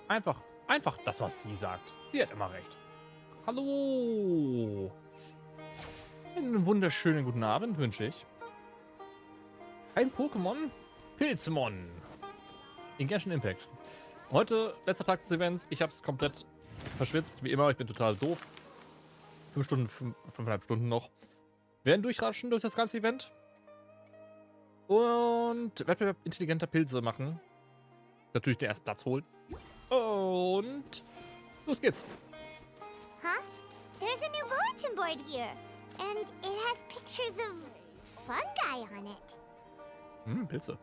Einfach das, was sie sagt. Sie hat immer recht. Hallo. Einen wunderschönen guten Abend wünsche ich. Ein Pokémon? Pilzémon. In Genshin Impact. Heute, letzter Tag des Events. Ich habe es komplett verschwitzt, wie immer. Ich bin total doof. 5 Stunden, 5,5 Stunden noch. Werden durchraschen durch das ganze Event. Und Wettbewerb intelligenter Pilze machen. Natürlich der erste Platz holen. Und los geht's. Huh? There's a new bulletin board here. And it has pictures of fungi on it. Pilze.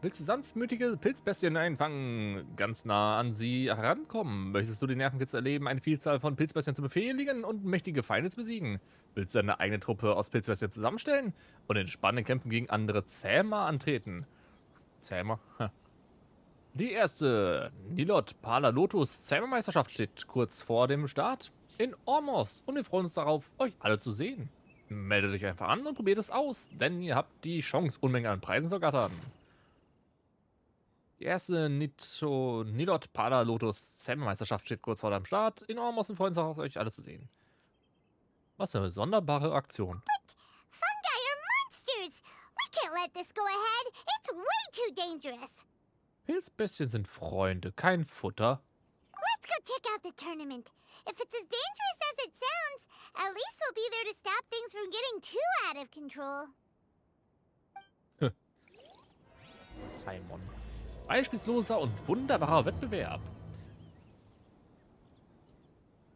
Willst du sanftmütige Pilzbestien einfangen? Ganz nah an sie herankommen? Möchtest du den Nervenkitz erleben, eine Vielzahl von Pilzbestien zu befehligen und mächtige Feinde zu besiegen? Willst du deine eigene Truppe aus Pilzbestien zusammenstellen und in spannenden Kämpfen gegen andere Zähmer antreten? Zähmer? Die erste Nilot Pala Lotus Zähmermeisterschaft steht kurz vor dem Start in Ormos und wir freuen uns darauf, euch alle zu sehen. Meldet euch einfach an und probiert es aus, denn ihr habt die Chance, Unmengen an Preisen zu ergattern. Die erste Nilot Pala Lotus Zähmermeisterschaft steht kurz vor dem Start in Ormos und freuen uns darauf, euch alle zu sehen. Was eine sonderbare Aktion. But fungi are monsters! We can't let this go ahead! It's way too dangerous! Pilzbestien sind Freunde, kein Futter. Let's go check out the tournament. If it's as dangerous as it sounds, at least we'll be there to stop things from getting too out of control. Simon. Beispielsloser und wunderbarer Wettbewerb.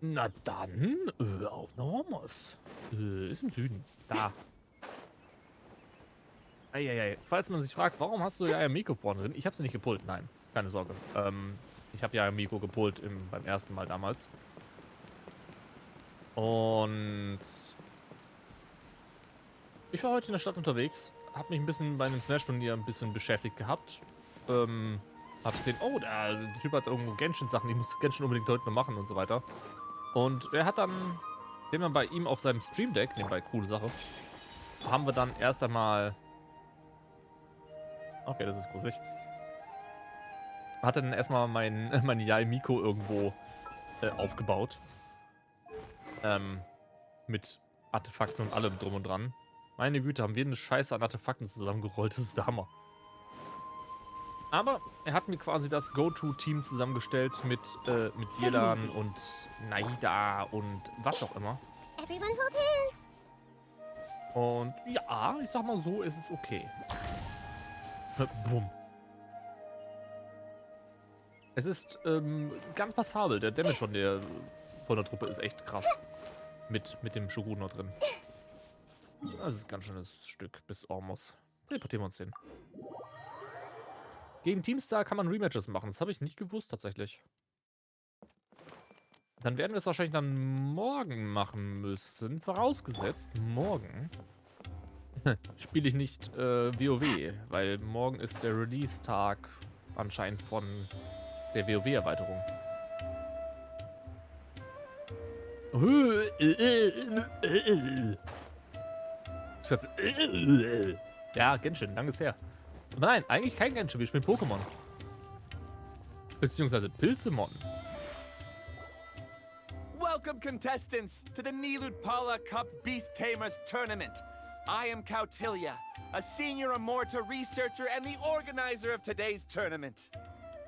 Na dann, auf nach Ormos. Ist im Süden. Da. Eieiei. Falls man sich fragt, warum hast du ja ein Mikro vorne drin? Ich habe sie nicht gepult. Nein, keine Sorge. Ich habe ja ein Mikro gepult beim ersten Mal damals. Und ich war heute in der Stadt unterwegs. Habe mich ein bisschen bei einem Smash-Turnier ein bisschen beschäftigt gehabt. Hab gesehen, oh, der Typ hat irgendwo Genshin-Sachen. Ich muss Genshin unbedingt heute noch machen und so weiter. Und er hat dann, den man bei ihm auf seinem Stream Deck, nebenbei coole Sache, haben wir dann erst einmal... Okay, das ist gruselig. Hat dann erstmal mein Yai Miko irgendwo aufgebaut. Mit Artefakten und allem drum und dran. Meine Güte, haben wir eine Scheiße an Artefakten zusammengerollt. Das ist der Hammer. Aber er hat mir quasi das Go-To-Team zusammengestellt mit Jelan und Naida und was auch immer. Everyone hold hands! Und ja, ich sag mal so, ist es okay. Bumm. Es ist ganz passabel. Der Damage von der Truppe ist echt krass. Mit dem Shogun noch drin. Das ist ein ganz schönes Stück bis Ormos. Teleportieren wir uns hin. Gegen Teamstar kann man Rematches machen. Das habe ich nicht gewusst tatsächlich. Dann werden wir es wahrscheinlich dann morgen machen müssen. Vorausgesetzt, morgen spiele ich nicht WoW, weil morgen ist der Release-Tag anscheinend von der WoW-Erweiterung. Ja, Genshin, lange ist her. Aber nein, eigentlich kein Genshin, wir spielen Pokémon. Beziehungsweise Pilzémon. Welcome, contestants, to the Nilutpala Cup Beast Tamers Tournament. I am Kautilya, a senior Amorta researcher and the organizer of today's tournament.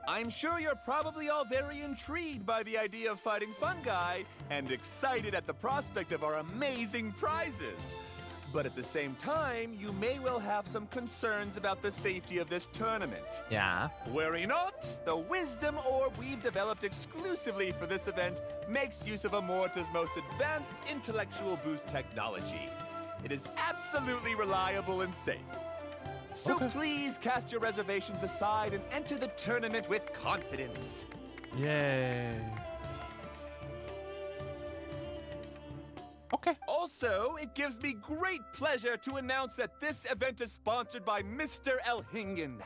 I'm sure you're probably all very intrigued by the idea of fighting fungi and excited at the prospect of our amazing prizes. But at the same time, you may well have some concerns about the safety of this tournament. Ja. Worry not! The Wisdom Orb we've developed exclusively for this event makes use of Amorta's most advanced intellectual boost technology. It is absolutely reliable and safe. So Okay. please cast your reservations aside and enter the tournament with confidence. Yay. Okay. Also, it gives me great pleasure to announce that this event is sponsored by Mr. Elhingen,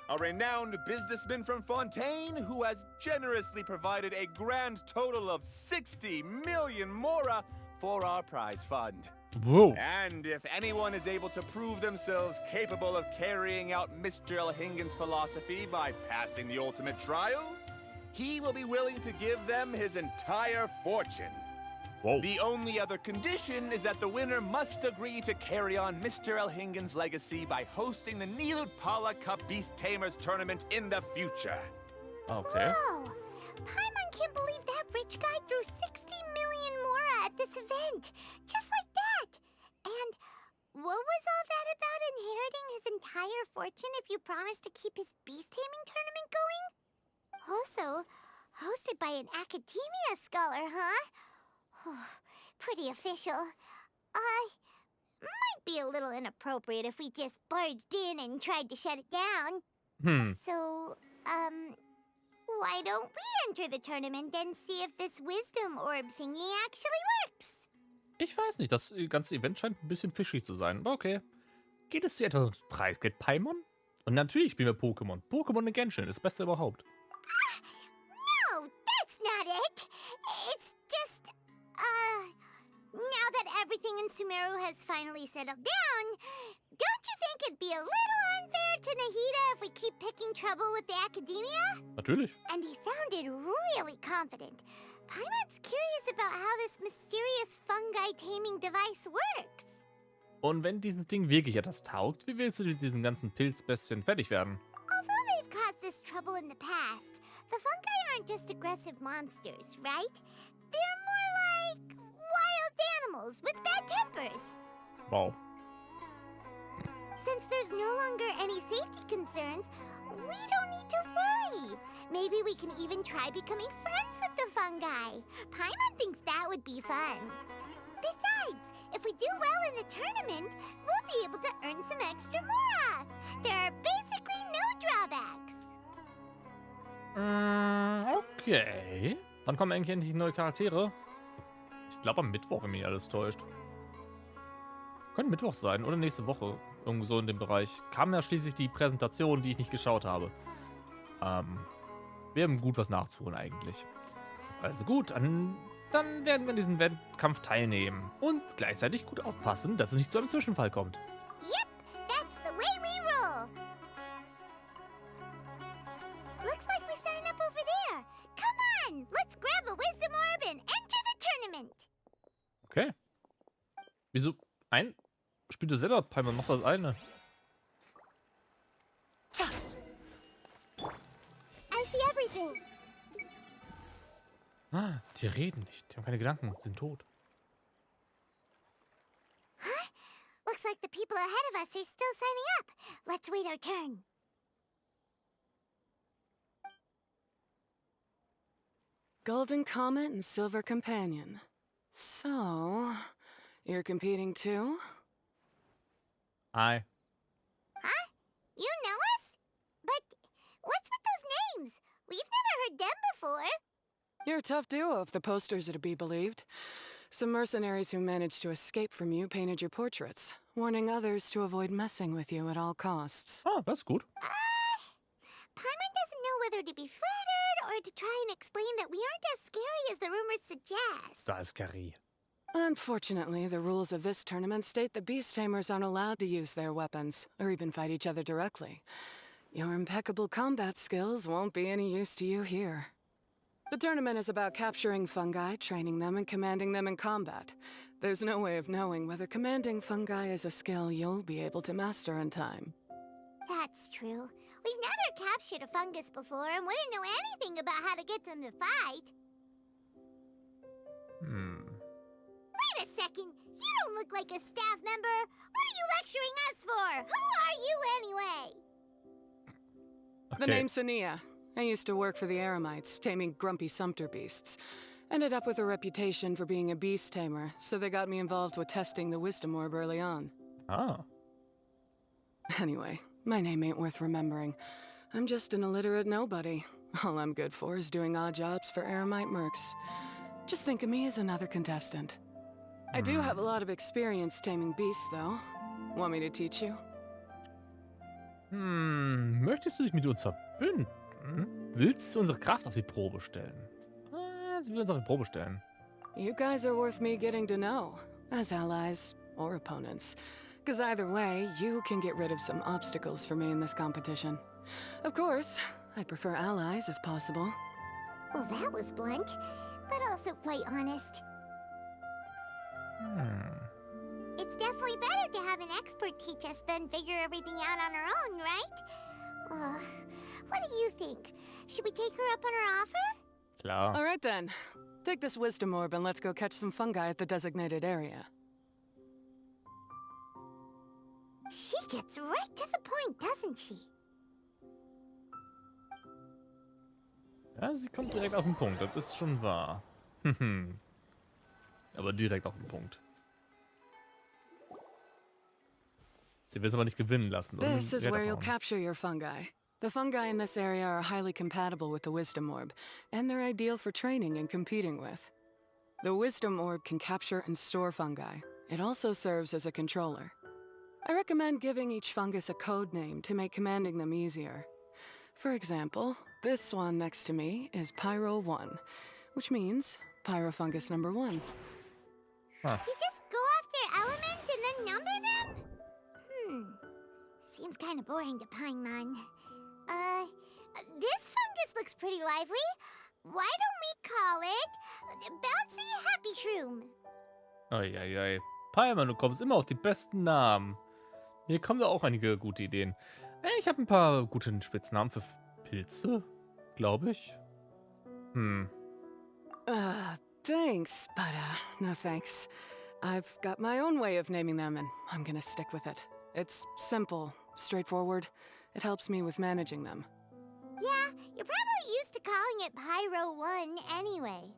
a renowned businessman from Fontaine who has generously provided a grand total of 60 million mora for our prize fund. Wow. And if anyone is able to prove themselves capable of carrying out Mr. Elhingen's philosophy by passing the ultimate trial, he will be willing to give them his entire fortune. Wow. The only other condition is that the winner must agree to carry on Mr. Elhingen's legacy by hosting the Nilut Pala Cup Beast Tamers tournament in the future. Okay. Whoa! Paimon can't believe that rich guy threw 60 million mora at this event. Just like that. And what was all that about inheriting his entire fortune if you promised to keep his beast taming tournament going? Also, hosted by an academia scholar, huh? Pretty official. Might be a little inappropriate if we just barged in and tried to shut it down. So, why don't we enter the tournament and see if this wisdom orb thingy actually works? Ich weiß nicht, das ganze Event scheint ein bisschen fishy zu sein, aber okay. Geht es hier etwa ums Preisgeld Paimon? Und natürlich spielen wir Pokémon. Pokémon in Genshin ist das Beste überhaupt. No, that's not it. It's just, now that everything in Sumeru has finally settled down, don't you think it'd be a little unfair to Nahida if we keep picking trouble with the academia? Natürlich. And he sounded really confident. Paimon's curious about how this mysterious fungi taming device works. Und wenn dieses Ding wirklich etwas taugt, wie willst du mit diesen ganzen Pilzbestien fertig werden? Although they've caused us trouble in the past, the fungi aren't just aggressive monsters, right? They're more like wild animals with bad tempers. Wow. Since there's no longer any safety concerns, we don't need to worry. Maybe we can even try becoming friends with the fungi. Paimon thinks that would be fun. Besides, if we do well in the tournament, we'll be able to earn some extra mora. There are basically no drawbacks. Okay. Wann kommen eigentlich endlich neue Charaktere? Ich glaube am Mittwoch, wenn mich alles täuscht. Könnte Mittwoch sein oder nächste Woche. Irgendwo so in dem Bereich. Kam ja schließlich die Präsentation, die ich nicht geschaut habe. Wir haben gut was nachzuholen eigentlich. Also gut, dann werden wir an diesem Wettkampf teilnehmen. Und gleichzeitig gut aufpassen, dass es nicht zu einem Zwischenfall kommt. Yep, that's the way we roll. Looks like we sign up over there. Come on, let's grab a wisdom orb and enter the tournament. Okay. Wieso? Spielt du selber Paimon noch das eine? I see everything. Ah, die reden nicht. Die haben keine Gedanken. Sie sind tot. Huh? Looks like the people ahead of us are still signing up. Let's wait our turn. Golden Comet and Silver Companion. So, you're competing too? Hi. Huh? You know us? But what's with those names? We've never heard them before. You're a tough duo if the posters are to be believed. Some mercenaries who managed to escape from you painted your portraits, warning others to avoid messing with you at all costs. Ah, das ist gut. Paimon doesn't know whether to be flattered or to try and explain that we aren't as scary as the rumors suggest. Da ist Kari. Unfortunately, the rules of this tournament state that beast tamers aren't allowed to use their weapons, or even fight each other directly. Your impeccable combat skills won't be any use to you here. The tournament is about capturing fungi, training them, and commanding them in combat. There's no way of knowing whether commanding fungi is a skill you'll be able to master in time. That's true. We've never captured a fungus before and wouldn't know anything about how to get them to fight. Wait a second! You don't look like a staff member! What are you lecturing us for? Who are you anyway? The name's Sania. I used to work for the Eremites, taming grumpy sumpter beasts. Ended up with a reputation for being a beast tamer, so they got me involved with testing the wisdom orb early on. Ah. Anyway, my name ain't worth remembering. I'm just an illiterate nobody. All I'm good for is doing odd jobs for Eremite mercs. Just think of me as another contestant. I do have a lot of experience taming beasts, though. Want me to teach you? Möchtest du dich mit uns verbünden? Willst du unsere Kraft auf die Probe stellen? Sie will uns auf die Probe stellen. You guys are worth me getting to know. As allies, or opponents. Because either way, you can get rid of some obstacles for me in this competition. Of course, I'd prefer allies if possible. Well, that was blunt, but also quite honest. It's definitely better to have an expert teach us than figure everything out on our own, right? What do you think? Should we take her up on her offer? Klar. All right then. Take this wisdom orb and let's go catch some fungi at the designated area. She gets right to the point, doesn't she? Ja, sie kommt direkt auf den Punkt, das ist schon wahr. Aber direkt auf den Punkt. Sie will es aber nicht gewinnen lassen. This is where you'll capture your fungi. The fungi in this area are highly compatible with the wisdom orb, and they're ideal for training and competing with. The wisdom orb can capture and store fungi. It also serves as a controller. I recommend giving each fungus a code name to make commanding them easier. For example, this one next to me is Pyro 1, which means Pyrofungus number 1. You just go after elements and then number them? Seems kind of boring to Paimon. This fungus looks pretty lively. Why don't we call it Bouncy Happy Shroom? Eieiei. Paimon, du kommst immer auf die besten Namen. Hier kommen da auch einige gute Ideen. Ich habe ein paar gute Spitznamen für Pilze, glaube ich. Thanks, but no thanks. I've got my own way of naming them, and I'm gonna stick with it. It's simple, straightforward. It helps me with managing them. Yeah, you're probably used to calling it Pyro 1 anyway.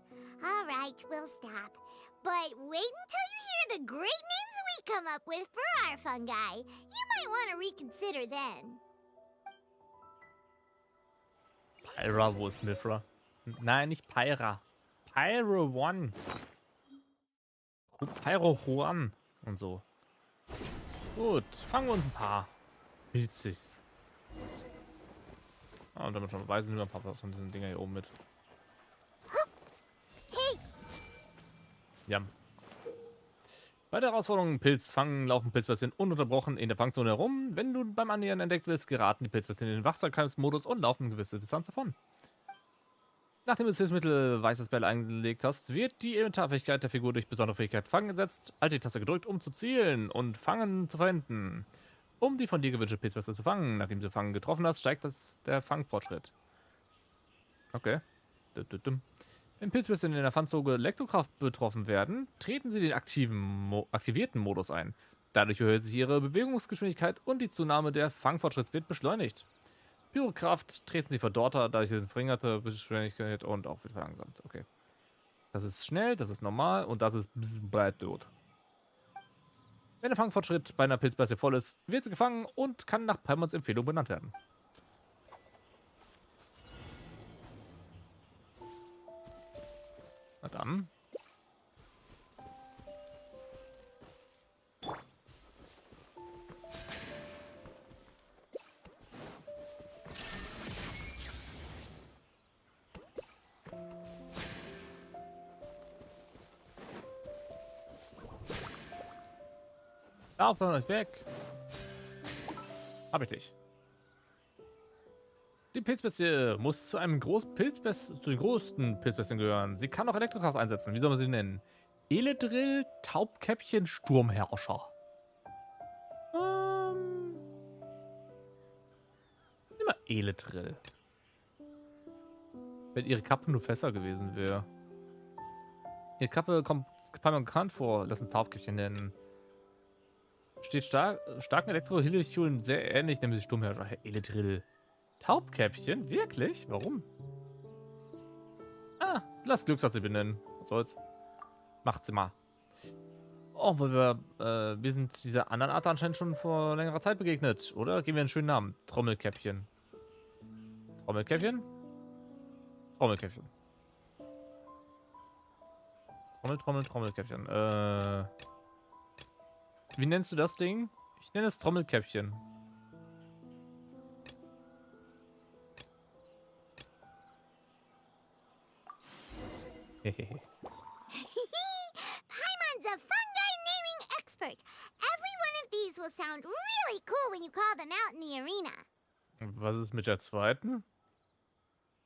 All right, we'll stop. But wait until you hear the great names we come up with for our fungi. You might want to reconsider then. Pyra, wo ist Mithra? Nein, nicht Pyra. Pyro 1. Pyro 1 und so. Gut, fangen wir uns ein paar. Pilzis. Und damit schon weisen wir ein paar von diesen Dinger hier oben mit. Hey! Ja. Bei der Herausforderung Pilz fangen laufen Pilzplätzchen ununterbrochen in der Fangzone herum. Wenn du beim Annähern entdeckt wirst, geraten die Pilzplätzchen in den Wachsamkeitsmodus und laufen eine gewisse Distanz davon. Nachdem du das Hilfsmittel weißes Bell eingelegt hast, wird die Elementarfähigkeit der Figur durch besondere Fähigkeit Fangen gesetzt. Halte die Taste gedrückt, um zu zielen und Fangen zu verwenden. Um die von dir gewünschte Pilzplätzchen zu fangen. Nachdem du Fangen getroffen hast, steigt der Fangfortschritt. Okay. Wenn Pilzplätzchen in der Fangzone Elektrokraft betroffen werden, treten sie den aktivierten Modus ein. Dadurch erhöht sich ihre Bewegungsgeschwindigkeit und die Zunahme der Fangfortschritt wird beschleunigt. Pyrokraft treten sie verdorrter, dadurch eine verringerte Geschwindigkeit und auch wird verlangsamt. Okay. Das ist schnell, das ist normal und das ist bald tot. Wenn der Fangfortschritt bei einer Pilzblässe voll ist, wird sie gefangen und kann nach Paimons Empfehlung benannt werden. Na dann. Lauf von euch weg. Hab ich dich. Die Pilzbestie muss zu einem großen zu den größten Pilzbestien gehören. Sie kann auch Elektrokraft einsetzen. Wie soll man sie nennen? Eledrill, Taubkäppchen, Sturmherrscher. Nimm mal Eledrill. Wenn ihre Kappe nur fester gewesen wäre. Ihre Kappe kommt mir bekannt vor. Lass ein Taubkäppchen nennen. Steht starken Elektro-Hilfschulen sehr ähnlich, nämlich Sturmherrscher. Herr Eledrill. Taubkäppchen? Wirklich? Warum? Ah, lass Glücksatze benennen. Was soll's? Macht sie mal. Oh, weil wir sind dieser anderen Art anscheinend schon vor längerer Zeit begegnet, oder? Geben wir einen schönen Namen. Trommelkäppchen. Trommelkäppchen? Trommelkäppchen. Trommelkäppchen. Wie nennst du das Ding? Ich nenne es Trommelkäppchen. Paimon's a fungi naming expert. when you call them out in the arena. Was ist mit der zweiten?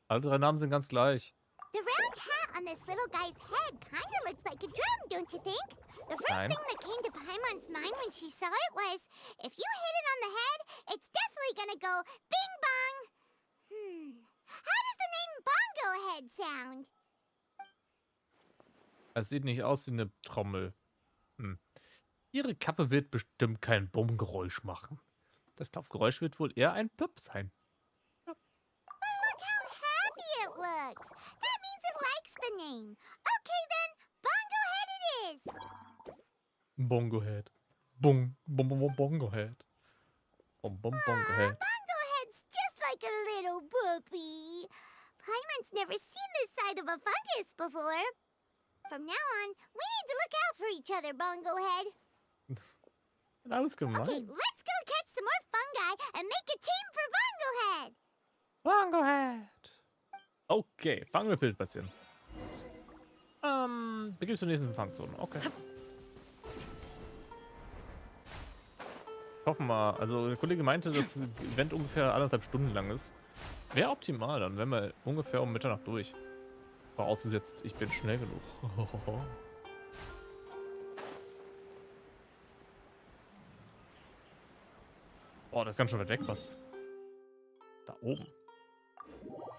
Alle 3 Namen sind ganz gleich. The round hat on this little guy's head kinda looks like a drum, don't you think? The first Nein. thing that came to Paimon's mind when she saw it was, if you hit it on the head, it's definitely gonna go bing bong. How does the name Bongo Head sound? Es sieht nicht aus wie eine Trommel. Ihre Kappe wird bestimmt kein Bummgeräusch machen. Das Klopfgeräusch wird wohl eher ein Plop sein. Look how happy it looks. That means it likes the name. Okay then, Bongo Head it is. Bongo Head. Bongo Head. Bongo Head. Bongo Head's just like a little puppy. Paimon's never seen this side of a fungus before. From now on, we need to look out for each other, Bongo Head. Alles gemein. Okay, let's go catch some more fungi and make a team for Bongo Head. Bongo Head. Okay, fangen wir Pilzbätzchen. Begib zur nächsten Fangzone. Okay. Hoffen wir. Also der Kollege meinte, dass das Event ungefähr 1,5 Stunden lang ist. Wäre optimal, dann wären wir ungefähr um Mitternacht durch. Vorausgesetzt, ich bin schnell genug. Oh, das ist ganz schön weit weg, was? Da oben.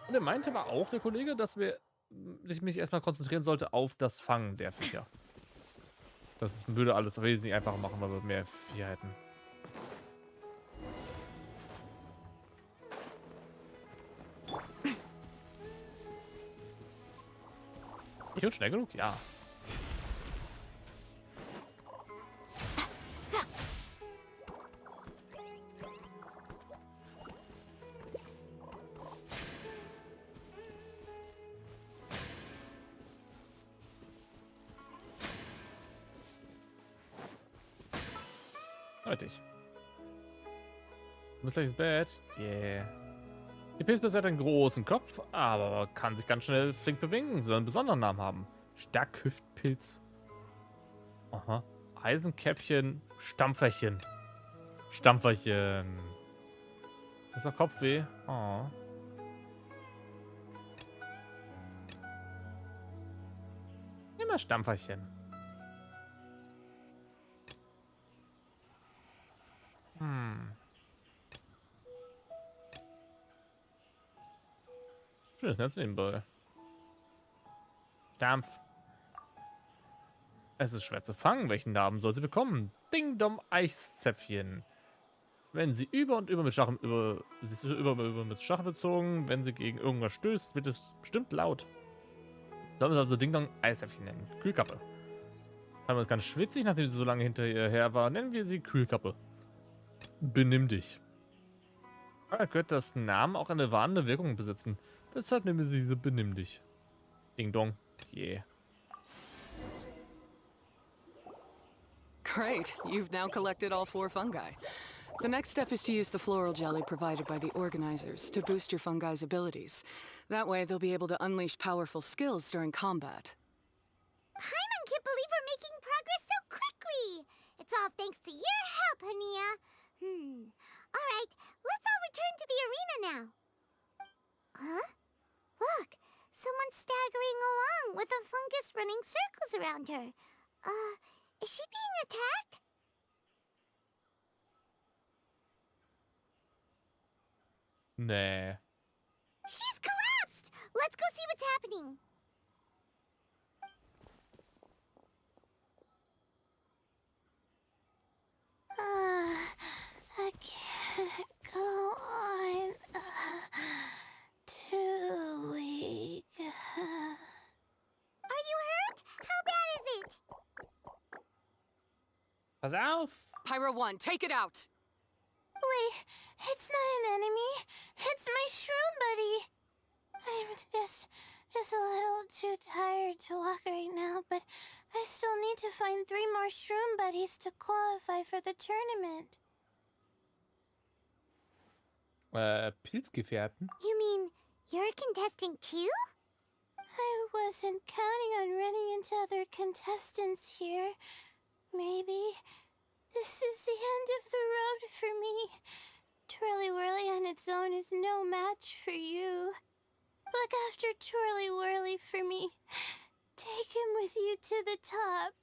Und er meinte aber auch, der Kollege, dass ich mich erstmal konzentrieren sollte auf das Fangen der Viecher. Das würde alles wesentlich einfacher machen, weil wir mehr Viecher hätten. Ich bin schnell genug? Ja. Fertig. Du musst gleich ins Bett. Yeah. Die Pilzbisse hat einen großen Kopf, aber kann sich ganz schnell flink bewegen. Soll einen besonderen Namen haben. Stärkhüftpilz. Aha. Eisenkäppchen. Stampferchen. Stampferchen. Das ist doch Kopfweh. Oh. Nimm mal Stampferchen. Schönes Netz nebenbei. Stampf. Es ist schwer zu fangen. Welchen Namen soll sie bekommen? Ding Dom Eiszäpfchen. Wenn sie über und über mit Stacheln mit Stacheln bezogen, wenn sie gegen irgendwas stößt, wird es bestimmt laut. Sollen wir es also Ding Dong Eiszäpfchen nennen? Kühlkappe. Haben wir es ganz schwitzig, nachdem sie so lange hinterher war, nennen wir sie Kühlkappe. Benimm dich. Aber könnte das Namen auch eine warnende Wirkung besitzen. Deshalb nehmen wir sie so Benimm dich. Ding Dong. Yeah. Great, you've now collected all 4 fungi. The next step is to use the floral jelly provided by the organizers to boost your fungi's abilities. That way they'll be able to unleash powerful skills during combat. Paimon can't believe we're making progress so quickly. It's all thanks to your help, Hania. All right, let's all return to the arena now. Huh? Look, someone's staggering along with a fungus running circles around her. Is she being attacked? Nee. She's collapsed! Let's go see what's happening. I can't go on. Too weak. Are you hurt? How bad is it? Pass auf! Pyro 1, take it out! Wait, it's not an enemy. It's my shroom buddy. I'm just a little too tired to walk right now, but I still need to find 3 more shroom buddies to qualify for the tournament. Pilzgefährten? You mean you're a contestant too? I wasn't counting on running into other contestants here. Maybe This is the end of the road for me. Twirly Whirly on its own is no match for you. Look after Twirly Whirly for me. Take him with you to the top.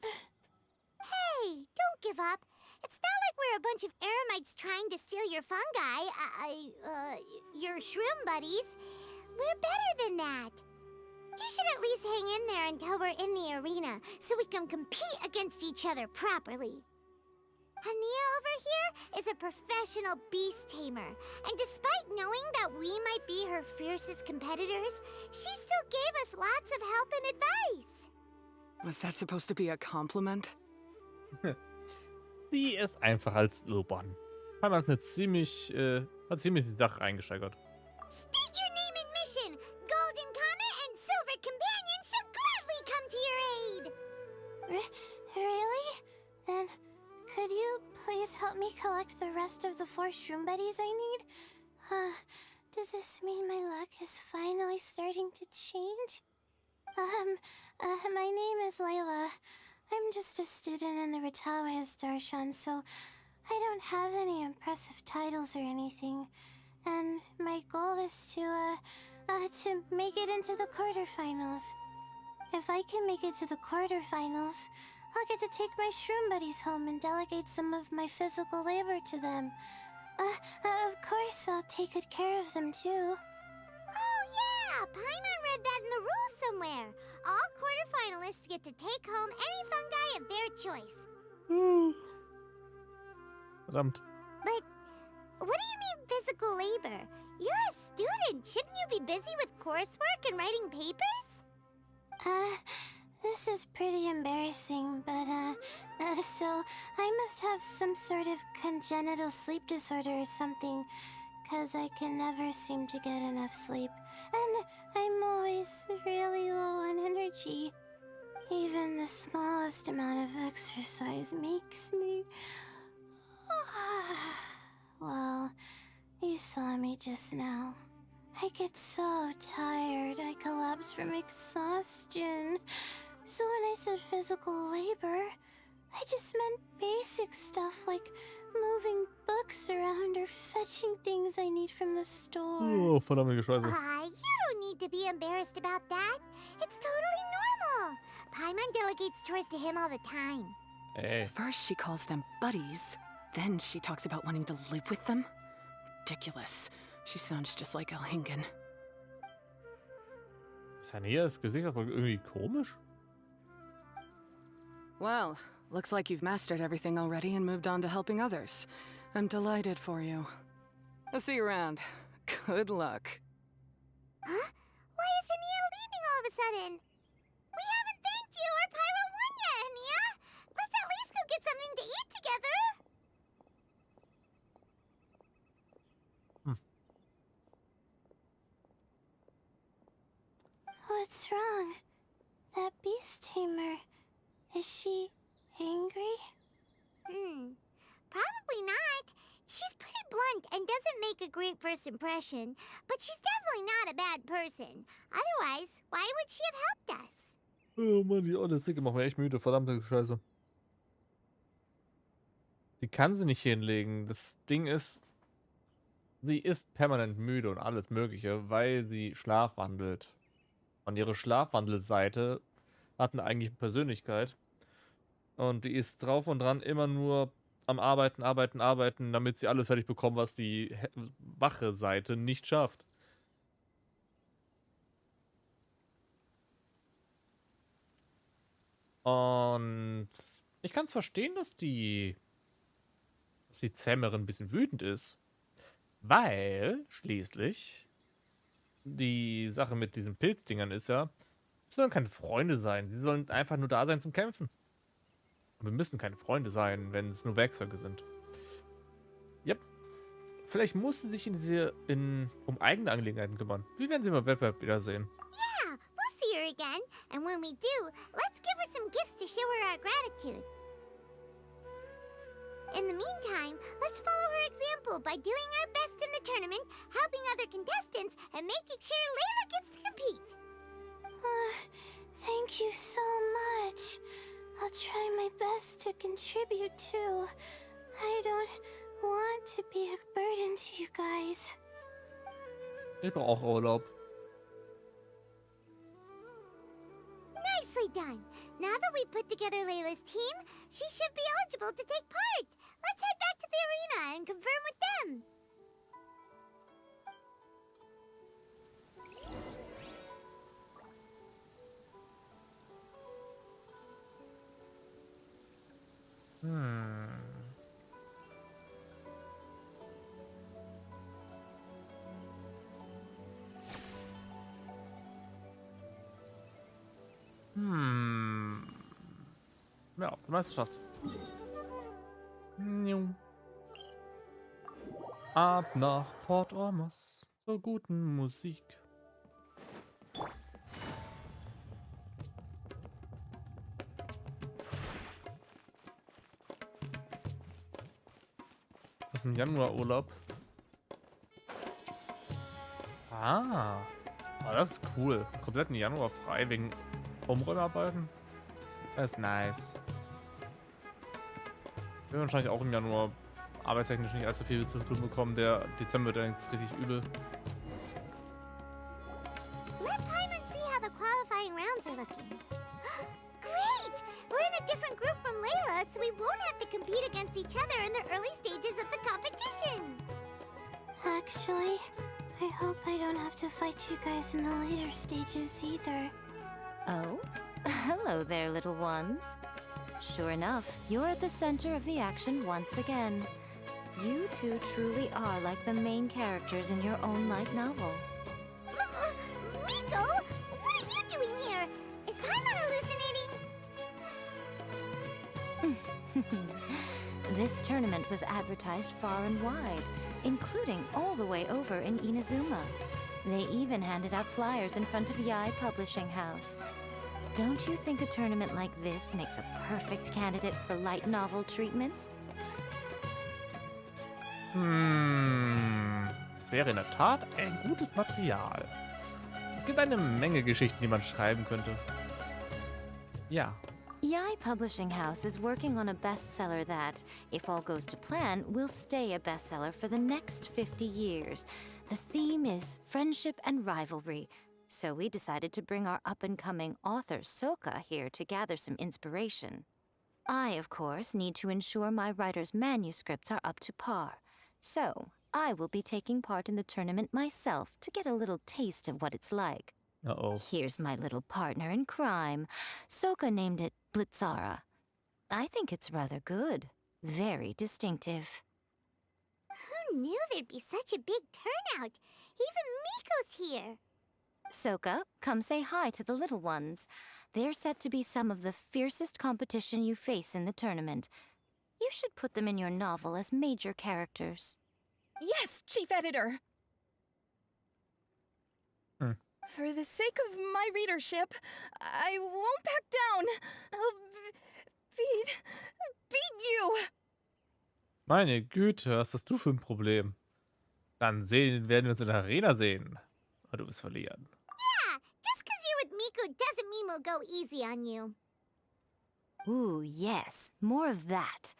Hey, don't give up. It's not like we're a bunch of eremites trying to steal your fungi. Your shroom buddies. We're better than that. You should at least hang in there until we're in the arena, so we can compete against each other properly. Hania over here is a professional beast tamer, and despite knowing that we might be her fiercest competitors, she still gave us lots of help and advice. Was that supposed to be a compliment? Sie ist einfach als Lobern. Paimon hat ziemlich die Sache reingesteigert. State your name and mission. Golden Comet and Silver Companion shall gladly come to your aid. Really? Then could you please help me collect the rest of the 4 shroom buddies I need? Does this mean my luck is finally starting to change? My name is Layla. I'm just a student in the Ratawa's Darshan, so I don't have any impressive titles or anything. And my goal is to make it into the quarterfinals. If I can make it to the quarterfinals, I'll get to take my shroom buddies home and delegate some of my physical labor to them. Of course, I'll take good care of them, too. Oh, yeah! Paimon read that in the rules somewhere. All quarterfinalists get to take home any fungi of their choice. Verdammt. But what do you mean physical labor? You're a student. Shouldn't you be busy with coursework and writing papers? This is pretty embarrassing, but, so I must have some sort of congenital sleep disorder or something, 'cause I can never seem to get enough sleep, and I'm always really low on energy. Even the smallest amount of exercise makes me... Well, you saw me just now. I get so tired, I collapse from exhaustion. So when I said physical labor, I just meant basic stuff like moving books around or fetching things I need from the store. Oh, verdammte Scheiße. You don't need to be embarrassed about that. It's totally normal. Paimon delegates chores to him all the time. Ey. First she calls them buddies, then she talks about wanting to live with them. Ridiculous. She sounds just like Elhingen. Ist Hanias Gesicht aber irgendwie komisch? Well, looks like you've mastered everything already and moved on to helping others. I'm delighted for you. I'll see you around. Good luck. Huh? Why is Hania leaving all of a sudden? We haven't thanked you or Pyro won yet, Hania. Let's at least go get something to eat together. What's wrong? That beast tamer, is she angry? Probably not. She's pretty blunt and doesn't make a great first impression, but she's definitely not a bad person. Otherwise, why would she have helped us? Oh Mann, die olle Zicke macht mir echt müde, verdammte Scheiße. Die kann sie nicht hinlegen. Das Ding ist, sie ist permanent müde und alles Mögliche, weil sie schlafwandelt. Und ihre Schlafwandelseite hat eine eigentliche Persönlichkeit. Und die ist drauf und dran immer nur am Arbeiten, damit sie alles fertig bekommt, was die wache Seite nicht schafft. Und ich kann es verstehen, dass die Zähmerin ein bisschen wütend ist. Weil schließlich die Sache mit diesen Pilzdingern ist ja, sie sollen keine Freunde sein. Sie sollen einfach nur da sein zum Kämpfen. Und wir müssen keine Freunde sein, wenn es nur Werkzeuge sind. Yep. Vielleicht muss sie sich um eigene Angelegenheiten kümmern. Wir werden sie mal im Wettbewerb wiedersehen. Yeah, we'll see her again. And when we do, let's give her some gifts to show her our gratitude. In the meantime, let's follow her example by doing our best in the tournament, helping other contestants, and making sure Layla gets to compete. Thank you so much. I'll try my best to contribute too. I don't want to be a burden to you guys. Ich brauche auch Urlaub. Nicely done. Now that we put together Layla's team, she should be eligible to take part. Let's head back to the arena and confirm with them. Ja, auf die Meisterschaft. Ab nach Port Ormos zur guten Musik. Das ist im Januar Urlaub. Das ist cool. Komplett im Januar frei wegen Umräumarbeiten. Das ist nice. Wir werden wahrscheinlich auch im Januar arbeitstechnisch nicht allzu viel zu tun bekommen. Der Dezember wird jetzt richtig übel. Let Paimon see how the qualifying rounds are looking. Great! We're in a different group from Layla, so we won't have to compete against each other in the early stages of the competition. Actually, I hope I don't have to fight you guys in the later stages either. Oh, hello there, little ones. Sure enough, you're at the center of the action once again. You two truly are like the main characters in your own light novel. Miko, what are you doing here? Is Paimon hallucinating? This tournament was advertised far and wide, including all the way over in Inazuma. They even handed out flyers in front of Yai Publishing House. Don't you think a tournament like this makes a perfect candidate for light novel treatment? Es wäre in der Tat ein gutes Material. Es gibt eine Menge Geschichten, die man schreiben könnte. Ja. Yai Publishing House is working on a bestseller that, if all goes to plan, will stay a bestseller for the next 50 years. The theme is friendship and rivalry. So we decided to bring our up-and-coming author, Soka, here to gather some inspiration. I, of course, need to ensure my writer's manuscripts are up to par. So, I will be taking part in the tournament myself to get a little taste of what it's like. Uh-oh. Here's my little partner in crime. Soka named it Blitzara. I think it's rather good. Very distinctive. Who knew there'd be such a big turnout? Even Miko's here. Soka, come say hi to the little ones. They're set to be some of the fiercest competition you face in the tournament. You should put them in your novel as major characters. Yes, Chief Editor. For the sake of my readership, I won't back down. I'll beat you. Meine Güte, was hast du für ein Problem? Dann werden wir uns in der Arena sehen. Aber du wirst verlieren. Yeah, just because you're with Miko doesn't mean we'll go easy on you. Ooh, yes, more of that.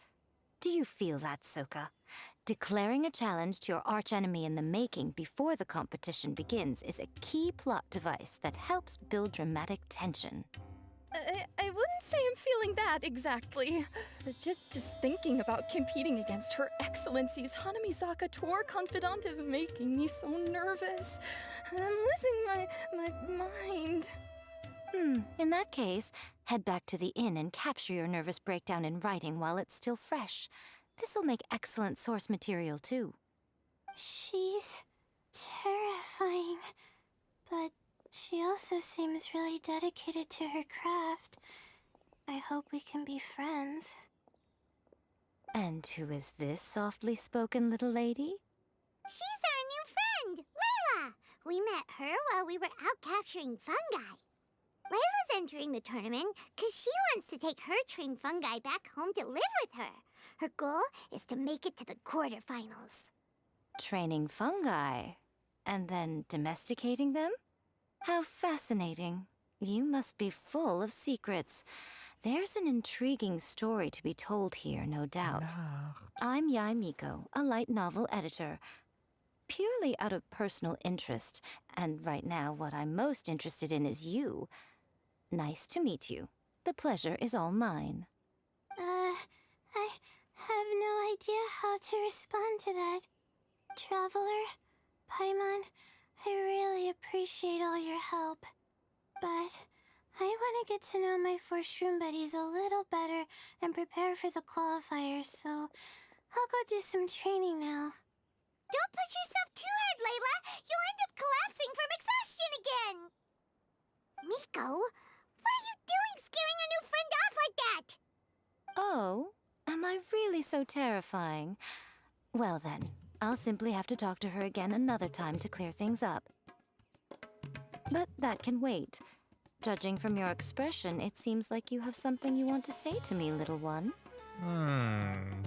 Do you feel that, Soka? Declaring a challenge to your archenemy in the making before the competition begins is a key plot device that helps build dramatic tension. I wouldn't say I'm feeling that exactly. Just thinking about competing against Her Excellency's Hanamizaka tour confidant is making me so nervous. I'm losing my mind. In that case, head back to the inn and capture your nervous breakdown in writing while it's still fresh. This'll make excellent source material, too. She's terrifying, but she also seems really dedicated to her craft. I hope we can be friends. And who is this softly spoken little lady? She's our new friend, Layla! We met her while we were out capturing fungi. Layla's entering the tournament because she wants to take her trained fungi back home to live with her. Her goal is to make it to the quarterfinals. Training fungi, and then domesticating them? How fascinating. You must be full of secrets. There's an intriguing story to be told here, no doubt. Nacht. I'm Yai Miko, a light novel editor. Purely out of personal interest, and right now what I'm most interested in is you. Nice to meet you. The pleasure is all mine. I have no idea how to respond to that. Traveler, Paimon, I really appreciate all your help. But I want to get to know my 4 shroom buddies a little better and prepare for the qualifiers, so I'll go do some training now. Don't push yourself too hard, Layla! You'll end up collapsing from exhaustion again! Miko, what are you doing scaring a new friend off like that? Oh, am I really so terrifying? Well then, I'll simply have to talk to her again another time to clear things up. But that can wait. Judging from your expression, it seems like you have something you want to say to me, little one.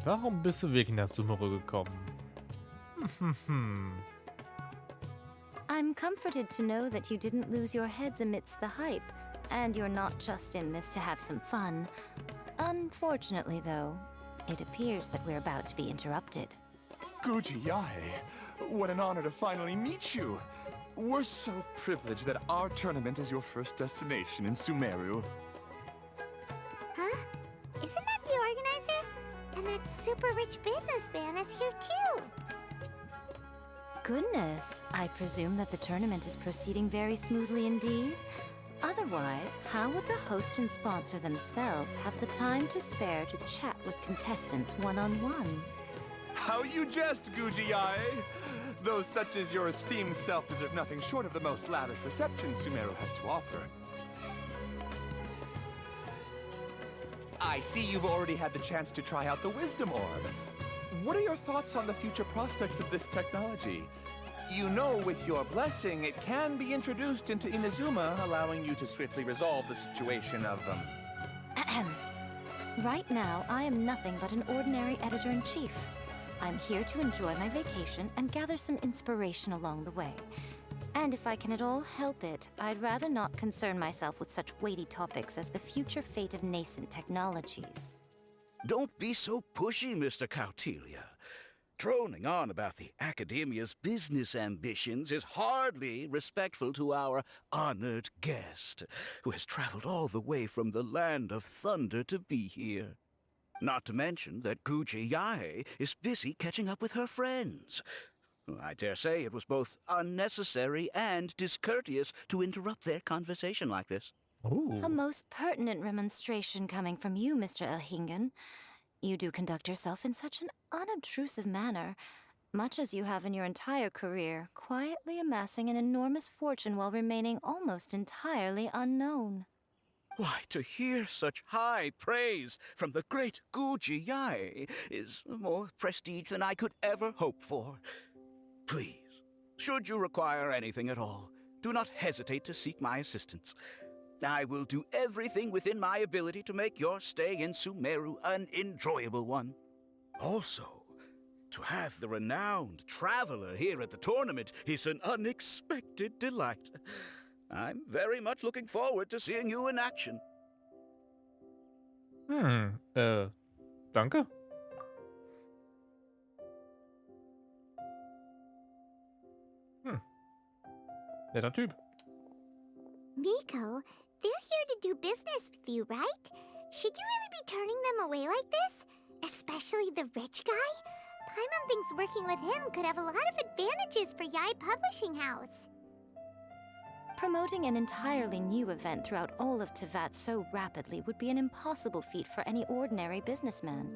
Warum bist du wirklich nach Sumeru gekommen? I'm comforted to know that you didn't lose your heads amidst the hype, and you're not just in this to have some fun. Unfortunately, though, it appears that we're about to be interrupted. Guji Yae, what an honor to finally meet you. We're so privileged that our tournament is your first destination in Sumeru. Huh? Isn't that the organizer? And that super rich businessman is here too. Goodness, I presume that the tournament is proceeding very smoothly indeed. Otherwise, how would the host and sponsor themselves have the time to spare to chat with contestants one-on-one? How you jest, Guji Yae! Those such as your esteemed self deserve nothing short of the most lavish reception Sumeru has to offer. I see you've already had the chance to try out the Wisdom Orb. What are your thoughts on the future prospects of this technology? You know, with your blessing, it can be introduced into Inazuma, allowing you to swiftly resolve the situation of, Right now, I am nothing but an ordinary editor-in-chief. I'm here to enjoy my vacation and gather some inspiration along the way. And if I can at all help it, I'd rather not concern myself with such weighty topics as the future fate of nascent technologies. Don't be so pushy, Mr. Kautelia. Droning on about the Academia's business ambitions is hardly respectful to our honored guest, who has traveled all the way from the land of thunder to be here. Not to mention that Guji Yae is busy catching up with her friends. I dare say it was both unnecessary and discourteous to interrupt their conversation like this. Oh. A most pertinent remonstration coming from you, Mr. Elhingen. You do conduct yourself in such an unobtrusive manner, much as you have in your entire career, quietly amassing an enormous fortune while remaining almost entirely unknown. Why, to hear such high praise from the great Guji Yae is more prestige than I could ever hope for. Please, should you require anything at all, do not hesitate to seek my assistance. I will do everything within my ability to make your stay in Sumeru an enjoyable one. Also, to have the renowned traveler here at the tournament is an unexpected delight. I'm very much looking forward to seeing you in action. Danke. Netter Typ. Miko, they're here to do business with you, right? Should you really be turning them away like this? Especially the rich guy? Paimon thinks working with him could have a lot of advantages for Yai Publishing House. Promoting an entirely new event throughout all of Teyvat so rapidly would be an impossible feat for any ordinary businessman.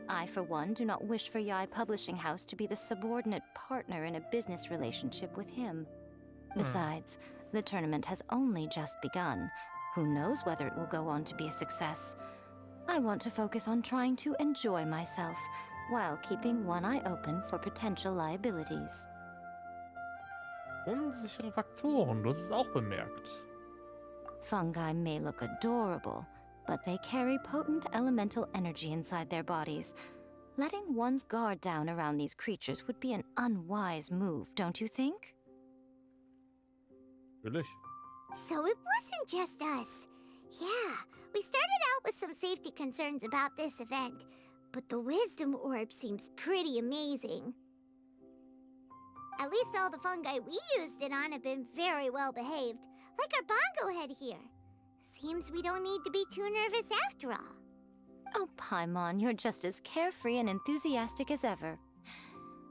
I, for one, do not wish for Yai Publishing House to be the subordinate partner in a business relationship with him. Besides, the tournament has only just begun. Who knows whether it will go on to be a success? I want to focus on trying to enjoy myself, while keeping one eye open for potential liabilities. Unsichere Faktoren, du hast es auch bemerkt. Fungi may look adorable, but they carry potent elemental energy inside their bodies. Letting one's guard down around these creatures would be an unwise move, don't you think? Natürlich. So it wasn't just us. Yeah, we started out with some safety concerns about this event, but the wisdom orb seems pretty amazing. At least all the fungi we used it on have been very well behaved, like our bongo head here. Seems we don't need to be too nervous after all. Oh, Paimon, you're just as carefree and enthusiastic as ever.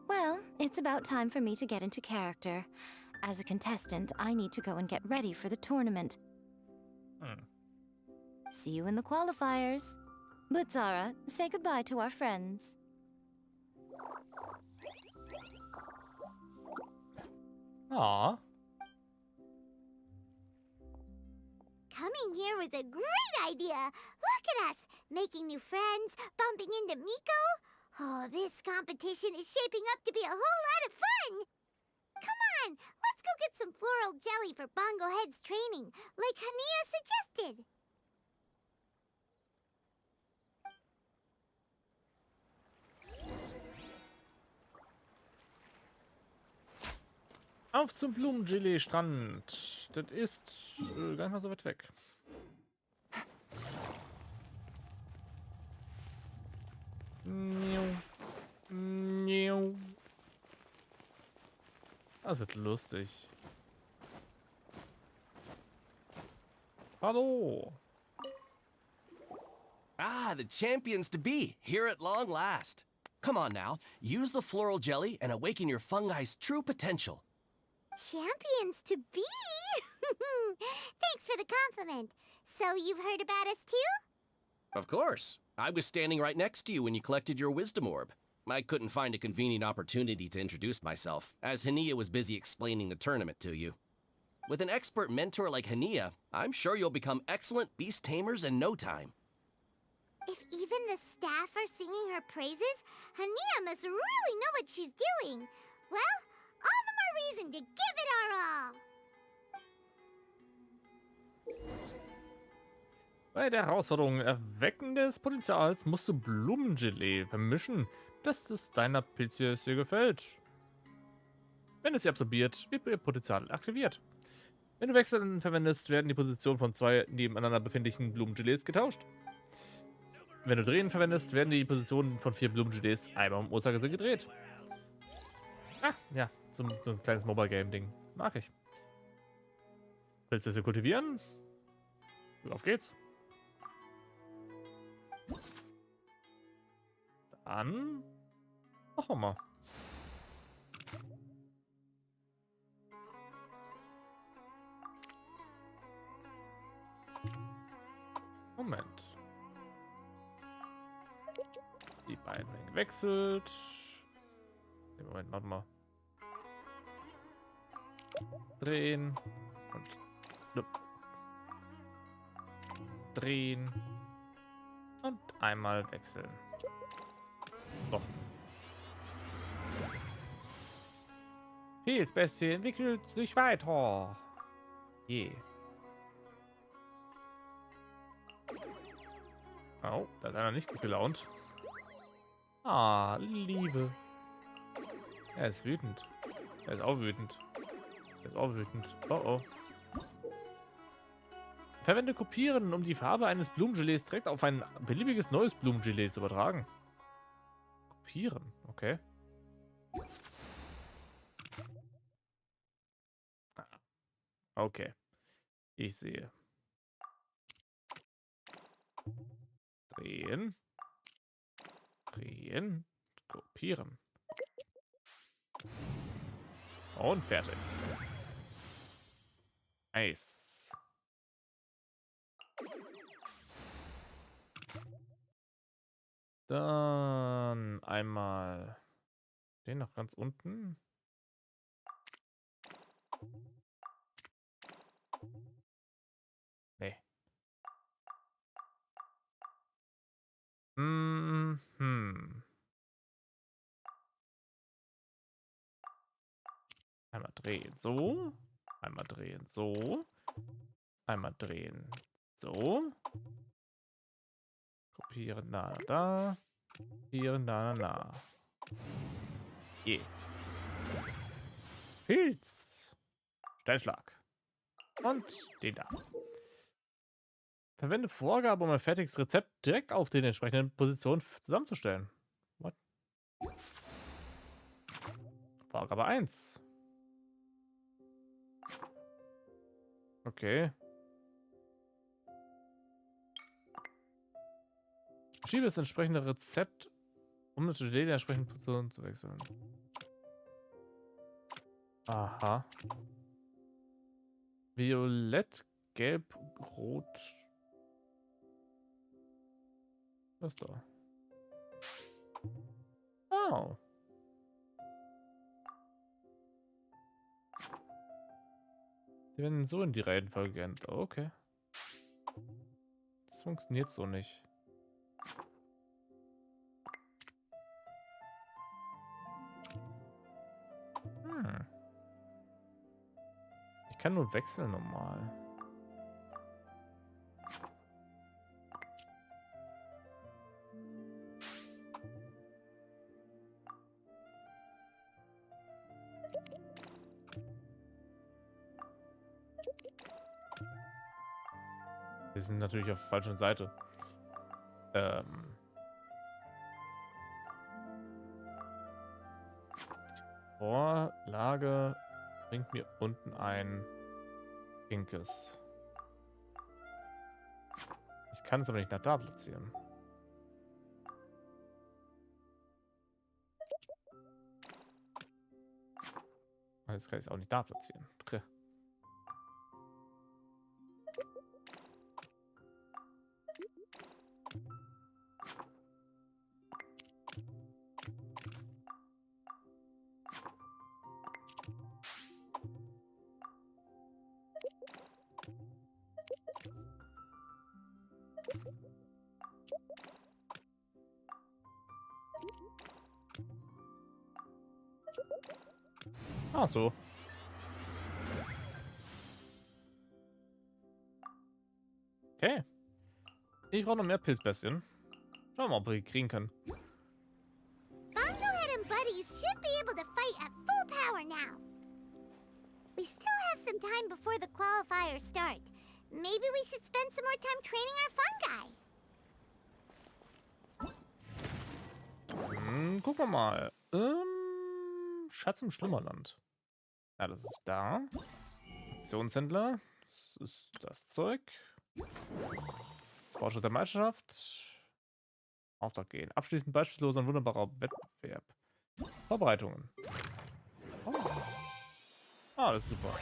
Well, it's about time for me to get into character. As a contestant, I need to go and get ready for the tournament. See you in the qualifiers. Blitzara, say goodbye to our friends. Aw. Coming here was a great idea. Look at us, making new friends, bumping into Miko. Oh, this competition is shaping up to be a whole lot of fun. Come on, let's go get some floral jelly for Bongo Head's training, like Hania suggested. Auf zum Blumengelee-Strand. Das ist gar nicht mal so weit weg. Das wird lustig. Hallo. Ah, the champions to be, here at long last. Come on now, use the floral jelly and awaken your fungi's true potential. Champions to be? Thanks for the compliment. So you've heard about us too? Of course. I was standing right next to you when you collected your wisdom orb. I couldn't find a convenient opportunity to introduce myself, as Hania was busy explaining the tournament to you. With an expert mentor like Hania, I'm sure you'll become excellent beast tamers in no time. If even the staff are singing her praises, Hania must really know what she's doing. Well, all the more reason to give it our all. Bei der Herausforderung Erwecken des Potenzials musst du Blumengelee vermischen, dass es deiner Pilzjäger gefällt. Wenn es sie absorbiert, wird ihr Potenzial aktiviert. Wenn du Wechseln verwendest, werden die Positionen von zwei nebeneinander befindlichen Blumengelees getauscht. Wenn du Drehen verwendest, werden die Positionen von 4 Blumengelees einmal um Uhrzeigersinn gedreht. Ah, ja, so ein kleines Mobile-Game-Ding. Mag ich. Willst du kultivieren? Auf geht's. Dann machen wir mal. Moment. Die beiden werden gewechselt. Nee, Moment, machen wir. Drehen und drehen und einmal wechseln. So. Pilzbestie entwickelt sich weiter. Je. Oh, da ist einer nicht gut gelaunt. Ah, Liebe. Er ist wütend. Er ist auch wütend. Er ist auch wütend. Oh oh. Verwende Kopieren, um die Farbe eines Blumengelees direkt auf ein beliebiges neues Blumengelee zu übertragen. Kopieren, okay. Okay. Ich sehe. Drehen. Drehen. Kopieren. Und fertig. Nice. Dann einmal den noch ganz unten. Nee. Einmal drehen, so. Einmal drehen, so. Einmal drehen, so. Kopieren, da. Kopieren, da. Je. Pilz. Steilschlag. Und den da. Verwende Vorgabe, um ein fertiges Rezept direkt auf den entsprechenden Positionen zusammenzustellen. What? Vorgabe 1. Okay. Schiebe das entsprechende Rezept, um das Gelee der entsprechenden Position zu wechseln. Aha. Violett, gelb, rot. Was ist da? Oh. Die werden so in die Reihenfolge geändert. Oh, okay. Das funktioniert so nicht. Ich kann nur wechseln normal. Wir sind natürlich auf der falschen Seite. Vorlage bringt mir unten ein pinkes. Ich kann es aber nicht nach da platzieren. Jetzt kann ich es auch nicht da platzieren. Okay. Ach so. Okay. Ich brauche noch mehr Pilzbestien. Schauen wir mal, ob wir die kriegen können. Bongohead and buddies should be able to fight at full power now. We still have some time before the qualifiers start. Maybe we should spend some more time training our fungi. Gucken wir mal. Schatz im Schlimmerland. Ja, das ist da. Aktionshändler. Das ist das Zeug. Fortschritt der Meisterschaft. Auftrag gehen. Abschließend beispielloser und wunderbarer Wettbewerb. Vorbereitungen. Oh. Ah, das ist super.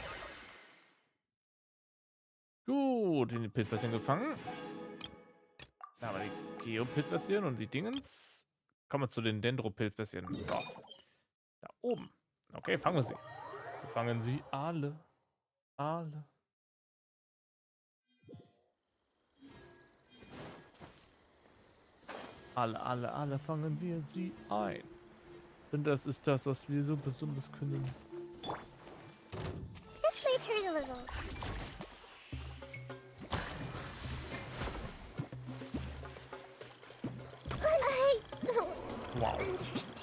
Gut, die Pilzbestien gefangen. Da haben wir die Geo-Pilzbestien und die Dingens. Kommen wir zu den Dendro-Pilzbestien. So. Da oben. Okay, fangen wir sie. Wir fangen sie alle. Alle. Alle fangen wir sie ein. Denn das ist das, was wir so besonders können. This might hurt a little. I don't Wow. understand.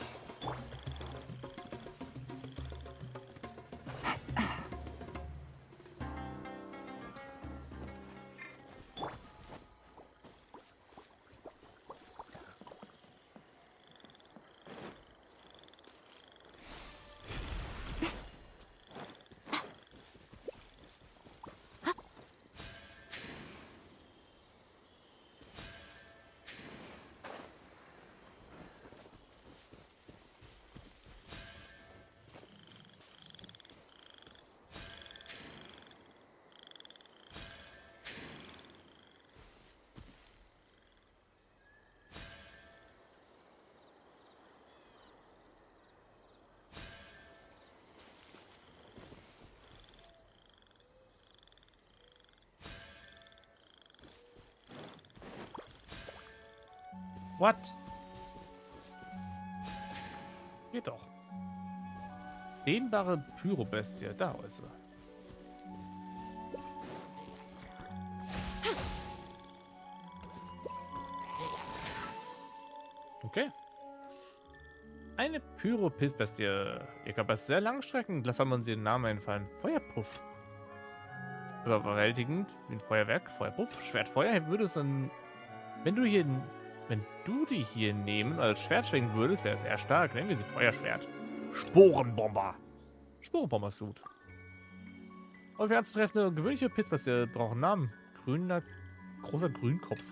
What? Geht doch. Dehnbare Pyrobestie. Da ist sie. Okay. Eine Pyro-Pilzbestie. Ihr Körper ist sehr langstreckend. Lass mal uns ihren Namen einfallen. Feuerpuff. Überwältigend, wie ein Feuerwerk, Feuerpuff, Schwertfeuer. Würde es dann, wenn du die hier nehmen, als Schwert schwingen würdest, wäre es sehr stark. Nennen wir sie Feuerschwert. Sporenbomber. Sporenbomber ist gut. Häufig anzutreffende gewöhnliche Pilzbestie brauchen Namen. Großer Grünkopf.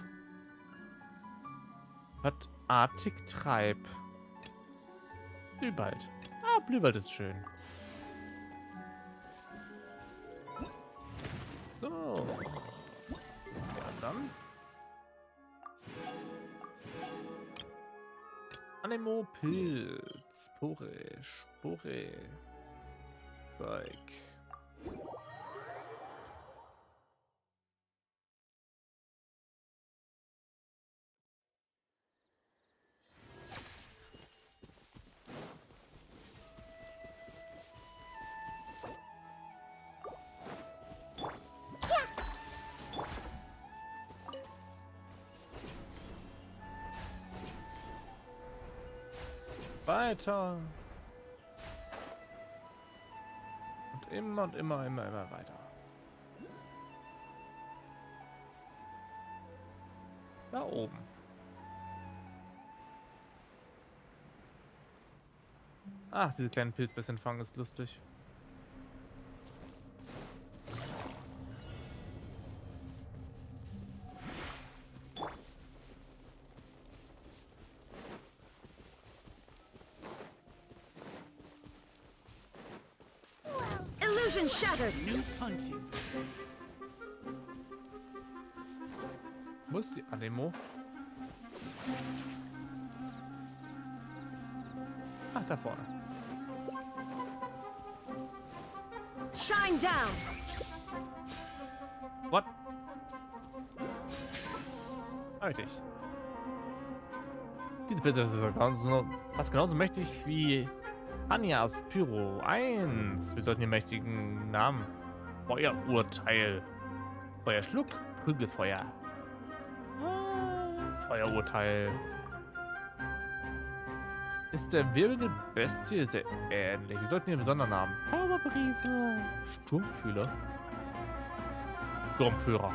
Was artig treib. Blühwald. Ah, Blühwald ist schön. So. Was sind die anderen? Anemo, Pilz, Spore. Zeug. Weiter. Und immer weiter. Da oben. Ach, diese kleinen Pilzbässchen fangen ist lustig. Illusion shattered. Wo ist die Anemo? Ah, da vorne. Shine down. What? Richtig. Diese Pilze ist fast genauso mächtig wie Anjas Pyro 1. Wir sollten den mächtigen Namen Feuerurteil. Feuerschluck, Prügelfeuer. Feuerurteil. Ist der wirbelnde Bestie sehr ähnlich. Wir sollten ihn besonderen Namen. Zauberbrise. Sturmfühler. Sturmführer.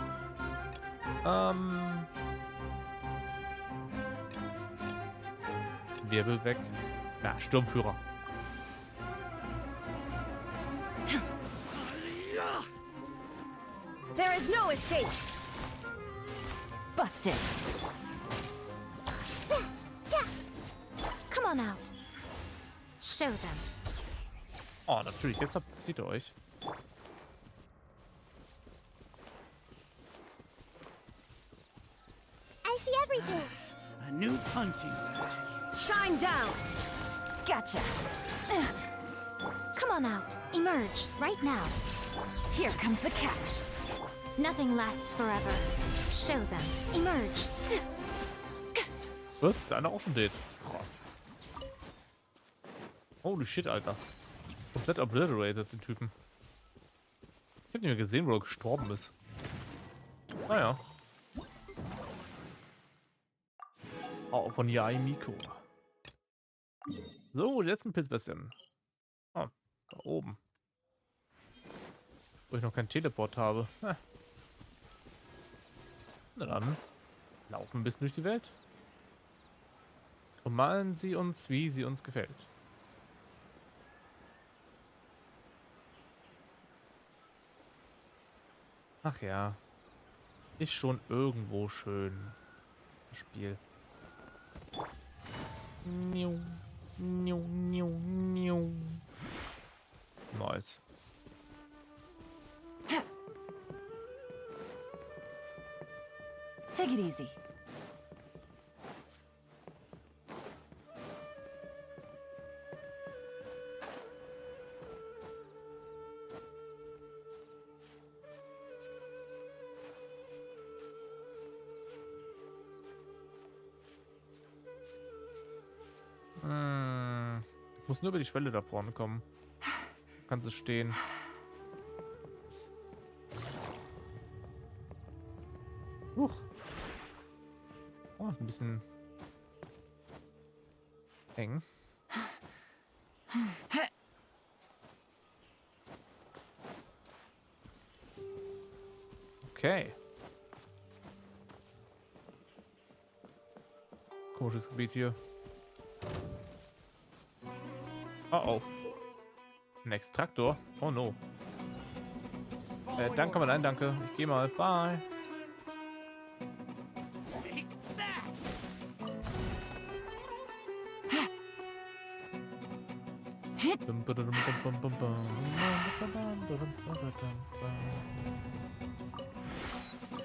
Wirbel weg. Ja, Sturmführer. There is no escape. Busted. Come on out. Show them. Oh, natürlich. Jetzt seht ihr euch. I see everything. A new punching bag. Shine down. Gotcha. Come on out. Emerge right now. Here comes the catch. Nothing lasts forever. Show them. Emerge. Was? Ist einer auch schon dead? Krass. Holy shit, Alter. Komplett obliterated, den Typen. Ich hab nicht mehr gesehen, wo er gestorben ist. Naja. Oh, von Yai Miko. So, die letzten Pilzbestien. Ah, da oben. Wo ich noch keinen Teleport habe. Na dann. Laufen ein bisschen durch die Welt. Und malen sie uns, wie sie uns gefällt. Ach ja. Ist schon irgendwo schön. Das Spiel. Niu, niu, niu, niu. Nice. Take it easy. Ich muss nur über die Schwelle da vorne kommen. Kannst du stehen. Huch. Oh, ist ein bisschen eng. Okay. Komisches Gebiet hier. Oh oh. Ein Extraktor? Oh no. Danke, aber nein, danke. Ich gehe mal. Bye.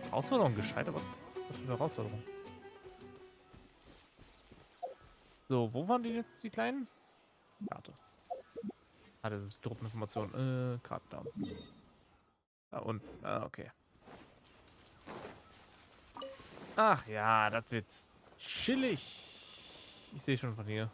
Herausforderung gescheitert? Was für eine Herausforderung? So, wo waren die jetzt, die kleinen? Karte. Ah, das ist die Truppeninformation. Karte da. Ah, und, okay. Ach ja, das wird chillig. Ich sehe schon von hier.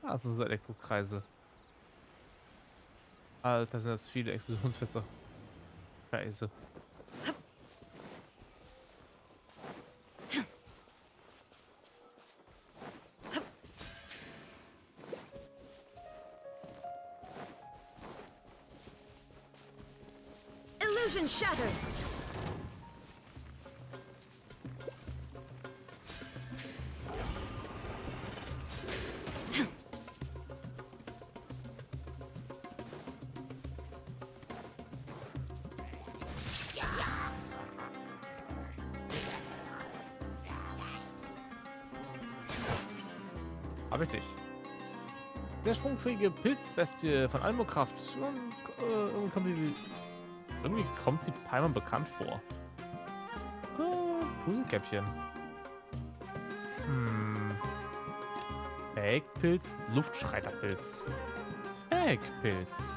Also so Elektrokreise. Alter, sind das viele Explosionsfässer. Scheiße. Illusion shattered. Aber richtig. Der sprungfähige Pilzbestie von Almokraft. Irgendwie kommt sie Paimon bekannt vor. Puzzlekäppchen. Fake-Pilz, Luftschreiterpilz. Fake-Pilz.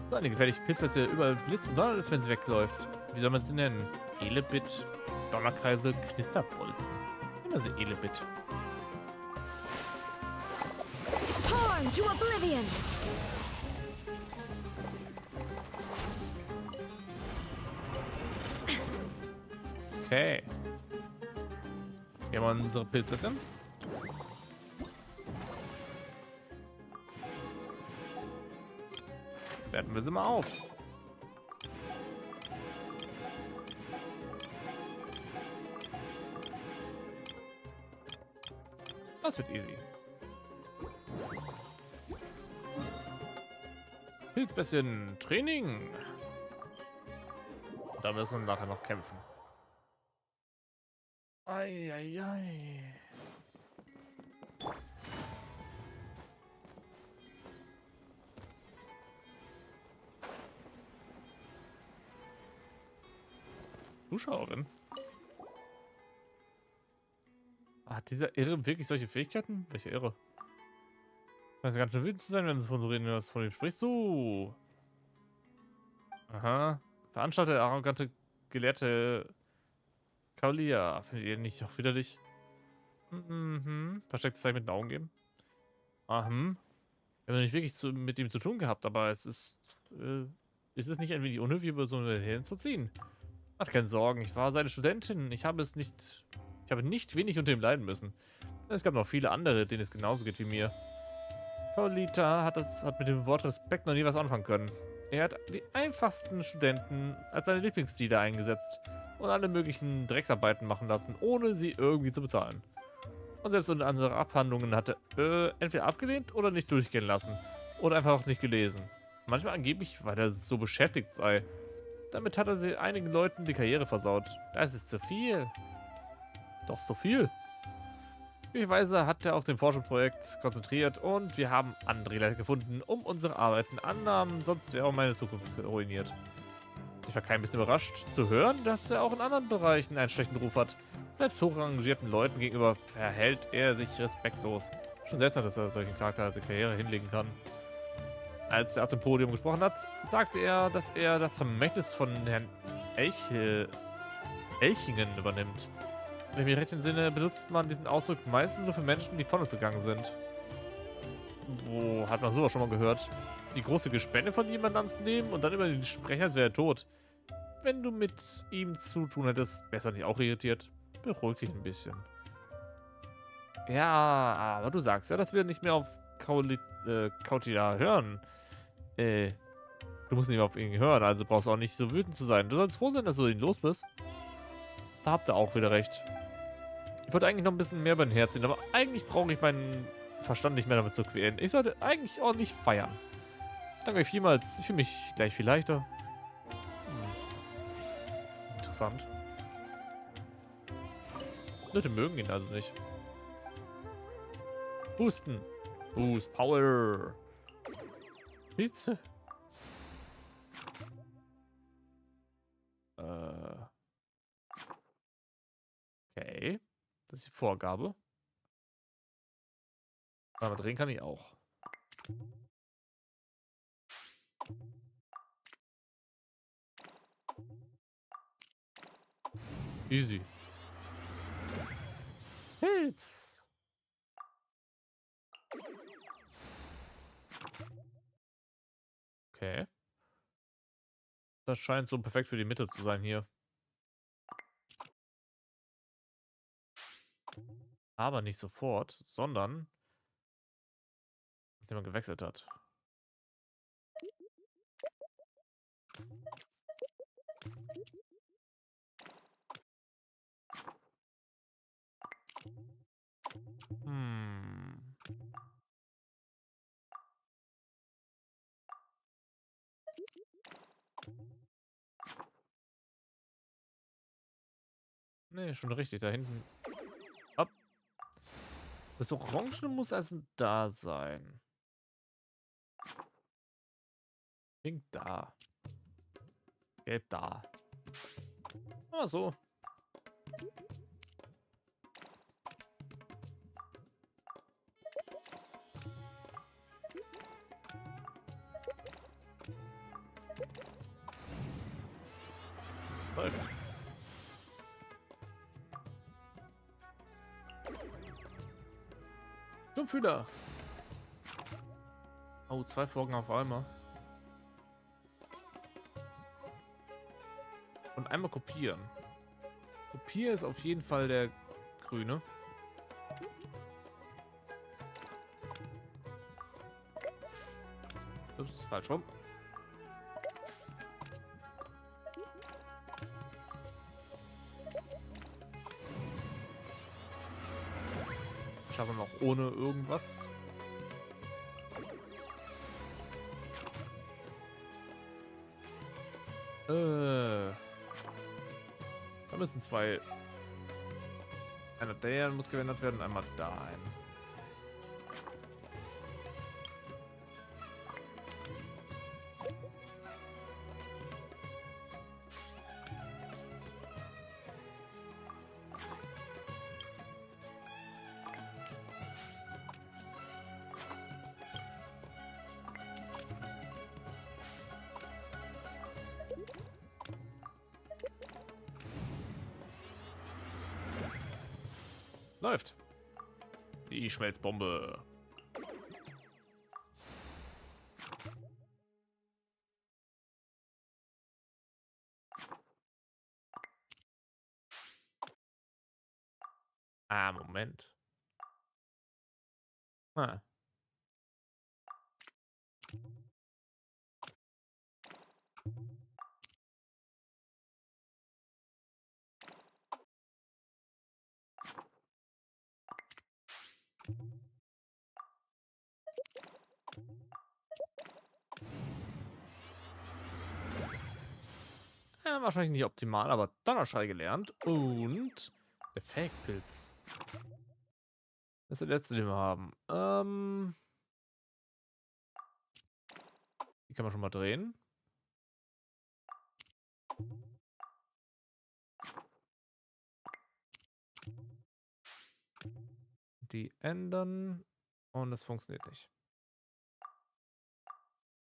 So eine gefährliche Pilzbestie überall Blitz und Donner ist, wenn sie wegläuft. Wie soll man sie nennen? Elebit, Donnerkreise, Knisterbolzen. Also Elebit. Torn to oblivion. Okay. Hier haben wir unsere Pilzblättchen. Werten wir sie mal auf. Das wird easy. Pilzbestien Training. Da müssen wir nachher noch kämpfen. Eieiei. Zuschauerin. Hat dieser Irre wirklich solche Fähigkeiten? Welche Irre? Das ist ganz schön wütend zu sein, wenn du von so reden hörst, von ihm sprichst. So. Aha. Veranstalter, arrogante, gelehrte Kaulia. Findet ihr nicht auch widerlich? Verstecktes Zeichen mit den Augen geben? Aha. Wir haben nicht wirklich mit ihm zu tun gehabt, aber es ist nicht ein wenig unnötig, über so eine hinzuziehen? Macht keine Sorgen, ich war seine Studentin. Ich habe nicht wenig unter ihm leiden müssen. Es gab noch viele andere, denen es genauso geht wie mir. Paulita hat mit dem Wort Respekt noch nie was anfangen können. Er hat die einfachsten Studenten als seine Lieblingslieder eingesetzt und alle möglichen Drecksarbeiten machen lassen, ohne sie irgendwie zu bezahlen. Und selbst unsere Abhandlungen hat er entweder abgelehnt oder nicht durchgehen lassen. Oder einfach auch nicht gelesen. Manchmal angeblich, weil er so beschäftigt sei. Damit hat er sie einigen Leuten die Karriere versaut. Das ist zu viel. Doch so viel. Möglicherweise hat er auf dem Forschungsprojekt konzentriert und wir haben andere Leute gefunden, um unsere Arbeiten annahmen, sonst wäre auch meine Zukunft ruiniert. Ich war kein bisschen überrascht zu hören, dass er auch in anderen Bereichen einen schlechten Ruf hat. Selbst hochrangierten Leuten gegenüber verhält er sich respektlos. Schon seltsam, dass er solchen Charakter als Karriere hinlegen kann. Als er auf dem Podium gesprochen hat, sagte er, dass er das Vermächtnis von Herrn Elchingen übernimmt. Wenn ich mich recht entsinne, benutzt man diesen Ausdruck meistens nur für Menschen, die von uns gegangen sind. Wo hat man sowas schon mal gehört? Die große Spende von jemandem anzunehmen und dann immer den Sprecher, als wäre er tot. Wenn du mit ihm zu tun hättest, wärst du nicht auch irritiert? Beruhig dich ein bisschen. Ja, aber du sagst ja, dass wir nicht mehr auf Kautila hören. Du musst nicht mehr auf ihn hören, also brauchst du auch nicht so wütend zu sein. Du sollst froh sein, dass du ihn los bist. Da habt ihr auch wieder recht. Ich wollte eigentlich noch ein bisschen mehr über den Herz ziehen, aber eigentlich brauche ich meinen Verstand nicht mehr damit zu quälen. Ich sollte eigentlich auch nicht feiern. Danke euch vielmals. Ich fühle mich gleich viel leichter. Interessant. Leute mögen ihn also nicht. Boosten. Boost. Power. Hitze. Okay. Das ist die Vorgabe. Aber drehen kann ich auch. Easy. Pilz. Okay. Das scheint so perfekt für die Mitte zu sein hier. Aber nicht sofort, sondern nachdem man gewechselt hat. Nee, schon richtig, da hinten. Ab. Das Orange muss also da sein. Pink da. Gelb da. Ah, so. Läuft. Stummfühler. Oh, 2 Folgen auf einmal. Und einmal kopieren. Kopier ist auf jeden Fall der grüne. Ups, falsch rum. Schaffen wir noch ohne irgendwas. Da müssen 2. Einer der muss geändert werden, einmal da ein. Läuft. Die Schmelzbombe. Ah, Moment. Ah. Ja, wahrscheinlich nicht optimal, aber Donnerschrei gelernt. Und Effektpilz. Das ist der letzte, den wir haben. Die kann man schon mal drehen. Die ändern. Und es funktioniert nicht.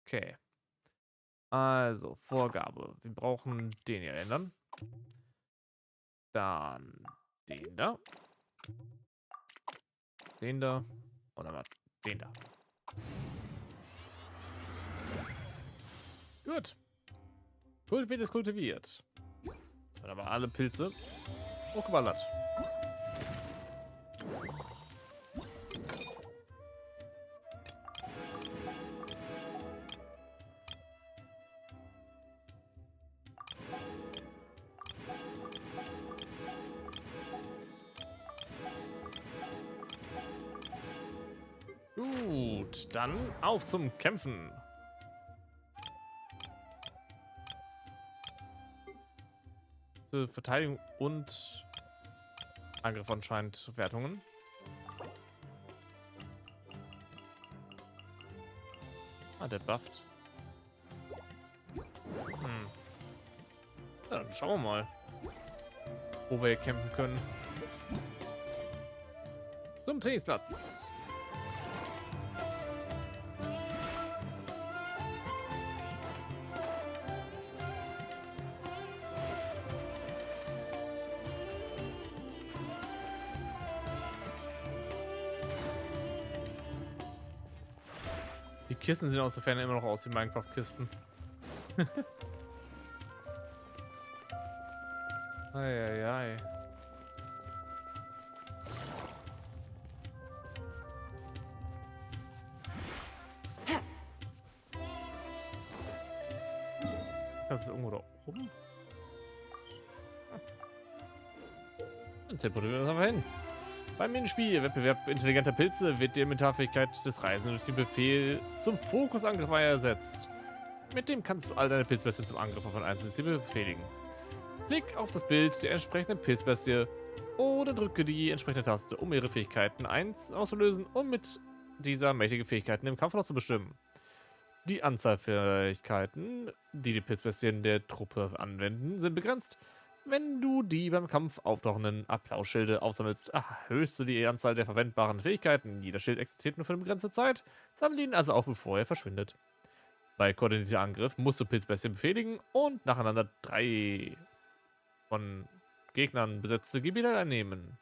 Okay. Also, Vorgabe. Wir brauchen den hier ändern. Dann den da. Den da. Und dann mal den da. Gut. Kultiviert ist kultiviert. Dann aber alle Pilze hochgeballert. Gut, dann auf zum Kämpfen. Verteidigung und Angriff anscheinend Wertungen. Ah, der bufft. Ja, dann schauen wir mal, wo wir kämpfen können. Zum Trainingsplatz. Die Kisten sehen aus der Ferne immer noch aus wie Minecraft-Kisten. Eieiei. Das ist irgendwo da oben. Dann teleportieren wir das einfach hin. Beim Minispiel Wettbewerb intelligenter Pilze wird die Inventarfähigkeit des Reisenden durch den Befehl zum Fokusangriff ersetzt. Mit dem kannst du all deine Pilzbestien zum Angriff auf ein einzelnes Ziel befehligen. Klick auf das Bild der entsprechenden Pilzbestie oder drücke die entsprechende Taste, um ihre Fähigkeiten auszulösen und mit dieser mächtige Fähigkeiten im Kampf noch zu bestimmen. Die Anzahl Fähigkeiten, die die Pilzbestien der Truppe anwenden, sind begrenzt. Wenn du die beim Kampf auftauchenden Applausschilde aufsammelst, erhöhst du die Anzahl der verwendbaren Fähigkeiten. Jeder Schild existiert nur für eine begrenzte Zeit. Sammle ihn also auf, bevor er verschwindet. Bei koordinierter Angriff musst du Pilzbestien befehligen und nacheinander 3 von Gegnern besetzte Gebiete einnehmen.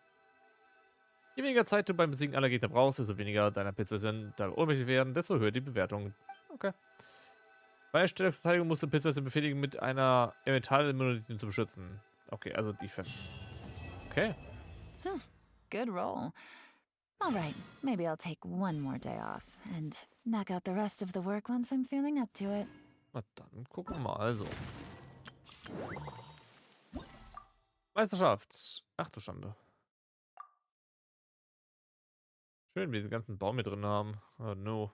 Je weniger Zeit du beim Besiegen aller Gegner brauchst, desto weniger deiner Pilzbestien da ohnmächtig werden, desto höher die Bewertung. Okay. Bei Stellungsverteidigung musst du Pilzbestien befehligen, mit einer Elemental-Immunität zu beschützen. Okay, also Defense. Okay. Good roll. All right, maybe I'll take one more day off and knock out the rest of the work once I'm feeling up to it. Na dann gucken wir mal. Also. Meisterschaft. Ach du Schande. Schön, wie sie den ganzen Baum hier drin haben. Oh no.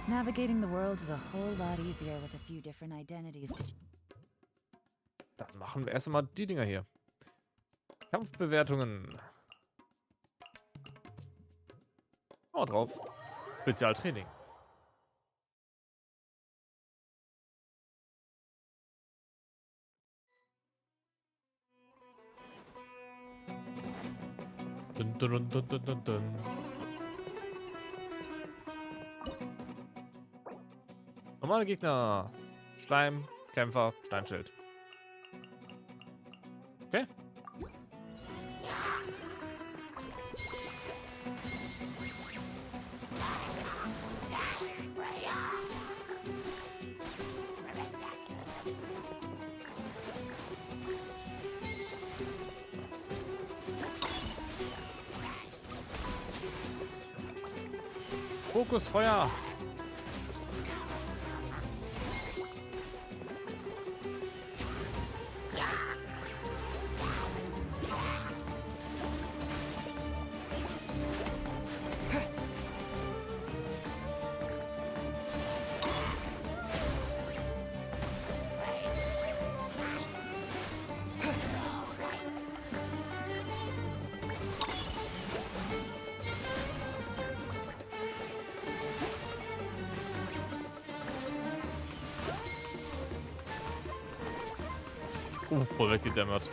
Navigating the world is a whole lot easier with a few different identities to... Dann machen wir erst einmal die Dinger hier. Kampfbewertungen. Oh, drauf. Spezialtraining. Dun, dun, dun, dun, dun, dun. Normale Gegner. Schleim, Kämpfer, Steinschild. Okay. Fokus, Feuer! Voll weggedämmert.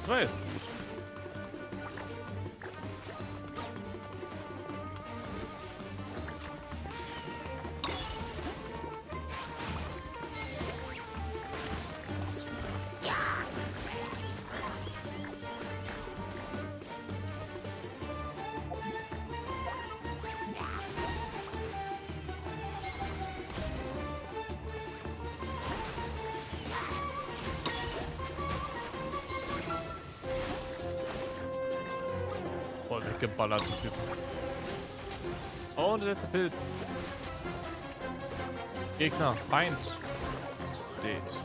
2 ist gut. weggeballert, der Typ. Und der letzte Pilz. Gegner, Feind. Steht.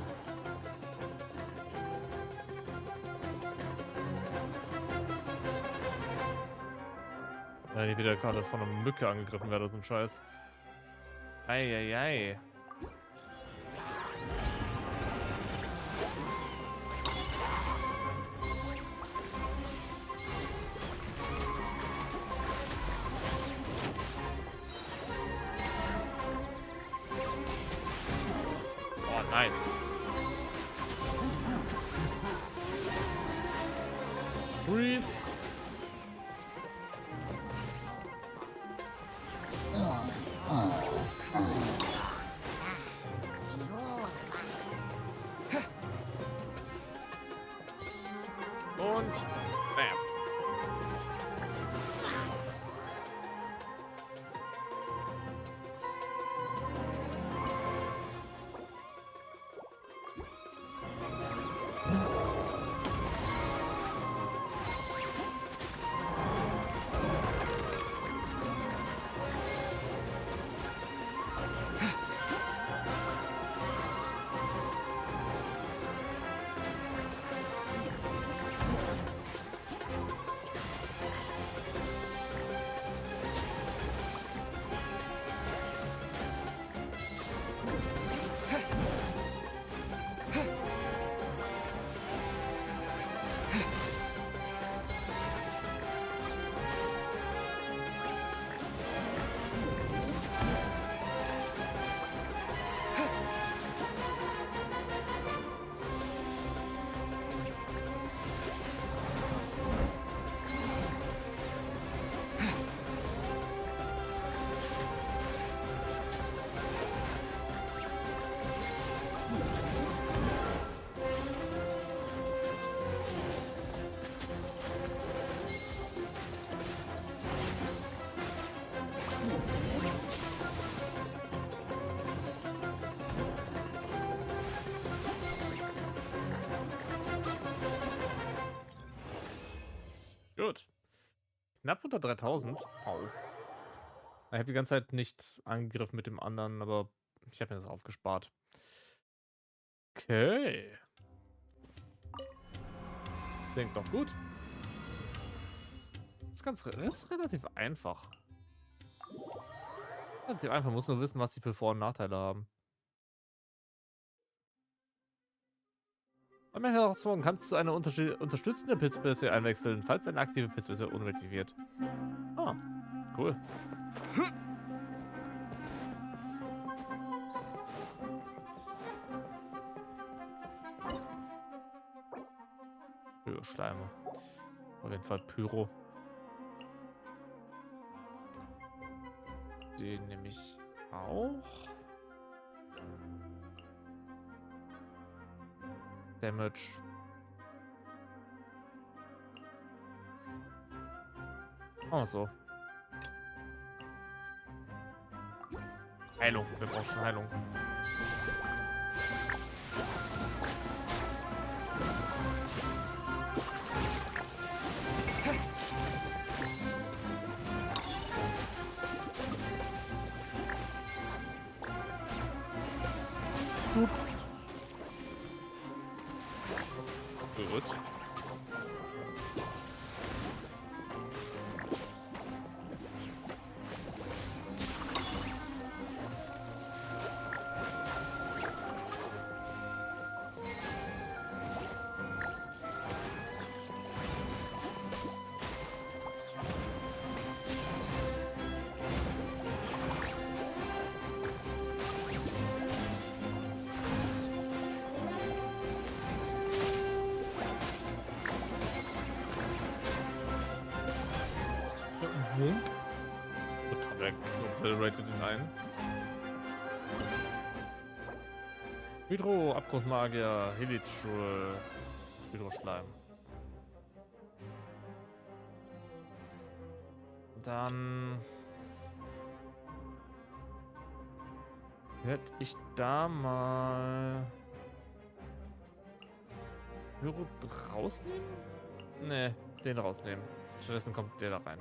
Ja, die wieder gerade von einer Mücke angegriffen werden, so ein Scheiß. Eieiei. Oh, nice. Freeze. Und bam. Gut. Knapp unter 3000. Au. Ich habe die ganze Zeit nicht angegriffen mit dem anderen, aber ich habe mir das aufgespart. Okay. Klingt doch gut. Das ist relativ einfach. Relativ einfach, muss nur wissen, was die für Vor- und Nachteile haben. Bei manchen Herausforderungen kannst du eine unterstützende Pilzpilze einwechseln, falls eine aktive Pilzpilze unmächtig wird. Ah, cool. Pyro-Schleime. Auf jeden Fall Pyro. Den nehme ich auch. Damage. Oh, so. Heilung. Wir brauchen schon Heilung. Gut. Rated ihn ein. Hydro, Abgrundmagier, Helichul, Hydroschleim. Dann hätte ich da mal Pyro rausnehmen? Ne, den rausnehmen. Stattdessen kommt der da rein.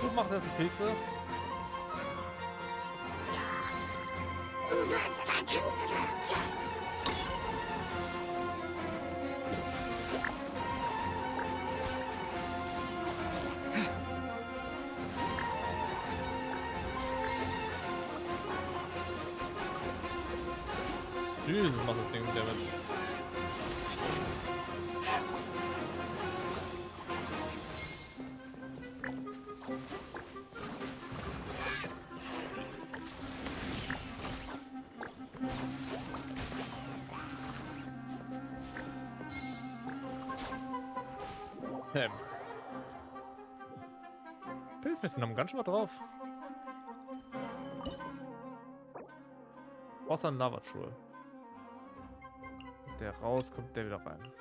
Gut macht das Pilze. Jesus, macht das Ding Damage. Pilzbäschen haben ganz schön was drauf. Außer ein Lavatschuhe. Der raus, kommt der wieder rein.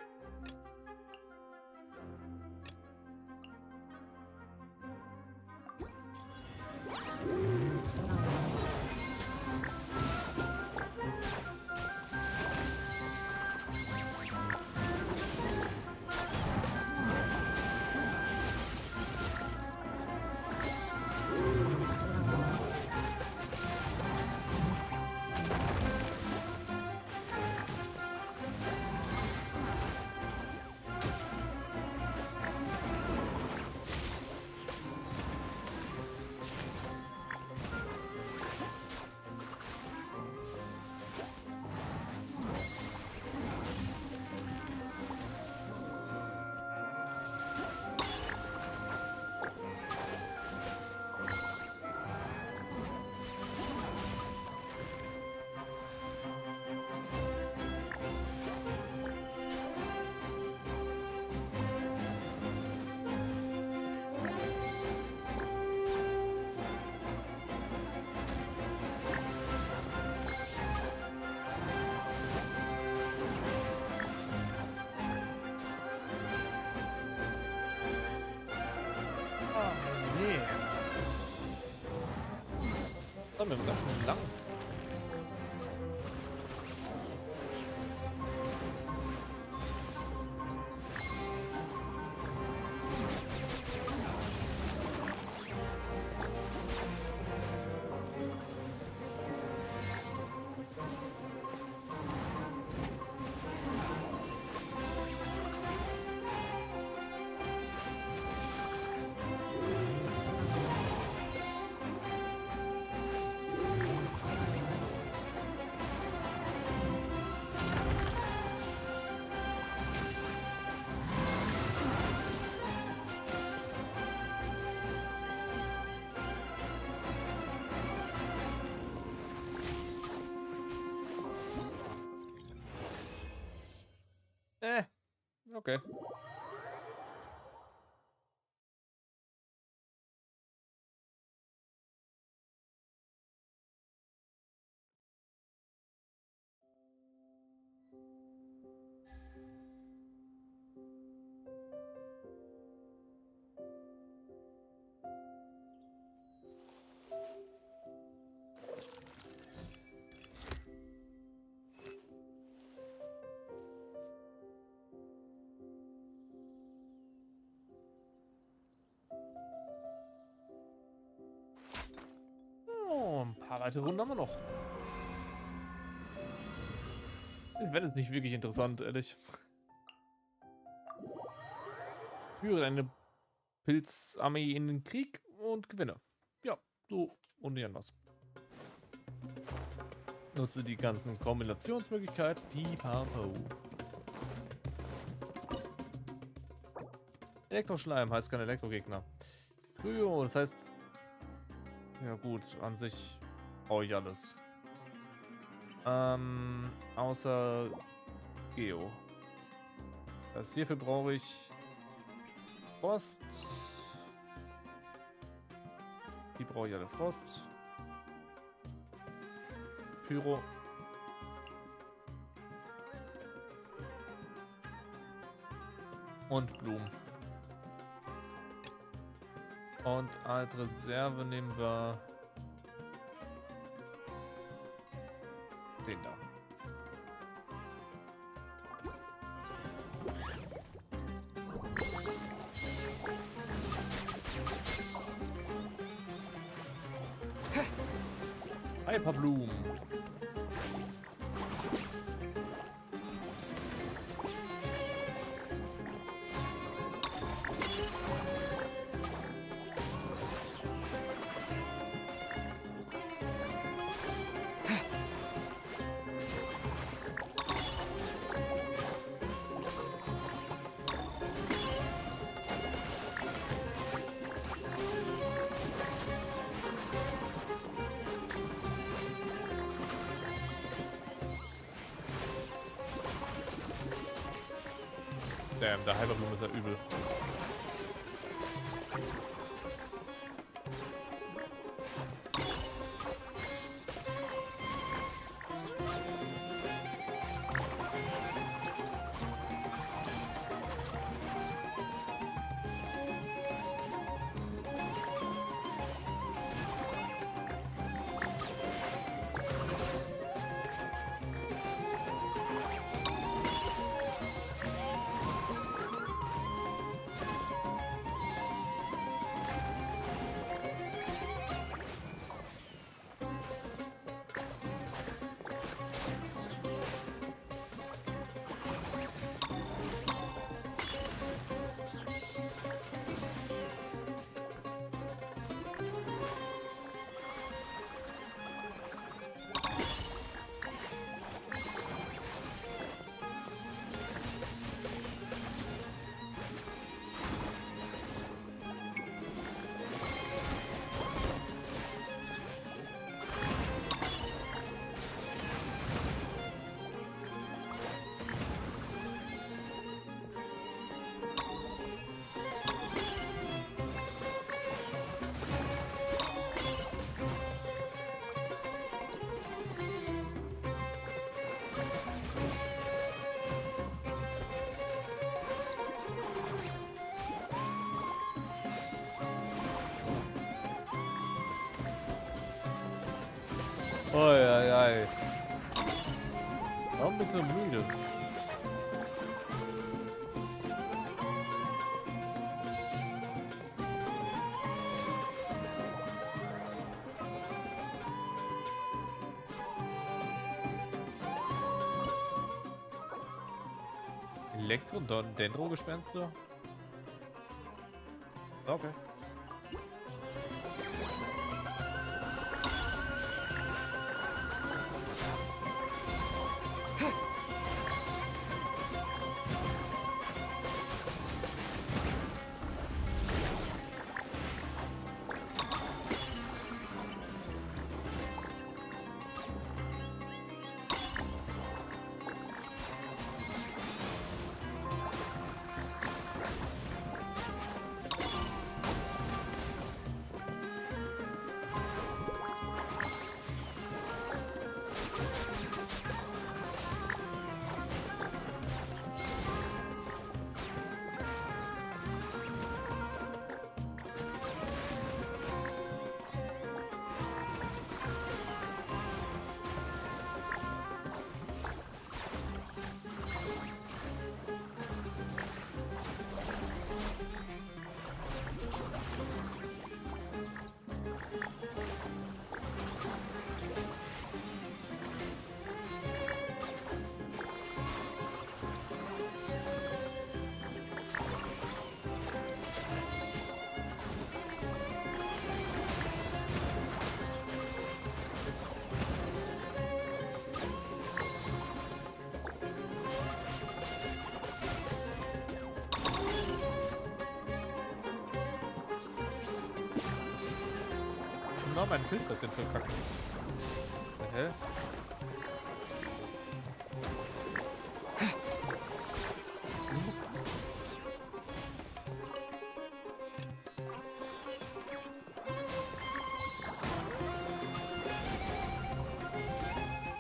Oh, wir haben ganz schön lang. Okay. Zweite Runde haben wir noch. Das wird jetzt nicht wirklich interessant, ehrlich. Führe eine Pilzarmee in den Krieg und gewinne. Ja, so und nicht anders. Nutze die ganzen Kombinationsmöglichkeiten. Pipapo. Elektroschleim heißt kein Elektrogegner. Kryo, das heißt... Ja gut, an sich brauche ich alles. Außer Geo. Das hierfür brauche ich Frost. Die brauche ich alle. Frost. Pyro. Und Blumen. Und als Reserve nehmen wir den da. Hyperblumen. Damn, der Hyperblume ist ja übel. Oi, oi, oi. Warum bist du müde? Elektro-Dendro-Gespenster? Okay. immer mein Pilzbestien verkacken. Hä?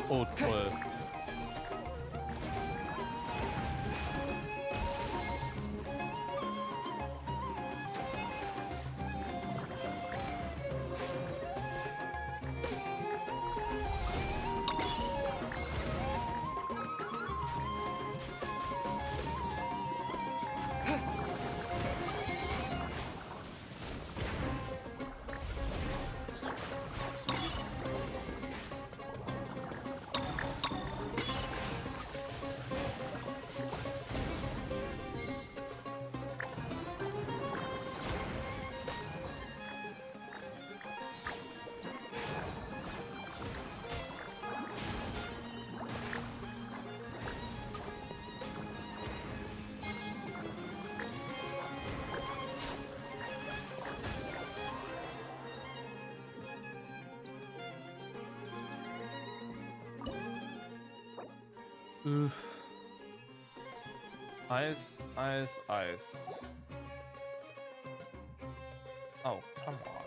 Oh, toll. Eis, Eis, Eis. Oh, come on.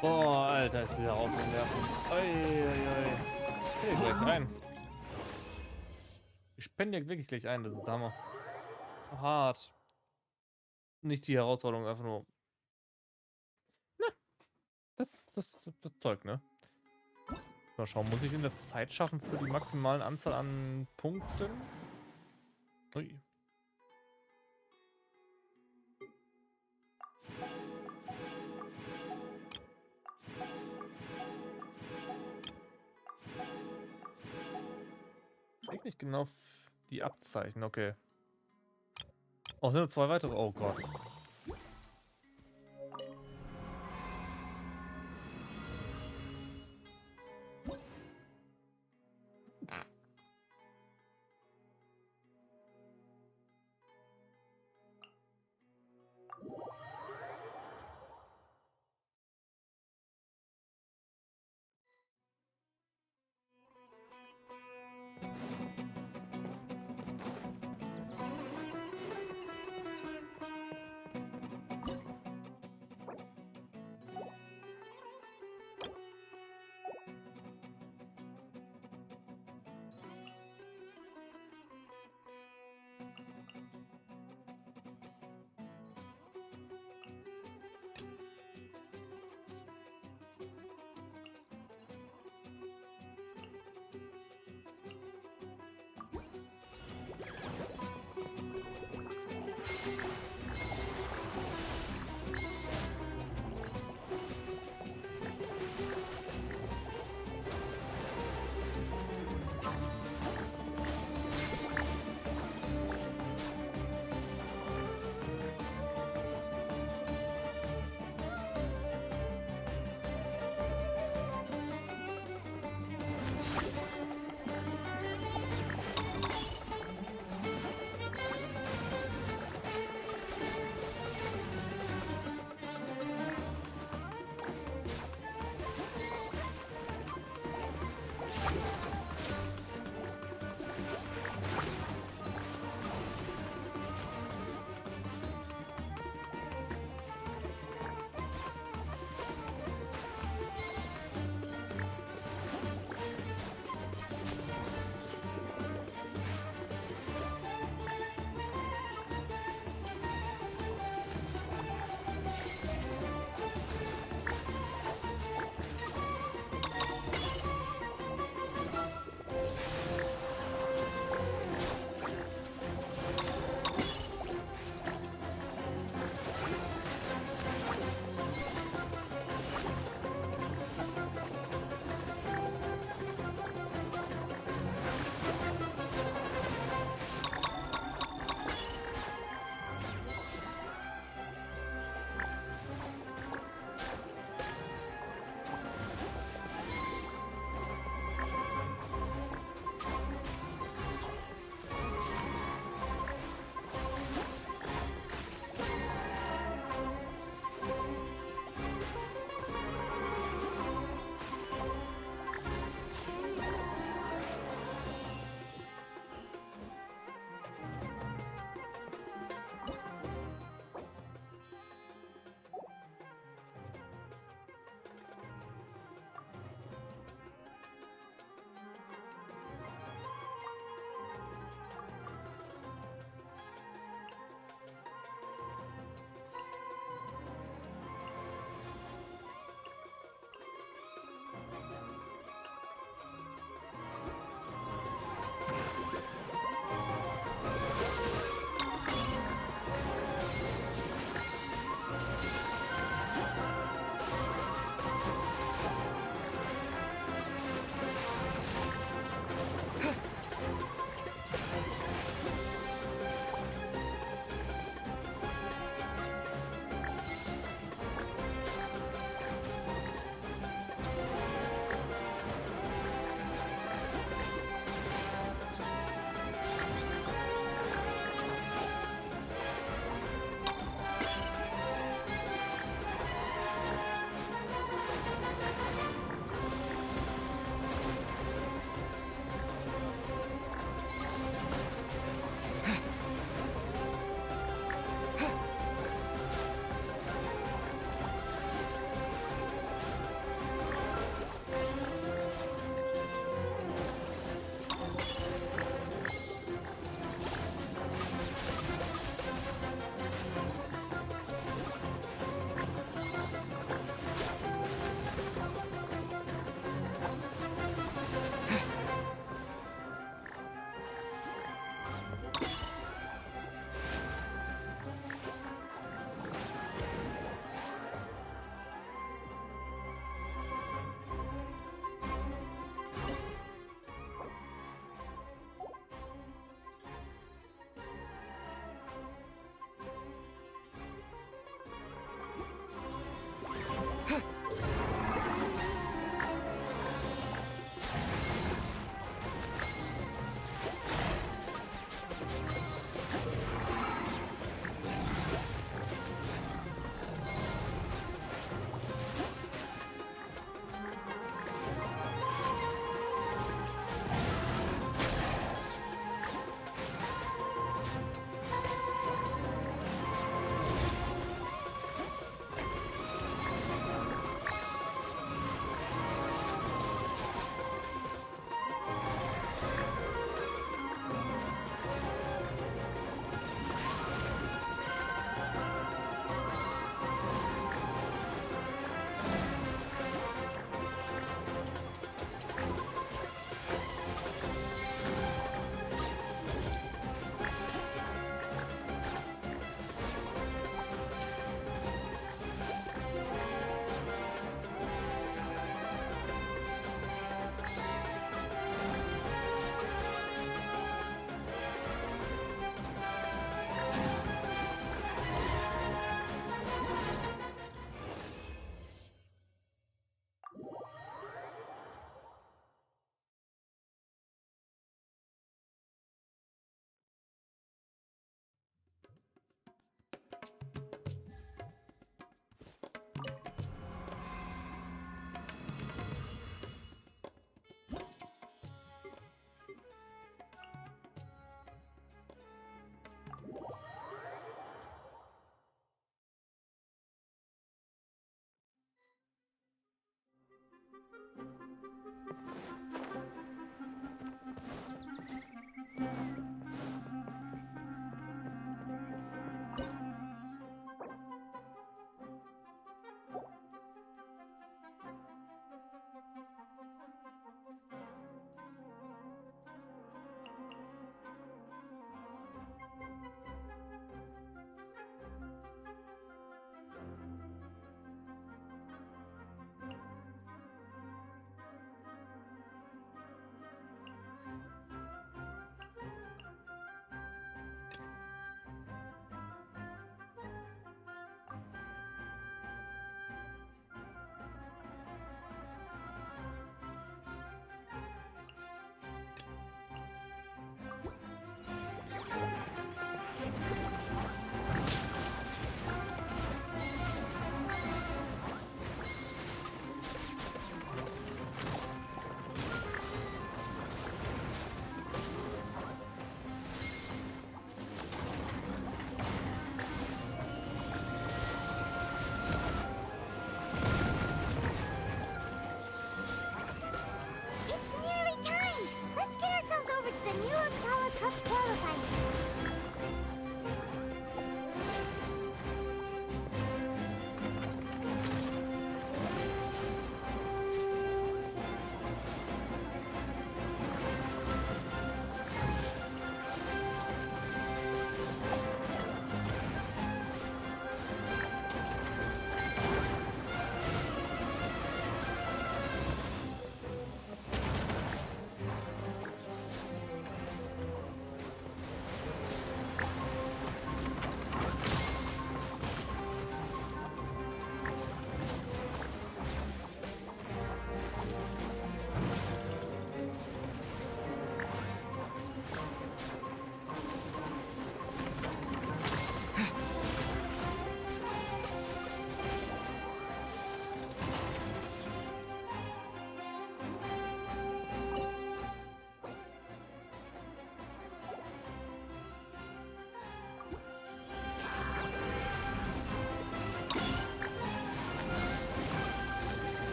Boah, Alter, ist dieser rausgewerfen. Uiuiui. Ich will gleich rein. Ich spende ja wirklich gleich ein, das ist Hammer. Hart. Nicht die Herausforderung, einfach nur. Ne. Das Zeug, ne? Mal schauen, muss ich in der Zeit schaffen für die maximalen Anzahl an Punkten? Ui. Krieg nicht genau die Abzeichen, okay. Oh, sind nur 2 weitere. Oh Gott.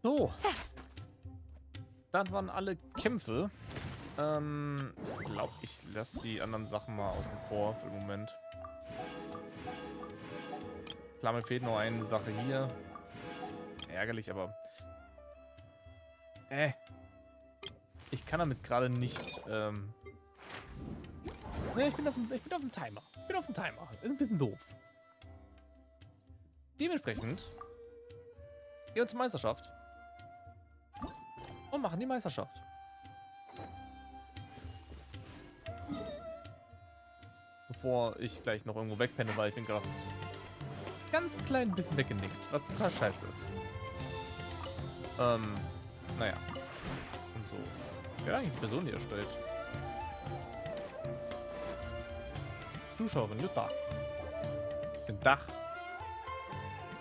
So. Das waren alle Kämpfe. Ich glaube, ich lasse die anderen Sachen mal außen vor für den Moment. Klar, mir fehlt noch eine Sache hier. Ärgerlich, aber... Ich kann damit gerade nicht... Ne, ich bin auf dem Timer. Ist ein bisschen doof. Dementsprechend gehen wir zur Meisterschaft. Und machen die Meisterschaft. Bevor ich gleich noch irgendwo wegpenne, weil ich bin gerade ganz klein bisschen weggenickt, was total scheiße ist. Naja. Und so. Ja, eigentlich die Person, die erstellt. Zuschauerin, Jutta. Ein Dach.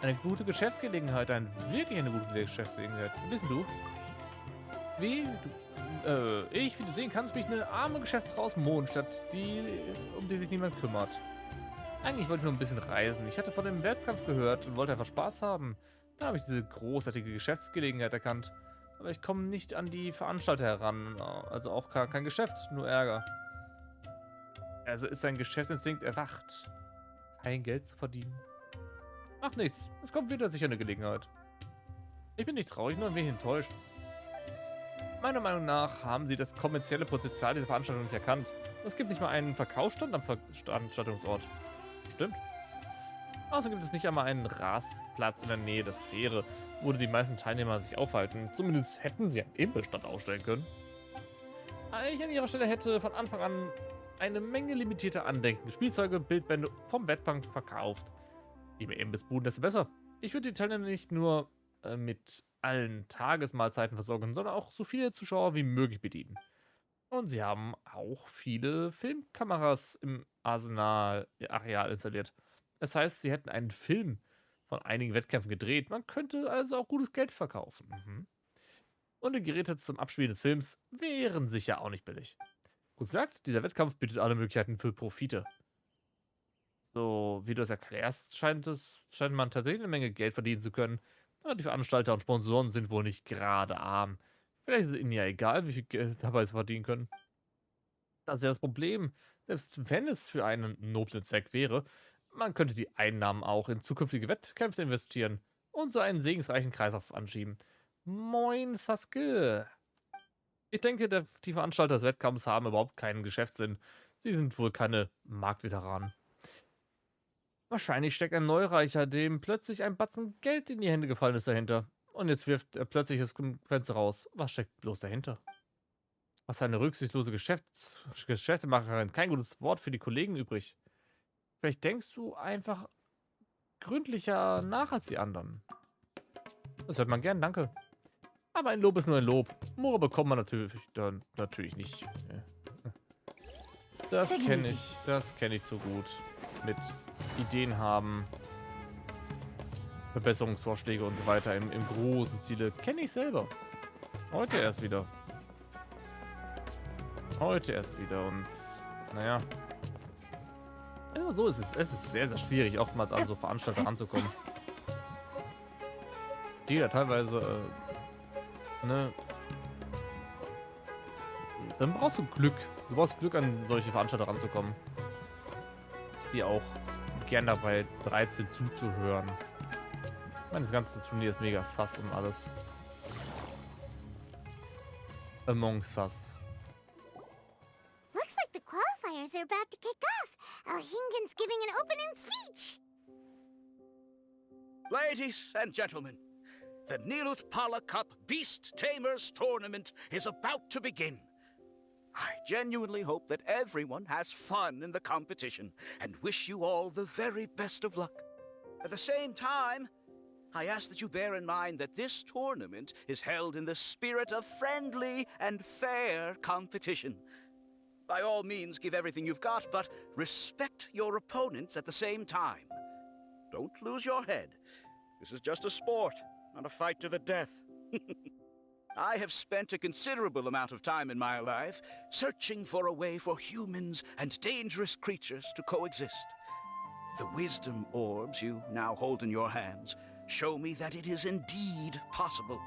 Eine gute Geschäftsgelegenheit, wirklich eine gute Geschäftsgelegenheit. Wo bist denn du? Wie du sehen kannst, bin ich eine arme Geschäftsfrau aus Mondstadt, um die sich niemand kümmert. Eigentlich wollte ich nur ein bisschen reisen. Ich hatte von dem Wettkampf gehört und wollte einfach Spaß haben. Dann habe ich diese großartige Geschäftsgelegenheit erkannt. Aber ich komme nicht an die Veranstalter heran. Also auch kein Geschäft, nur Ärger. Also ist sein Geschäftsinstinkt erwacht. Kein Geld zu verdienen. Macht nichts. Es kommt wieder sicher eine Gelegenheit. Ich bin nicht traurig, nur ein wenig enttäuscht. Meiner Meinung nach haben sie das kommerzielle Potenzial dieser Veranstaltung nicht erkannt. Es gibt nicht mal einen Verkaufsstand am Veranstaltungsort. Stimmt. Außerdem gibt es nicht einmal einen Rastplatz in der Nähe der Sphäre, wo die meisten Teilnehmer sich aufhalten. Zumindest hätten sie einen Imbissstand aufstellen können. Ich an ihrer Stelle hätte von Anfang an eine Menge limitierter Andenken, Spielzeuge, Bildbände vom Wettbank verkauft. Je mehr Imbissbuden, desto besser. Ich würde die Teilnehmer nicht nur mit allen Tagesmahlzeiten versorgen, sondern auch so viele Zuschauer wie möglich bedienen. Und sie haben auch viele Filmkameras im Arsenal-Areal installiert. Das heißt, sie hätten einen Film von einigen Wettkämpfen gedreht. Man könnte also auch gutes Geld verkaufen. Und die Geräte zum Abspielen des Films wären sicher auch nicht billig. Gut gesagt, dieser Wettkampf bietet alle Möglichkeiten für Profite. So wie du es erklärst, scheint man tatsächlich eine Menge Geld verdienen zu können. Aber die Veranstalter und Sponsoren sind wohl nicht gerade arm. Vielleicht ist es ihnen ja egal, wie viel Geld dabei sie verdienen können. Das ist ja das Problem. Selbst wenn es für einen noblen Zweck wäre, man könnte die Einnahmen auch in zukünftige Wettkämpfe investieren und so einen segensreichen Kreislauf anschieben. Moin, Sasuke. Ich denke, die Veranstalter des Wettkampfs haben überhaupt keinen Geschäftssinn. Sie sind wohl keine Marktveteranen. Wahrscheinlich steckt ein Neureicher, dem plötzlich ein Batzen Geld in die Hände gefallen ist, dahinter. Und jetzt wirft er plötzlich das Fenster raus. Was steckt bloß dahinter? Was für eine rücksichtslose Geschäftemacherin. Kein gutes Wort für die Kollegen übrig. Vielleicht denkst du einfach gründlicher nach als die anderen. Das hört man gern, danke. Aber ein Lob ist nur ein Lob. Moore bekommt man natürlich nicht. Das kenne ich so gut. Mit Ideen haben, Verbesserungsvorschläge und so weiter im großen Stile. Kenne ich selber. Heute erst wieder. Und naja. Ja, so ist es. Es ist sehr, sehr schwierig, oftmals an so Veranstalter ranzukommen. Die da teilweise, ne. Dann brauchst du Glück. Du brauchst Glück, an solche Veranstalter ranzukommen. Die auch gern dabei bereit sind zuzuhören. Ich meine, das ganze Turnier ist mega sass und alles. Among Sus. Looks like the qualifiers are about to kick off. Alhingen's giving an opening speech. Ladies and gentlemen, the Nilut Pala Cup Beast Tamers Tournament is about to begin. I genuinely hope that everyone has fun in the competition and wish you all the very best of luck. At the same time, I ask that you bear in mind that this tournament is held in the spirit of friendly and fair competition. By all means, give everything you've got, but respect your opponents at the same time. Don't lose your head. This is just a sport, not a fight to the death. I have spent a considerable amount of time in my life searching for a way for humans and dangerous creatures to coexist. The wisdom orbs you now hold in your hands show me that it is indeed possible.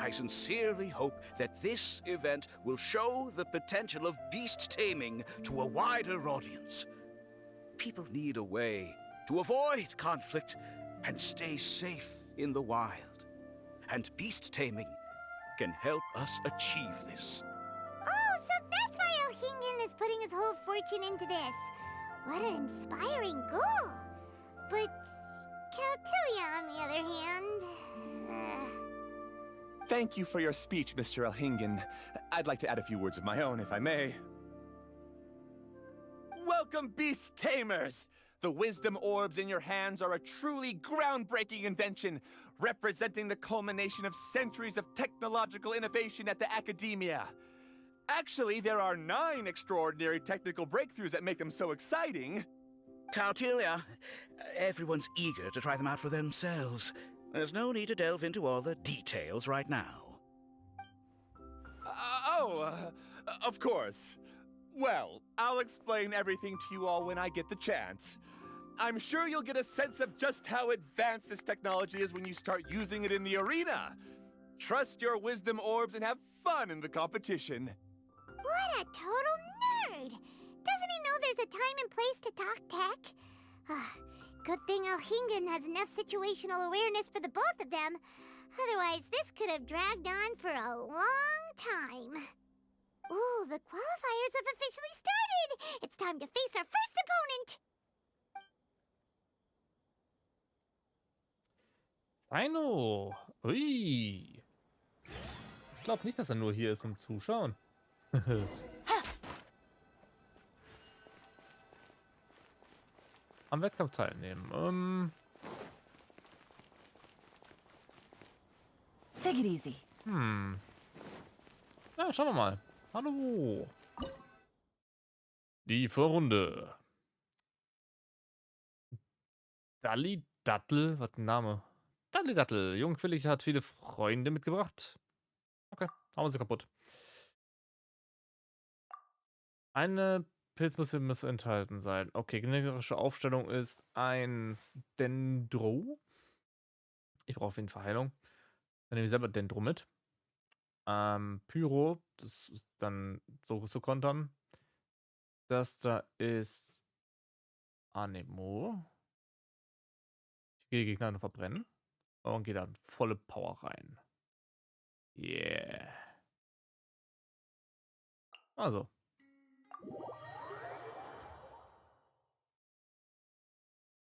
I sincerely hope that this event will show the potential of beast taming to a wider audience. People need a way to avoid conflict and stay safe in the wild. And beast taming can help us achieve this. Oh, so that's why Elhingen is putting his whole fortune into this. What an inspiring goal. But Caltilia, on the other hand... Thank you for your speech, Mr. Elhingen. I'd like to add a few words of my own, if I may. Welcome, Beast Tamers! The wisdom orbs in your hands are a truly groundbreaking invention, representing the culmination of centuries of technological innovation at the academia. Actually, there are 9 extraordinary technical breakthroughs that make them so exciting. Caltilia, everyone's eager to try them out for themselves. There's no need to delve into all the details right now. Of course. Well, I'll explain everything to you all when I get the chance. I'm sure you'll get a sense of just how advanced this technology is when you start using it in the arena. Trust your wisdom orbs and have fun in the competition. What a total nerd! Doesn't he know there's a time and place to talk tech? Good thing Elhingen has enough situational awareness for the both of them. Otherwise, this could have dragged on for a long time. Ooh, the qualifiers have officially started! It's time to face our first opponent! Sino. Ui. Ich glaube nicht, dass er nur hier ist, um Zuschauen. Am Wettkampf teilnehmen. Take it easy. Ja, schauen wir mal. Hallo. Die Vorrunde. Dalli Dattel, was ein Name? Dalli Dattel, Jungquillig hat viele Freunde mitgebracht. Okay, hauen wir sie kaputt. Eine Pilzmusse muss enthalten sein. Okay, generische Aufstellung ist ein Dendro. Ich brauche auf jeden Fall Heilung. Dann nehme ich selber Dendro mit. Pyro, das ist dann so zu kontern. Das da ist Anemo. Ich gehe Gegner nur verbrennen und gehe dann volle Power rein. Yeah. Also.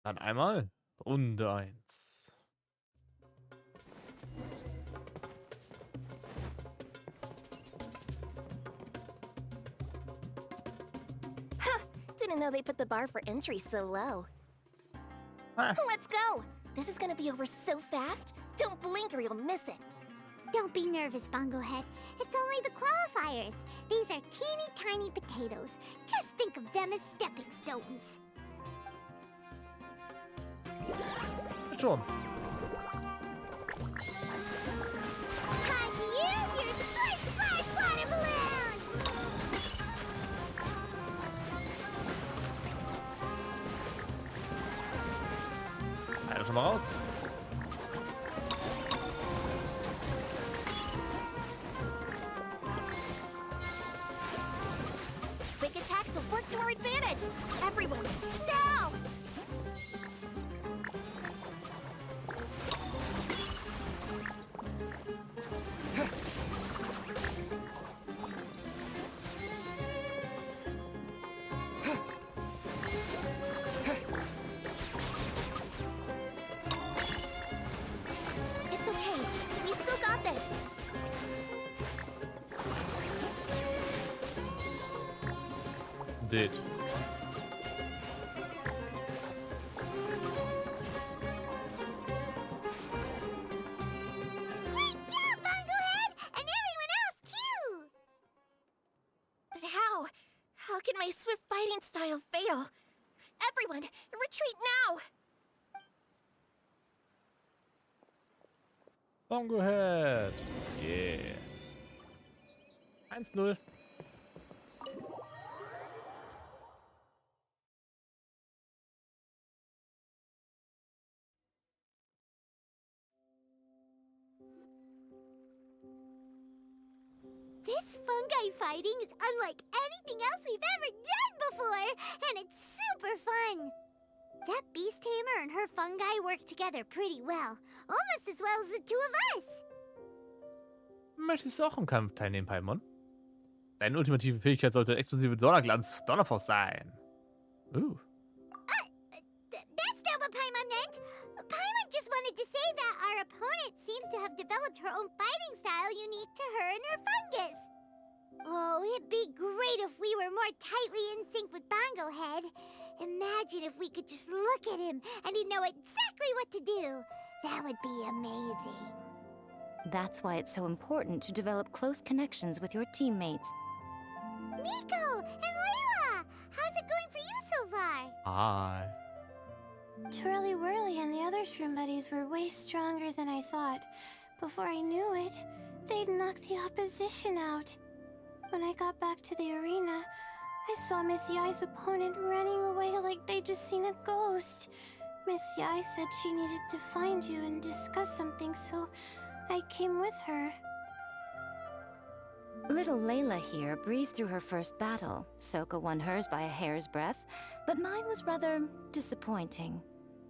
Dann einmal Runde 1. Didn't know they put the bar for entry so low. Ah. Let's go! This is gonna be over so fast. Don't blink or you'll miss it. Don't be nervous, Bongo Head. It's only the qualifiers. These are teeny tiny potatoes. Just think of them as stepping stones. Schon. Time to use your Splish Splash water balloon! Einer schon mal raus. Quick attacks will work to our advantage. Everyone, now! It's okay. We still got this. Did. Great job, Bongo Head! And everyone else, too! But how? How can my swift fighting style fail? Everyone, retreat now! Bongo Head. Yeah. 1-0. This fungi fighting is unlike anything else we've ever done before, and it's super fun. That beast tamer and her fungi work together pretty well, almost as well as the two of us. Möchtest du auch im Kampf teilnehmen, Paimon? Deine ultimative Fähigkeit sollte explosive Donnerglanz Donnerfaust sein. That's not what Paimon meant. Paimon just wanted to say that our opponent seems to have developed her own fighting style unique to her and her fungus. Oh, it'd be great if we were more tightly in sync with Bongo Head. Imagine if we could just look at him and he'd know exactly what to do. That would be amazing. That's why it's so important to develop close connections with your teammates. Miko and Layla! How's it going for you so far? Hi. Twirly Whirly and the other shroom buddies were way stronger than I thought. Before I knew it, they'd knocked the opposition out. When I got back to the arena, I saw Miss Yai's opponent running away like they'd just seen a ghost. Miss Yai said she needed to find you and discuss something, so I came with her. Little Layla here breezed through her first battle. Soka won hers by a hair's breadth, but mine was rather disappointing.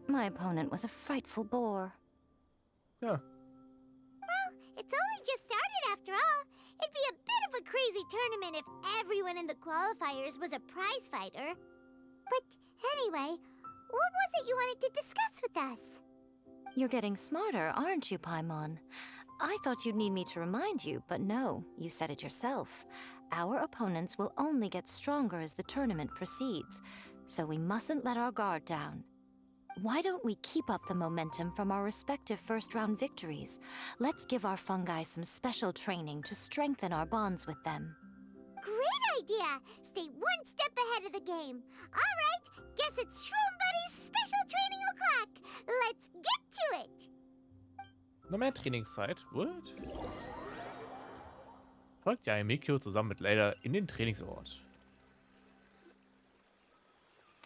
My opponent was a frightful bore. Ja. Well, it's only just started after all. It'd be a bit of a crazy tournament if everyone in the qualifiers was a prize fighter. But anyway, what was it you wanted to discuss with us? You're getting smarter, aren't you, Paimon? I thought you'd need me to remind you, but no, you said it yourself. Our opponents will only get stronger as the tournament proceeds, so we mustn't let our guard down. Why don't we keep up the momentum from our respective first-round victories? Let's give our fungi some special training to strengthen our bonds with them. Great idea! Stay one step ahead of the game. All right, guess it's Shroom Buddy's special training o'clock. Let's get to it! Noch mehr Trainingszeit. What? Folgt ja Mikio zusammen mit Layla in den Trainingsort.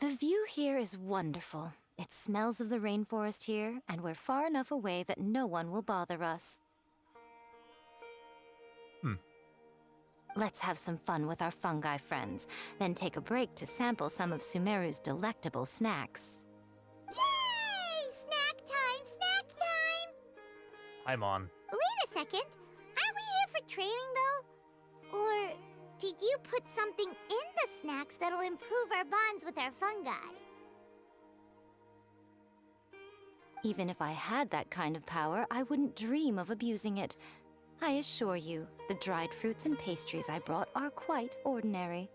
The view here is wonderful. It smells of the rainforest here, and we're far enough away that no one will bother us. Let's have some fun with our fungi friends, then take a break to sample some of Sumeru's delectable snacks. Yay! Snack time! Snack time! Paimon. Wait a second. Aren't we here for training, though? Or did you put something in the snacks that'll improve our bonds with our fungi? Even if I had that kind of power, I wouldn't dream of abusing it. I assure you, the dried fruits and pastries I brought are quite ordinary.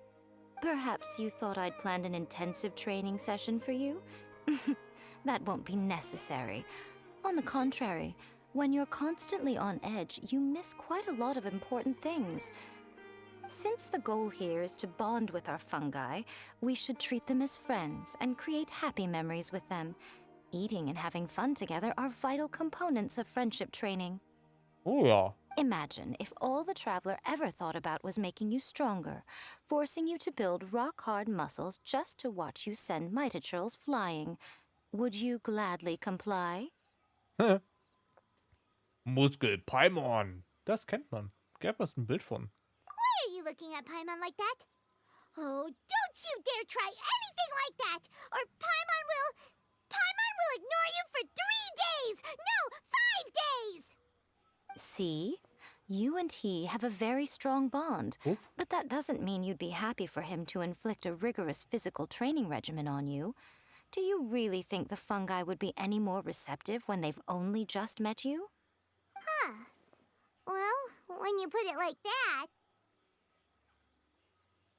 Perhaps you thought I'd planned an intensive training session for you? That won't be necessary. On the contrary, when you're constantly on edge, you miss quite a lot of important things. Since the goal here is to bond with our fungi, we should treat them as friends and create happy memories with them. Eating and having fun together are vital components of friendship training. Oh ja. Imagine if all the Traveler ever thought about was making you stronger, forcing you to build rock-hard muscles just to watch you send Mitatrolls flying. Would you gladly comply? Muskel Paimon. Das kennt man. Gab es ein Bild von. Why are you looking at Paimon like that? Oh, don't you dare try anything like that, or Paimon will ignore you for 3 days! No, 5 days! See? You and he have a very strong bond, Oh. but that doesn't mean you'd be happy for him to inflict a rigorous physical training regimen on you. Do you really think the fungi would be any more receptive when they've only just met you? Huh. Well, when you put it like that...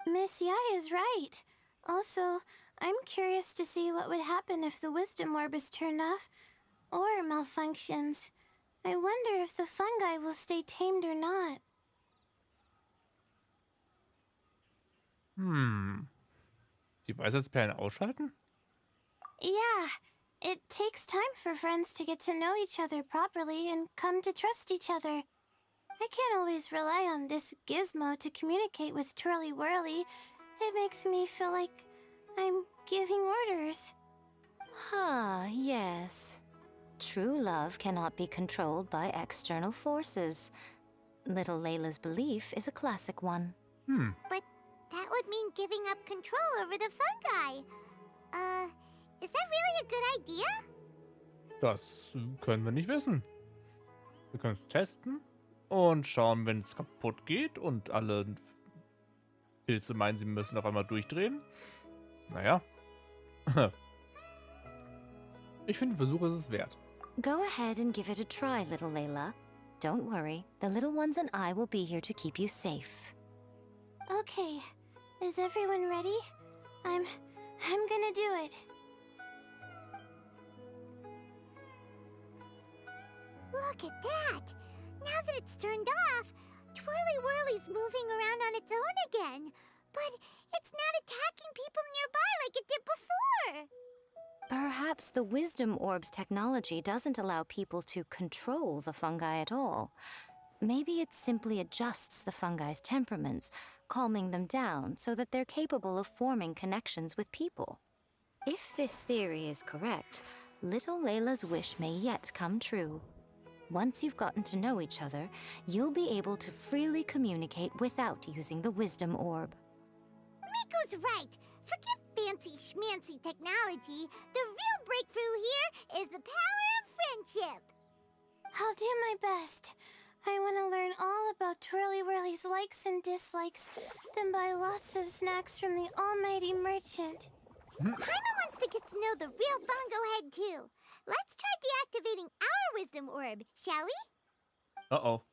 Miss Yai is right. Also, I'm curious to see what would happen if the wisdom orb is turned off or malfunctions. I wonder if the fungi will stay tamed or not. Die Weisheitsperlen ausschalten? Yeah, it takes time for friends to get to know each other properly and come to trust each other. I can't always rely on this gizmo to communicate with Twirly Whirly. It makes me feel like I'm giving orders. Ah, yes. True love cannot be controlled by external forces. Little Layla's belief is a classic one. But that would mean giving up control over the fungi. Is that really a good idea? Das können wir nicht wissen. Wir können es testen und schauen, wenn es kaputt geht und alle Pilze meinen, sie müssen auf einmal durchdrehen. Naja. Ich finde, Versuch ist es wert. Go ahead and give it a try, little Layla. Don't worry, the little ones and I will be here to keep you safe. Okay, is everyone ready? I'm gonna do it. Look at that! Now that it's turned off, Twirly Whirly's moving around on its own again. But it's not attacking people nearby like it did before. Perhaps the Wisdom Orb's technology doesn't allow people to control the fungi at all. Maybe it simply adjusts the fungi's temperaments, calming them down so that they're capable of forming connections with people. If this theory is correct, little Layla's wish may yet come true. Once you've gotten to know each other, you'll be able to freely communicate without using the Wisdom Orb. Miko's right. Forget fancy schmancy technology. The real breakthrough here is the power of friendship. I'll do my best. I want to learn all about Twirly Whirly's likes and dislikes, then buy lots of snacks from the almighty merchant. Paimon wants to get to know the real Bongo Head too. Let's try deactivating our Wisdom Orb, shall we? Uh-oh.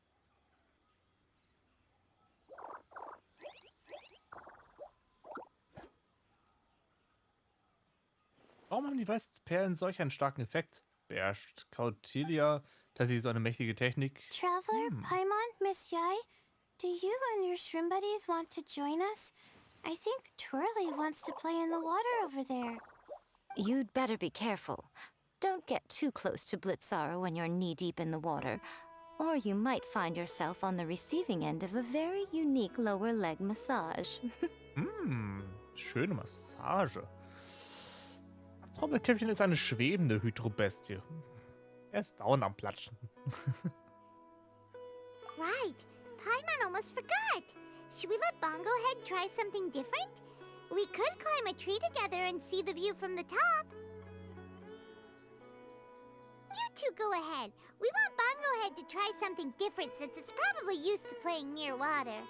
Warum haben die weißen Perlen solch einen starken Effekt? Beherrscht Kautilya tatsächlich so eine mächtige Technik? Traveler, Paimon, Miss Yai, do you and your shrimp buddies want to join us? I think Twirly wants to play in the water over there. You'd better be careful. Don't get too close to Blitzara when you're knee-deep in the water, or you might find yourself on the receiving end of a very unique lower leg massage. Schöne Massage. Trommelkäppchen ist eine schwebende Hydrobestie. Er ist dauernd am Platschen. Right. Paimon almost forgot. Should we let Bongo Head try something different? We could climb a tree together and see the view from the top. You two go ahead. We want Bongo Head to try something different since it's probably used to playing near water.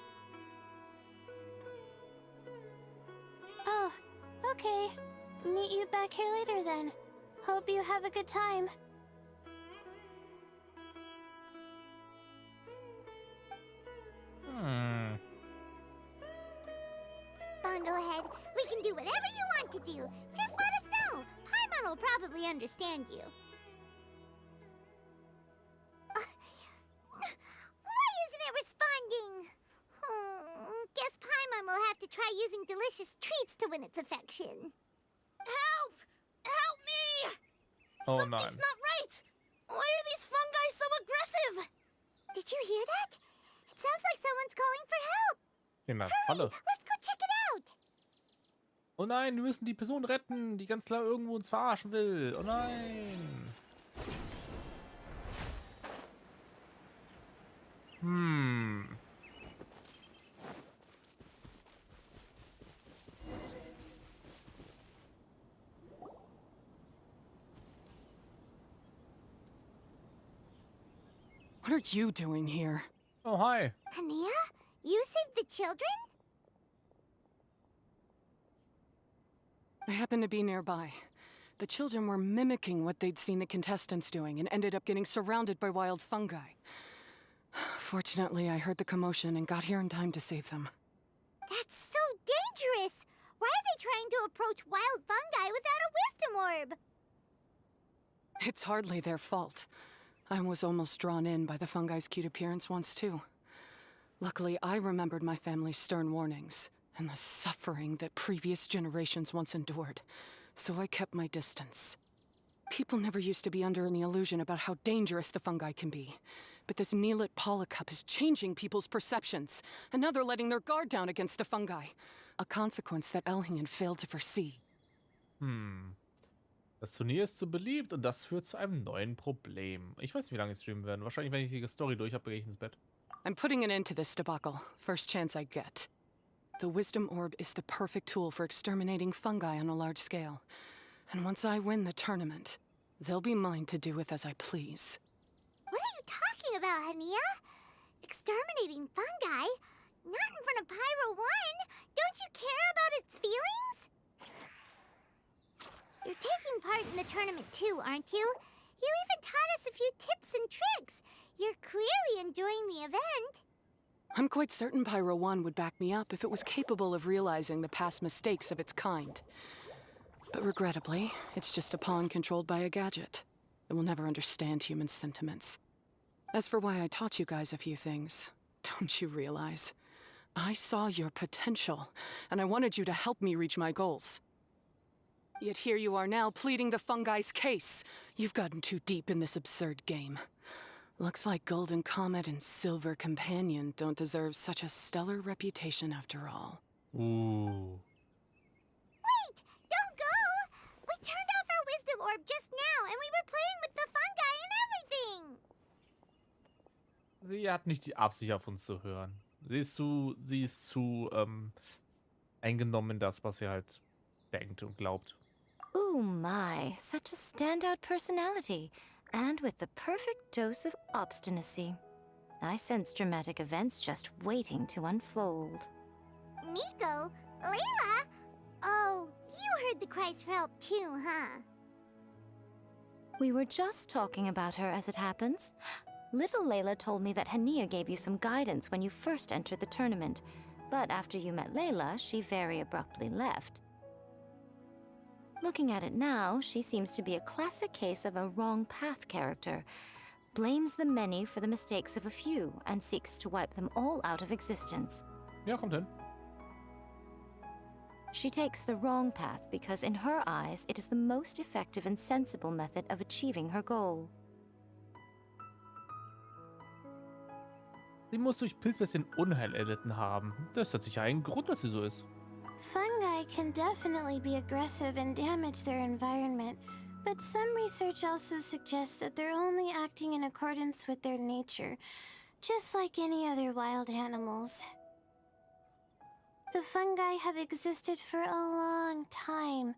Oh, okay. Meet you back here later then. Hope you have a good time. Bongo Head, we can do whatever you want to do. Just let us know. Paimon will probably understand you. Why isn't it responding? Guess Paimon will have to try using delicious treats to win its affection. Help! Help me! Oh, Something's not right! Why are these fungi so aggressive? Did you hear that? It sounds like someone's calling for help. In der Hurry, Falle. let's go check it out. Oh nein, wir müssen die Person retten, die ganz klar irgendwo uns verarschen will. Oh nein. What are you doing here? Oh, hi. Hania, you saved the children? I happened to be nearby. The children were mimicking what they'd seen the contestants doing and ended up getting surrounded by wild fungi. Fortunately, I heard the commotion and got here in time to save them. That's so dangerous! Why are they trying to approach wild fungi without a wisdom orb? It's hardly their fault. I was almost drawn in by the fungi's cute appearance once, too. Luckily, I remembered my family's stern warnings and the suffering that previous generations once endured, so I kept my distance. People never used to be under any illusion about how dangerous the fungi can be. But this Neelit polycup is changing people's perceptions, and now they're letting their guard down against the fungi. A consequence that Elhingen failed to foresee. Das Turnier ist zu beliebt und das führt zu einem neuen Problem. Ich weiß nicht, wie lange ich streamen werde. Wahrscheinlich, wenn ich die Story durch habe, gehe ich ins Bett. I'm putting an end to this debacle, first chance I get. The Wisdom Orb is the perfect tool for exterminating fungi on a large scale. And once I win the tournament, they'll be mine to do with as I please. What are you talking about, Hania? Exterminating fungi? Not in front of Pyro 1! Don't you care about its feelings? You're taking part in the tournament too, aren't you? You even taught us a few tips and tricks. You're clearly enjoying the event. I'm quite certain Pyro 1 would back me up if it was capable of realizing the past mistakes of its kind. But regrettably, it's just a pawn controlled by a gadget. It will never understand human sentiments. As for why I taught you guys a few things, don't you realize? I saw your potential, and I wanted you to help me reach my goals. Yet here you are now pleading the fungi's case. You've gotten too deep in this absurd game. Looks like Golden Comet and Silver Companion don't deserve such a stellar reputation after all. Ooh. Wait! Don't go! We turned off our Wisdom Orb just now, and we were playing with the fungi and everything! Sie hat nicht die Absicht, auf uns zu hören. Sie ist zu eingenommen in das, was sie halt denkt und glaubt. Ooh my, such a standout personality. And with the perfect dose of obstinacy. I sense dramatic events just waiting to unfold. Nico? Layla? Oh, you heard the cries for help too, huh? We were just talking about her as it happens. Little Layla told me that Hania gave you some guidance when you first entered the tournament, but after you met Layla, she very abruptly left. Looking at it now, she seems to be a classic case of a wrong path character. Blames the many for the mistakes of a few and seeks to wipe them all out of existence. Ja, kommt hin. She takes the wrong path because in her eyes, it is the most effective and sensible method of achieving her goal. Sie muss durch Pilzbestien Unheil erlitten haben. Das hat sicher einen Grund, dass sie so ist. Fungi can definitely be aggressive and damage their environment, but some research also suggests that they're only acting in accordance with their nature, just like any other wild animals. The fungi have existed for a long time.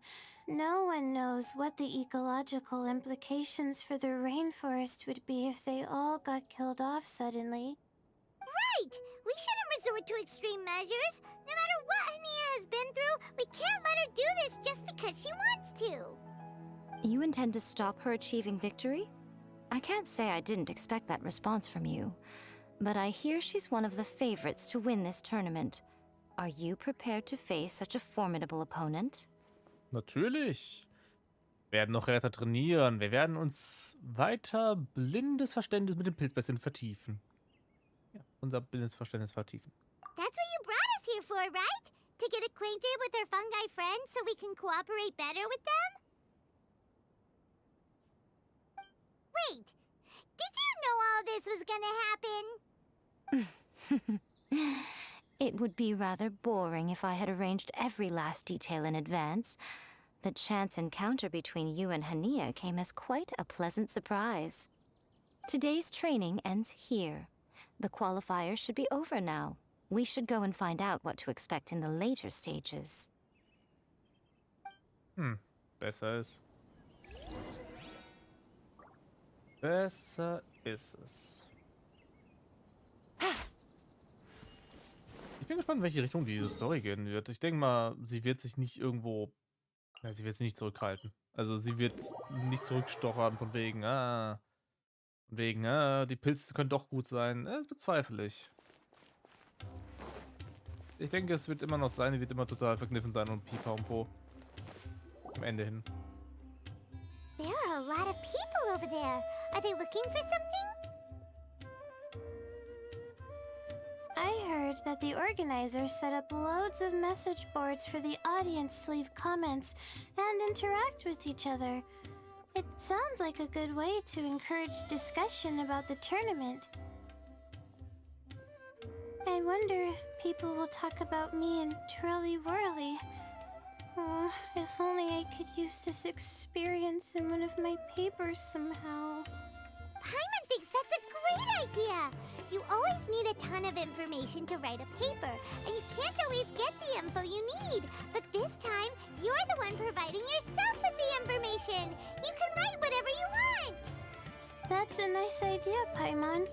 No one knows what the ecological implications for the rainforest would be if they all got killed off suddenly. Right! We shouldn't resort to extreme measures. No matter what Hania has been through, we can't let her do this just because she wants to. You intend to stop her achieving victory? I can't say I didn't expect that response from you, but I hear she's one of the favorites to win this tournament. Are you prepared to face such a formidable opponent? Natürlich. Wir werden noch weiter trainieren. Wir werden uns weiter blindes Verständnis mit dem Pilzbestien vertiefen. Ja, unser blindes Verständnis vertiefen. That's what you brought us here for, right? To get acquainted with our fungi friends so we can cooperate better with them? Wait, did you know all this was gonna happen? It would be rather boring if I had arranged every last detail in advance. The chance encounter between you and Hania came as quite a pleasant surprise. Today's training ends here. The qualifiers should be over now. We should go and find out what to expect in the later stages. Besser ist. Besser ist es. Ich bin gespannt, in welche Richtung diese Story gehen wird. Ich denke mal, sie wird sich nicht irgendwo... Ja, sie wird sich nicht zurückhalten. Also sie wird nicht zurückstochern von wegen, die Pilze können doch gut sein. Das bezweifle ich. Ich denke, es wird immer noch sein, sie wird immer total verkniffen sein und Pipa und Po. Am Ende hin. There are a lot of people over there. Are they looking for something? I heard that the organizers set up loads of message boards for the audience to leave comments and interact with each other. It sounds like a good way to encourage discussion about the tournament. I wonder if people will talk about me and Twirly Whirly. Oh, if only I could use this experience in one of my papers somehow. Paimon thinks that's a great great idea! You always need a ton of information to write a paper, and you can't always get the info you need. But this time, you're the one providing yourself with the information. You can write whatever you want. That's a nice idea, Paimon.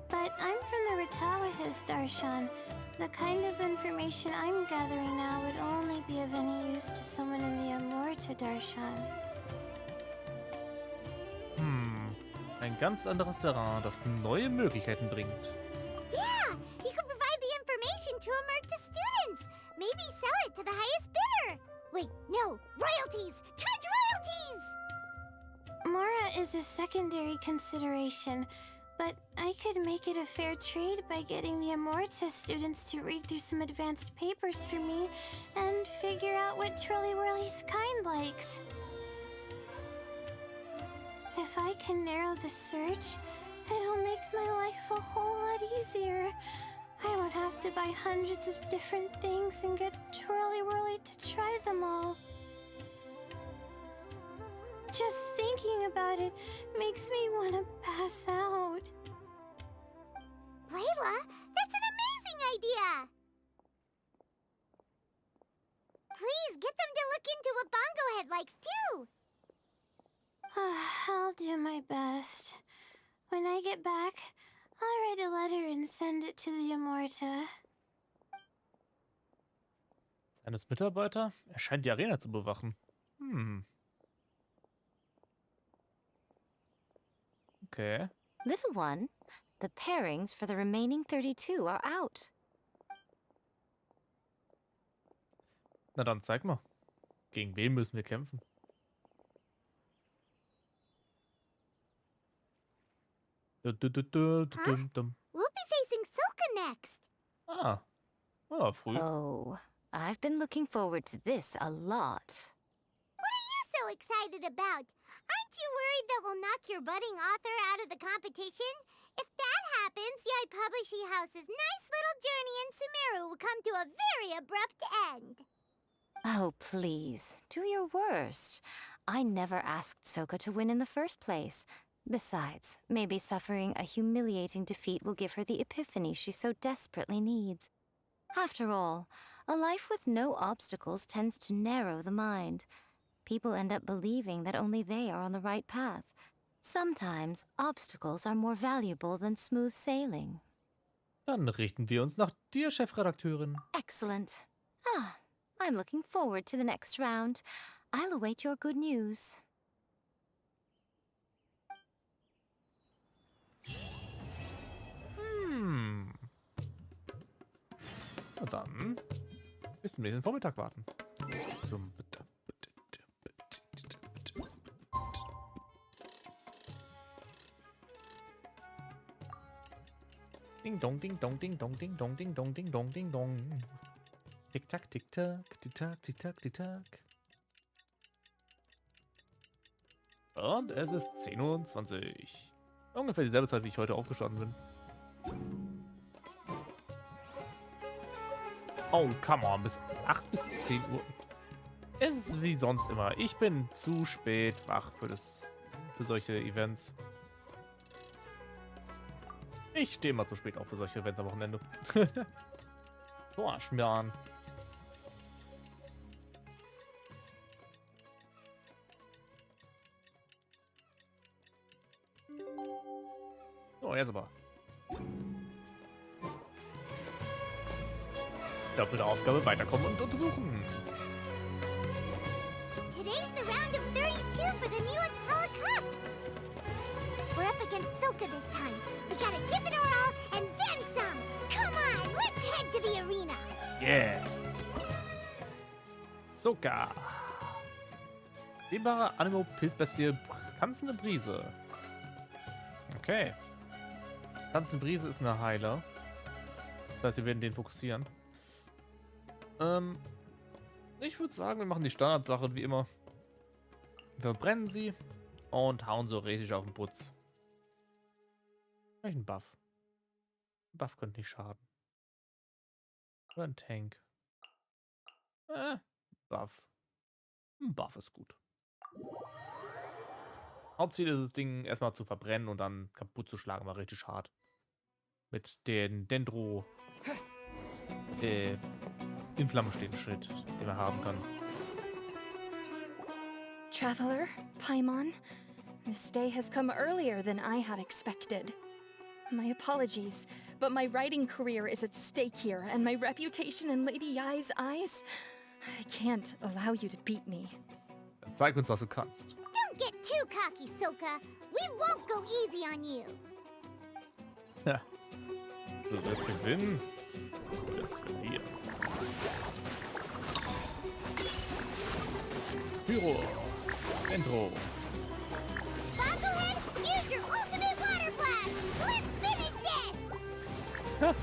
But I'm from the Ratawahas, Darshan. The kind of information I'm gathering now would only be of any use to someone in the Amorta, Darshan. Ein ganz anderes Terrain, das neue Möglichkeiten bringt. Yeah, you can provide the information to Amurta students. Maybe sell it to the highest bidder. Wait, no, royalties! Charge royalties! Mora is a secondary consideration, but I could make it a fair trade by getting the Amorta students to read through some advanced papers for me and figure out what Trolly Whirly's kind likes. If I can narrow the search, it'll make my life a whole lot easier. I won't have to buy hundreds of different things and get Twirly Whirly to try them all. Just thinking about it makes me want to pass out. Layla, that's an amazing idea! Please get them to look into what Bongo Head likes too! I'll do my best. When I get back, I'll write a letter and send it to the Amorta. Seines Mitarbeiter? Er scheint die Arena zu bewachen. Okay. Little one, the pairings for the remaining 32 are out. Na dann, zeig mal. Gegen wen müssen wir kämpfen? We'll be facing Soka next. Ah, früh. Oh, I've been looking forward to this a lot. What are you so excited about? Aren't you worried that we'll knock your budding author out of the competition? If that happens, Yai Publishing House's nice little journey in Sumeru will come to a very abrupt end. Oh, please, do your worst. I never asked Soka to win in the first place. Besides, maybe suffering a humiliating defeat will give her the epiphany she so desperately needs. After all, a life with no obstacles tends to narrow the mind. People end up believing that only they are on the right path. Sometimes, obstacles are more valuable than smooth sailing. Dann richten wir uns nach dir, Chefredakteurin. Excellent. I'm looking forward to the next round. I'll await your good news. Na dann bis zum nächsten Vormittag warten. Ding dong, ding dong, ding dong, ding dong, ding dong, ding dong, ding dong. Tick tack, tick tack, tick tack, tick tack, tick tack. Und es ist 10:20 Uhr. Ungefähr dieselbe Zeit, wie ich heute aufgestanden bin. Oh, come on, bis 8 bis 10 Uhr. Es ist wie sonst immer. Ich bin zu spät wach für solche Events. Ich stehe mal zu spät auf für solche Events am Wochenende. Boah, Schmarrn. So, jetzt aber. Doppelte Aufgabe, weiterkommen und untersuchen. Today's the round of 32 for the Newland Power Cup. We're up against Soka this time. We gotta give it our all and then some. Come on, let's head to the arena. Yeah. Soka. Sehbare Animo-Pilzbestie, tanzende Brise. Okay. Tanzende Brise ist eine Heiler. Das heißt, wir werden den fokussieren. Ich würde sagen, wir machen die Standardsache wie immer. Wir verbrennen sie und hauen so richtig auf den Putz. Vielleicht ein Buff. Ein Buff könnte nicht schaden. Oder ein Tank. Buff. Ein Buff ist gut. Hauptziel ist es, das Ding erstmal zu verbrennen und dann kaputt zu schlagen, war richtig hart. Mit den Dendro in Flammen stehenden Schritt, den man haben kann. Traveler, Paimon, this day has come earlier than I had expected. My apologies, but my writing career is at stake here, and my reputation in Lady Yai's eyes. I can't allow you to beat me. Dann zeig uns, was du kannst. Don't get too cocky, Soka. We won't go easy on you. Ja. Du wirst gewinnen. Du wirst verlieren. Pyro. Dendro. Bongohead, use your ultimate water blast. Let's finish this.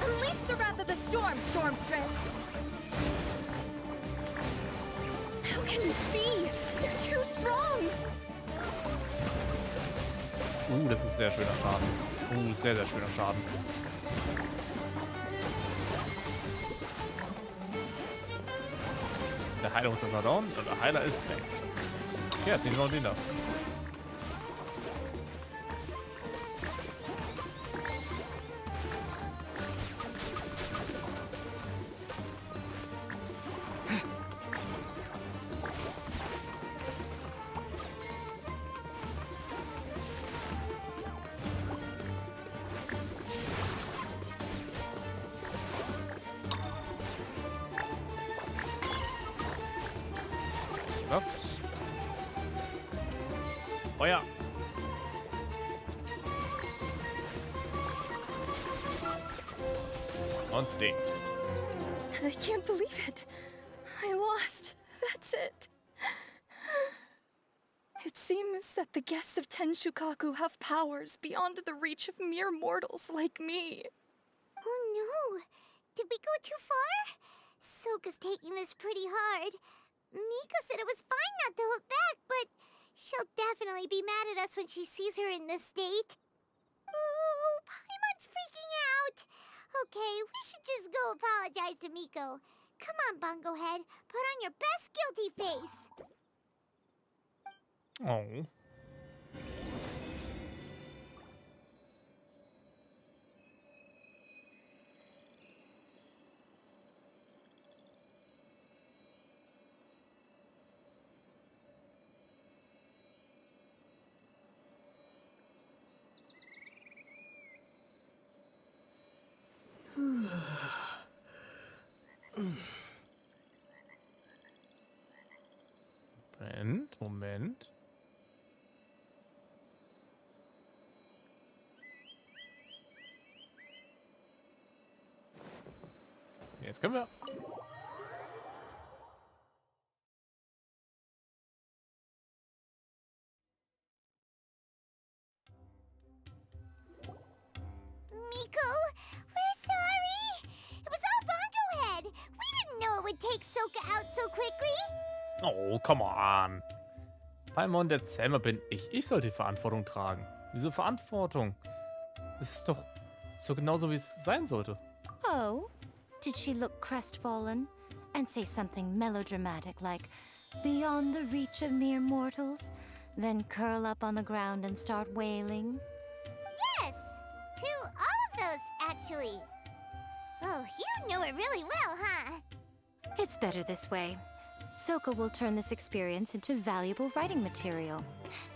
Unleash the wrath of the storm, Stormstress! How can this be? You're too strong! Das ist sehr schöner Schaden. Sehr, sehr schöner Schaden. Der Heiler muss das mal down und der Heiler ist weg. Ja, jetzt nehmen wir noch den da. Feuer! Und dicht. I can't believe it. I lost. That's it. It seems that the guests of Tenshukaku have powers beyond the reach of mere mortals like me. Oh no. Did we go too far? Soka's taking this pretty hard. Miko said it was fine not to look back, but she'll definitely be mad at us when she sees her in this state. Oh, Paimon's freaking out. Okay, we should just go apologize to Miko. Come on, Bongohead. Put on your best guilty face. Oh. Moment. Jetzt können wir. Miko, we're sorry. It was all Bongohead. We didn't know it would take Soka out so quickly. Oh, come on. Paimon, der Zähmer bin ich. Ich sollte die Verantwortung tragen. Wieso Verantwortung? Es ist doch so genauso, wie es sein sollte. Oh? Did she look crestfallen and say something melodramatic like, beyond the reach of mere mortals, then curl up on the ground and start wailing? Yes, to all of those, actually. Oh, you know it really well, huh? It's better this way. Soka will turn this experience into valuable writing material.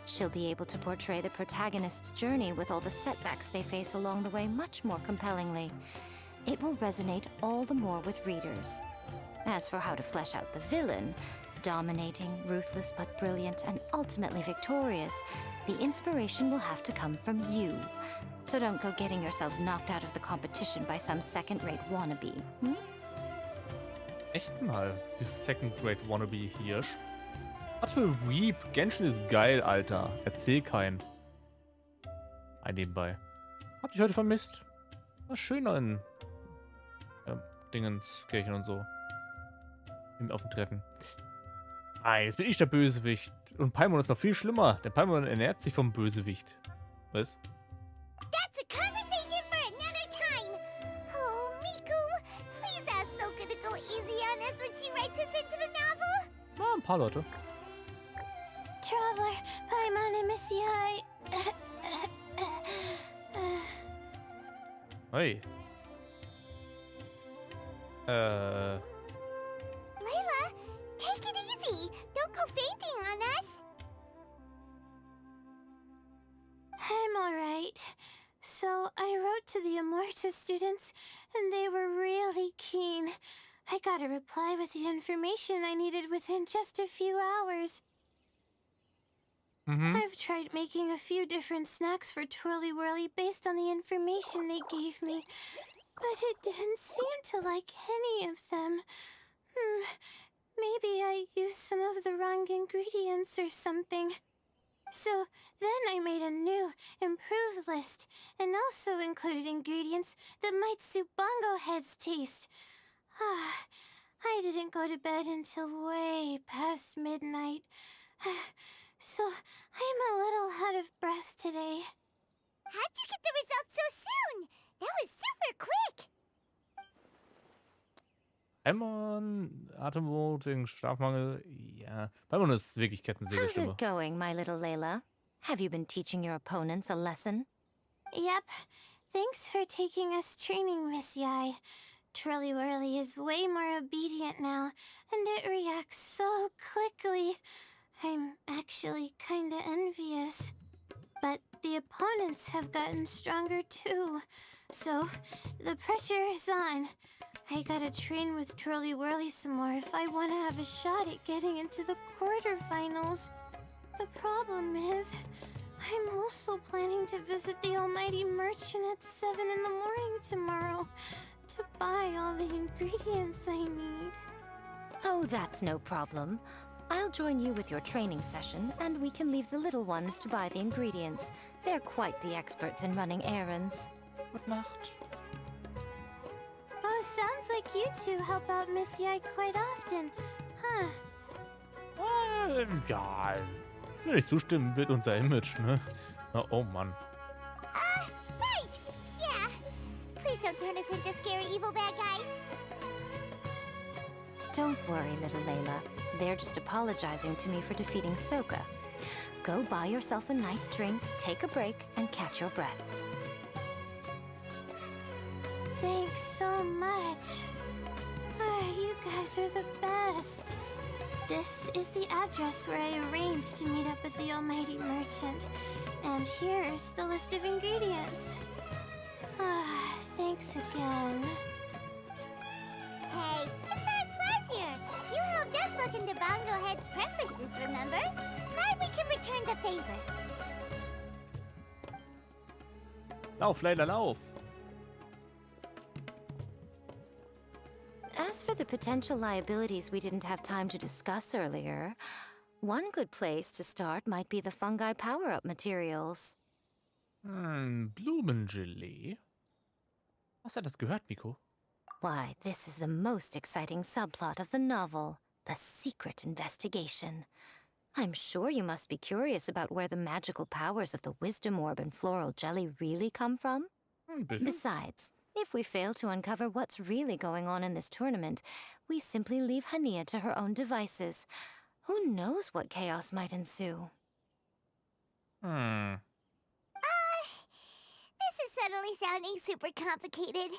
She'll be able to portray the protagonist's journey with all the setbacks they face along the way much more compellingly. It will resonate all the more with readers. As for how to flesh out the villain, dominating, ruthless but brilliant, and ultimately victorious, the inspiration will have to come from you. So don't go getting yourselves knocked out of the competition by some second-rate wannabe. Echt mal, du Second-Grade Wannabe Hirsch. Was für Weep? Genshin ist geil, Alter. Erzähl keinen. Ein nebenbei. Hab dich heute vermisst. War schöner in Dingenskirchen und so. Auf dem Treffen. Jetzt bin ich der Bösewicht. Und Paimon ist noch viel schlimmer. Der Paimon ernährt sich vom Bösewicht. Was? That's a conversation for another time. Oh, Miku, please ask Soka to go easy on us when she writes us into the novel. Na, ein paar Leute. Traveler, Yai. Hey. Layla, take it easy. Don't go fainting on us. I'm alright. So, I wrote to the Amorta students, and they were really keen. I got a reply with the information I needed within just a few hours. I've tried making a few different snacks for Twirly Whirly based on the information they gave me, but it didn't seem to like any of them. Maybe I used some of the wrong ingredients or something. So then I made a new, improved list, and also included ingredients that might suit Bongo Head's taste. I didn't go to bed until way past midnight. So I'm a little out of breath today. How'd you get the results so soon? That was super quick. Paimon, Atemvoting, Schlafmangel. Ja, Paimon ist wirklich How's Kettensäge-Stimme. it going, my little Layla? Have you been teaching your opponents a lesson? Yep. Thanks for taking us training, Miss Yai. Twirly Whirly is way more obedient now, and it reacts so quickly. I'm actually kinda envious. But the opponents have gotten stronger too, so the pressure is on. I gotta train with Twirly Whirly some more if I want to have a shot at getting into the quarterfinals. The problem is, I'm also planning to visit the Almighty Merchant at 7 in the morning tomorrow to buy all the ingredients I need. Oh, that's no problem. I'll join you with your training session, and we can leave the little ones to buy the ingredients. They're quite the experts in running errands. Gute Nacht. Oh, sounds like you two help out Miss Yai quite often, huh? Ja, will ich zustimmen, wird unser Image, ne? Na, oh Mann. Right. Yeah. Please don't turn us into scary evil bad guys. Don't worry, little Layla. They're just apologizing to me for defeating Soka. Go buy yourself a nice drink, take a break, and catch your breath. Thanks so much. You guys are the best. This is the address where I arranged to meet up with the Almighty Merchant. And here's the list of ingredients. Thanks again. Hey, it's our pleasure. You helped us look into Bongo Head's preferences, remember? Glad we can return the favor. Lauf, Layla, lauf! As for the potential liabilities we didn't have time to discuss earlier, one good place to start might be the fungi power-up materials. Blumengelee? Was hat das gehört, Miko? Why, this is the most exciting subplot of the novel, the secret investigation. I'm sure you must be curious about where the magical powers of the wisdom orb and floral jelly really come from. Bisschen. Besides, if we fail to uncover what's really going on in this tournament, we simply leave Hania to her own devices. Who knows what chaos might ensue? This is suddenly sounding super complicated.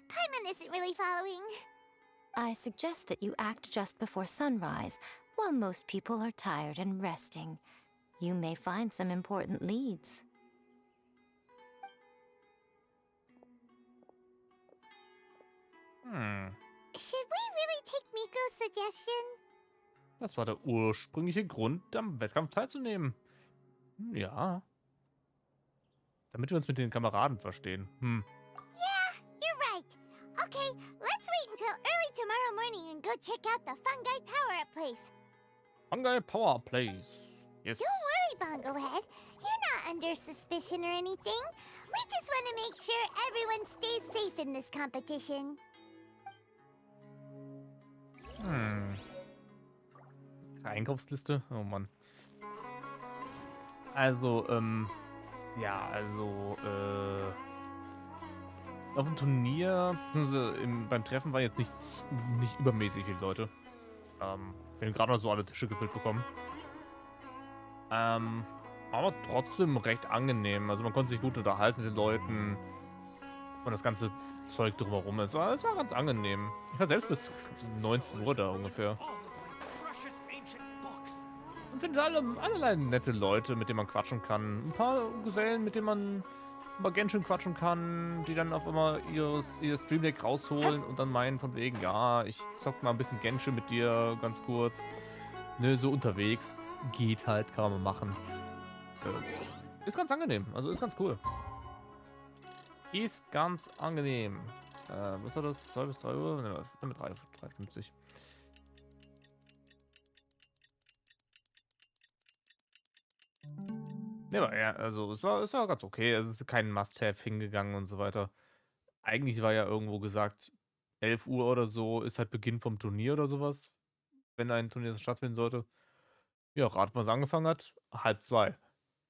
Paimon isn't really following. I suggest that you act just before sunrise, while most people are tired and resting. You may find some important leads. Should we really take Miko's suggestion? Das war der ursprüngliche Grund, am Wettkampf teilzunehmen. Ja. Damit wir uns mit den Kameraden verstehen. Yeah, you're right. Okay, let's wait until early tomorrow morning and go check out the fungi power-up place. Fungi Power Place. Yes. Don't worry, Bongo Head. You're not under suspicion or anything. We just want to make sure everyone stays safe in this competition. Einkaufsliste? Oh Mann. Also, ja, also, auf dem Turnier, beim Treffen war jetzt nicht übermäßig viele Leute. Wir haben gerade noch so alle Tische gefüllt bekommen. Aber trotzdem recht angenehm. Also man konnte sich gut unterhalten mit den Leuten. Und das ganze Zeug drumherum. Es war ganz angenehm. Ich war selbst bis 19 Uhr da ungefähr. Und finde allerlei nette Leute, mit denen man quatschen kann. Ein paar Gesellen, mit denen man über Genshin quatschen kann, die dann auf einmal ihr Stream Deck rausholen und dann meinen von wegen, ja, ich zock mal ein bisschen Genshin mit dir, ganz kurz. Ne, so unterwegs. Geht halt, kann man machen. Ist ganz angenehm, also ist ganz cool. Ist ganz angenehm. Was war das? 2 bis 3 Uhr? Ne, mit 3:50. Ne, aber ja, also es war ganz okay. Also es ist kein Must-Have hingegangen und so weiter. Eigentlich war ja irgendwo gesagt, 11 Uhr oder so ist halt Beginn vom Turnier oder sowas, wenn ein Turnier stattfinden sollte. Ja, rat, wann es angefangen hat? 1:30.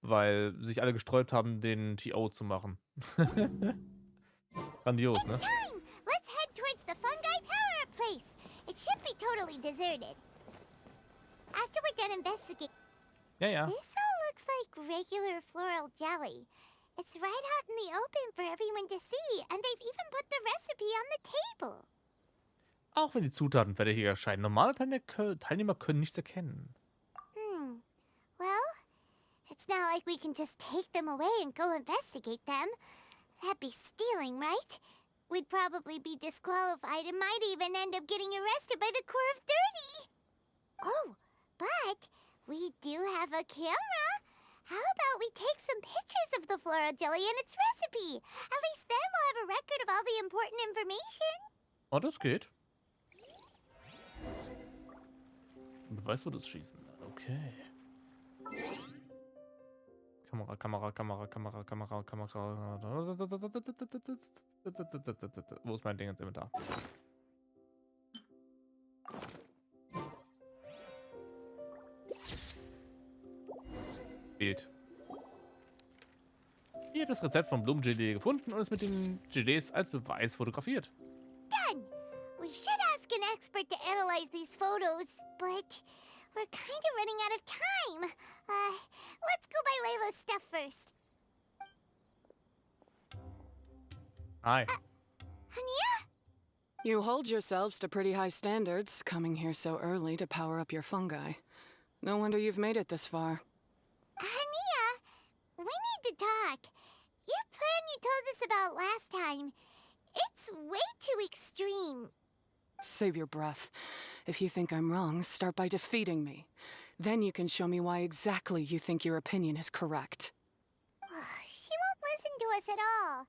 Weil sich alle gesträubt haben, den TO zu machen. Grandios, ne? Time! Let's head towards the fungi power-up place. It should be totally deserted. After we're done investigating, Ja. this all looks like regular floral jelly. It's right out in the open for everyone to see, and they've even put the recipe on the table. Auch wenn die Zutaten verdächtig erscheinen. Normale Teilnehmer können nichts erkennen. Well, it's not like we can just take them away and go investigate them. That'd be stealing, right? We'd probably be disqualified and might even end up getting arrested by the Corps of 30. Oh, but we do have a camera. How about we take some pictures of the floral jelly and its recipe? At least then we'll have a record of all the important information. Oh, das geht. Du weißt, wo das Schießen. Okay. Kamera. Wo ist mein Ding ins Inventar? Bild. Ihr habt das Rezept von Blumengelee gefunden und es mit den Gelees als Beweis fotografiert. Done! We should ask an expert to analyze these photos, but we're kind of running out of time. Let's go by Layla's stuff first. Hi. Hania? You hold yourselves to pretty high standards, coming here so early to power up your fungi. No wonder you've made it this far. Hania, we need to talk. Your plan you told us about last time, it's way too extreme. Save your breath. If you think I'm wrong, start by defeating me. Then you can show me why exactly you think your opinion is correct. She won't listen to us at all.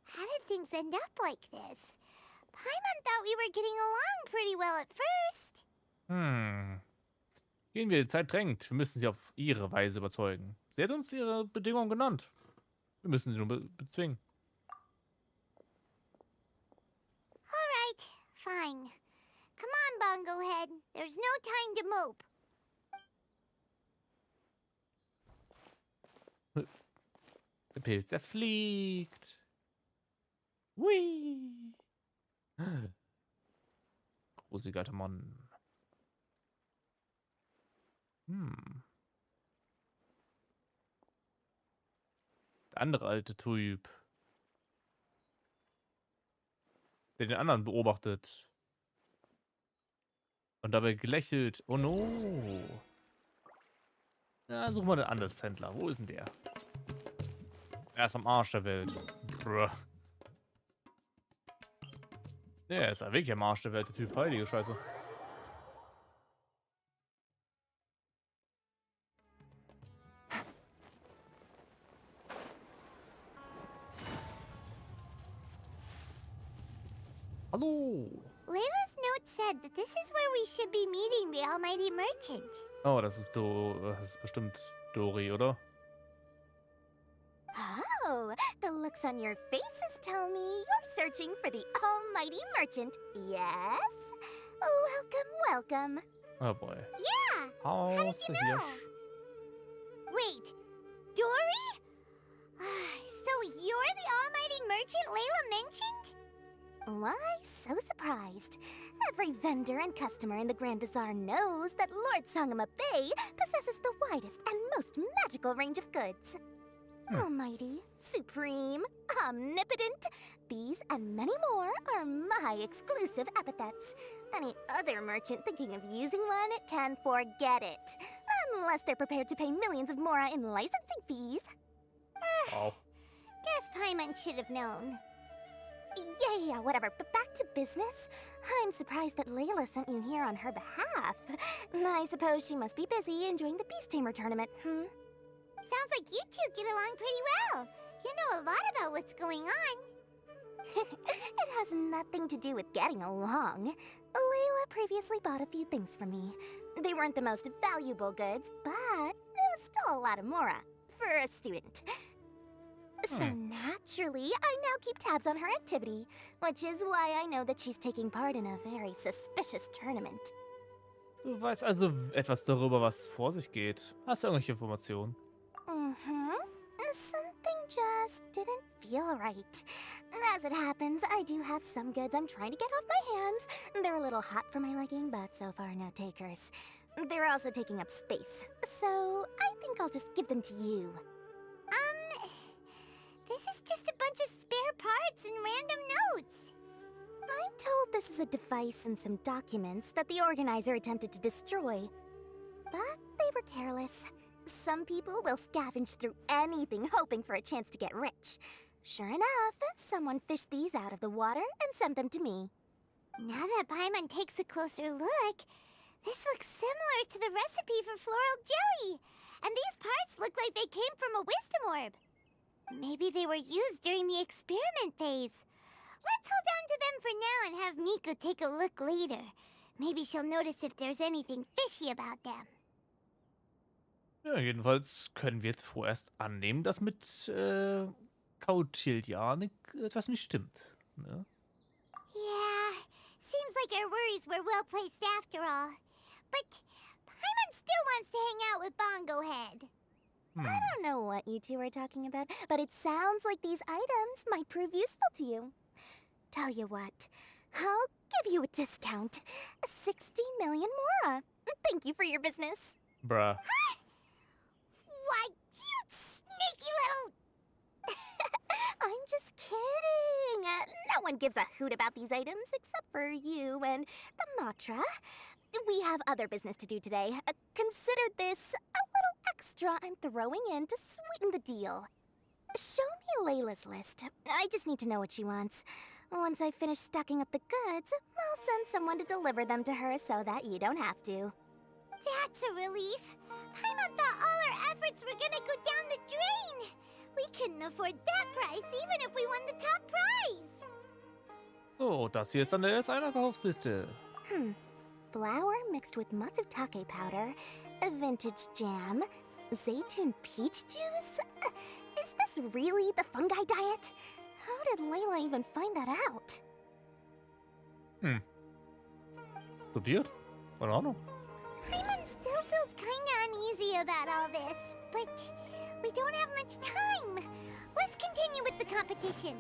How did things end up like this? Paimon thought we were getting along pretty well at first. Gehen wir, die Zeit drängt. Wir müssen sie auf ihre Weise überzeugen. Sie hat uns ihre Bedingungen genannt. Wir müssen sie nur bezwingen. All right, fine. Come on, Bongo Head. There's no time to mope. Der Pilz, er fliegt. Hui. Gruseliger alter Mann. Der andere alte Typ. Der den anderen beobachtet. Und dabei gelächelt. Oh no. Ja, suchen wir den Handelshändler. Wo ist denn der? Er ist am Arsch der Welt. Bruh. Der ist ja wirklich am Arsch der Welt, der Typ. Heilige Scheiße. Hallo. Layla's note said that this is where we should be meeting the Almighty Merchant. Oh, das ist bestimmt Dori, oder? Oh, the looks on your faces tell me you're searching for the almighty merchant, yes? Welcome. Oh boy. Yeah! How did you know? Wait, Dory? So you're the Almighty Merchant Layla mentioned? Why, so surprised. Every vendor and customer in the Grand Bazaar knows that Lord Sangama Bay possesses the widest and most magical range of goods. Almighty, supreme, omnipotent, these and many more are my exclusive epithets. Any other merchant thinking of using one can forget it. Unless they're prepared to pay millions of mora in licensing fees. Wow. Guess Paimon should have known. Yeah, whatever. But back to business. I'm surprised that Layla sent you here on her behalf. I suppose she must be busy enjoying the Beast Tamer tournament, Sounds like you two get along pretty well. You know a lot about what's going on. It has nothing to do with getting along. Layla previously bought a few things from me. They weren't the most valuable goods, but it was still a lot of mora for a student. So naturally, I now keep tabs on her activity, which is why I know that she's taking part in a very suspicious tournament. Du weißt also etwas darüber, was vor sich geht. Hast du irgendwelche Informationen? Something just didn't feel right. As it happens, I do have some goods I'm trying to get off my hands. They're a little hot for my liking, but so far no takers. They're also taking up space, so I think I'll just give them to you. This is just a bunch of spare parts and random notes. I'm told this is a device and some documents that the organizer attempted to destroy. But they were careless. Some people will scavenge through anything hoping for a chance to get rich. Sure enough, someone fished these out of the water and sent them to me. Now that Paimon takes a closer look, this looks similar to the recipe for floral jelly. And these parts look like they came from a wisdom orb. Maybe they were used during the experiment phase. Let's hold on to them for now and have Miku take a look later. Maybe she'll notice if there's anything fishy about them. Ja, jedenfalls können wir jetzt vorerst annehmen, dass mit Gechillt etwas nicht stimmt. Ne? Yeah, seems like our worries were well placed after all. But Paimon still wants to hang out with Bongo Head. I don't know what you two are talking about, but it sounds like these items might prove useful to you. Tell you what, I'll give you a discount. 60 million mora. Thank you for your business. Bruh. Why, you sneaky little... I'm just kidding. No one gives a hoot about these items except for you and the Matra. We have other business to do today. Consider this a little extra I'm throwing in to sweeten the deal. Show me Layla's list. I just need to know what she wants. Once I finish stocking up the goods, I'll send someone to deliver them to her so that you don't have to. That's a relief. Paimon thought all our efforts were gonna go down the drain. We couldn't afford that price even if we won the top prize. So, das hier ist dann der Einkaufsliste. Flour mixed with matsutake powder, a vintage jam, zaytun peach juice? Is this really the fungi diet? How did Layla even find that out? Studiert? Keine Ahnung. Paimon still feels kinda uneasy about all this, but we don't have much time. Let's continue with the competition.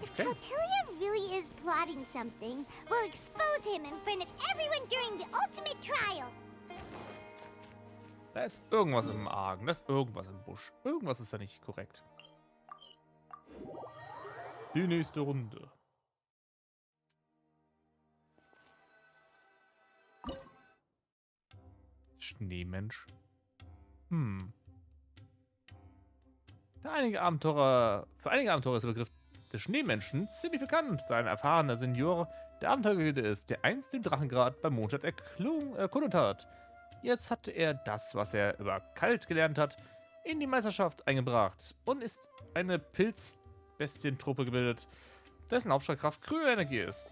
If Kautilya really is plotting something, we'll expose him in front of everyone during the ultimate trial. Da ist irgendwas im Argen, da ist irgendwas im Busch. Irgendwas ist da nicht korrekt. Die nächste Runde. Schneemensch. Für einige Abenteurer ist der Begriff des Schneemenschen ziemlich bekannt, da ein erfahrener Senior der Abenteuergilde ist, der einst den Drachengrad beim Mondstadt erkundet hat. Jetzt hat er das, was er über Kalt gelernt hat, in die Meisterschaft eingebracht und ist eine Pilzbestientruppe gebildet, dessen Hauptstrahlkraft Kryoenergie ist.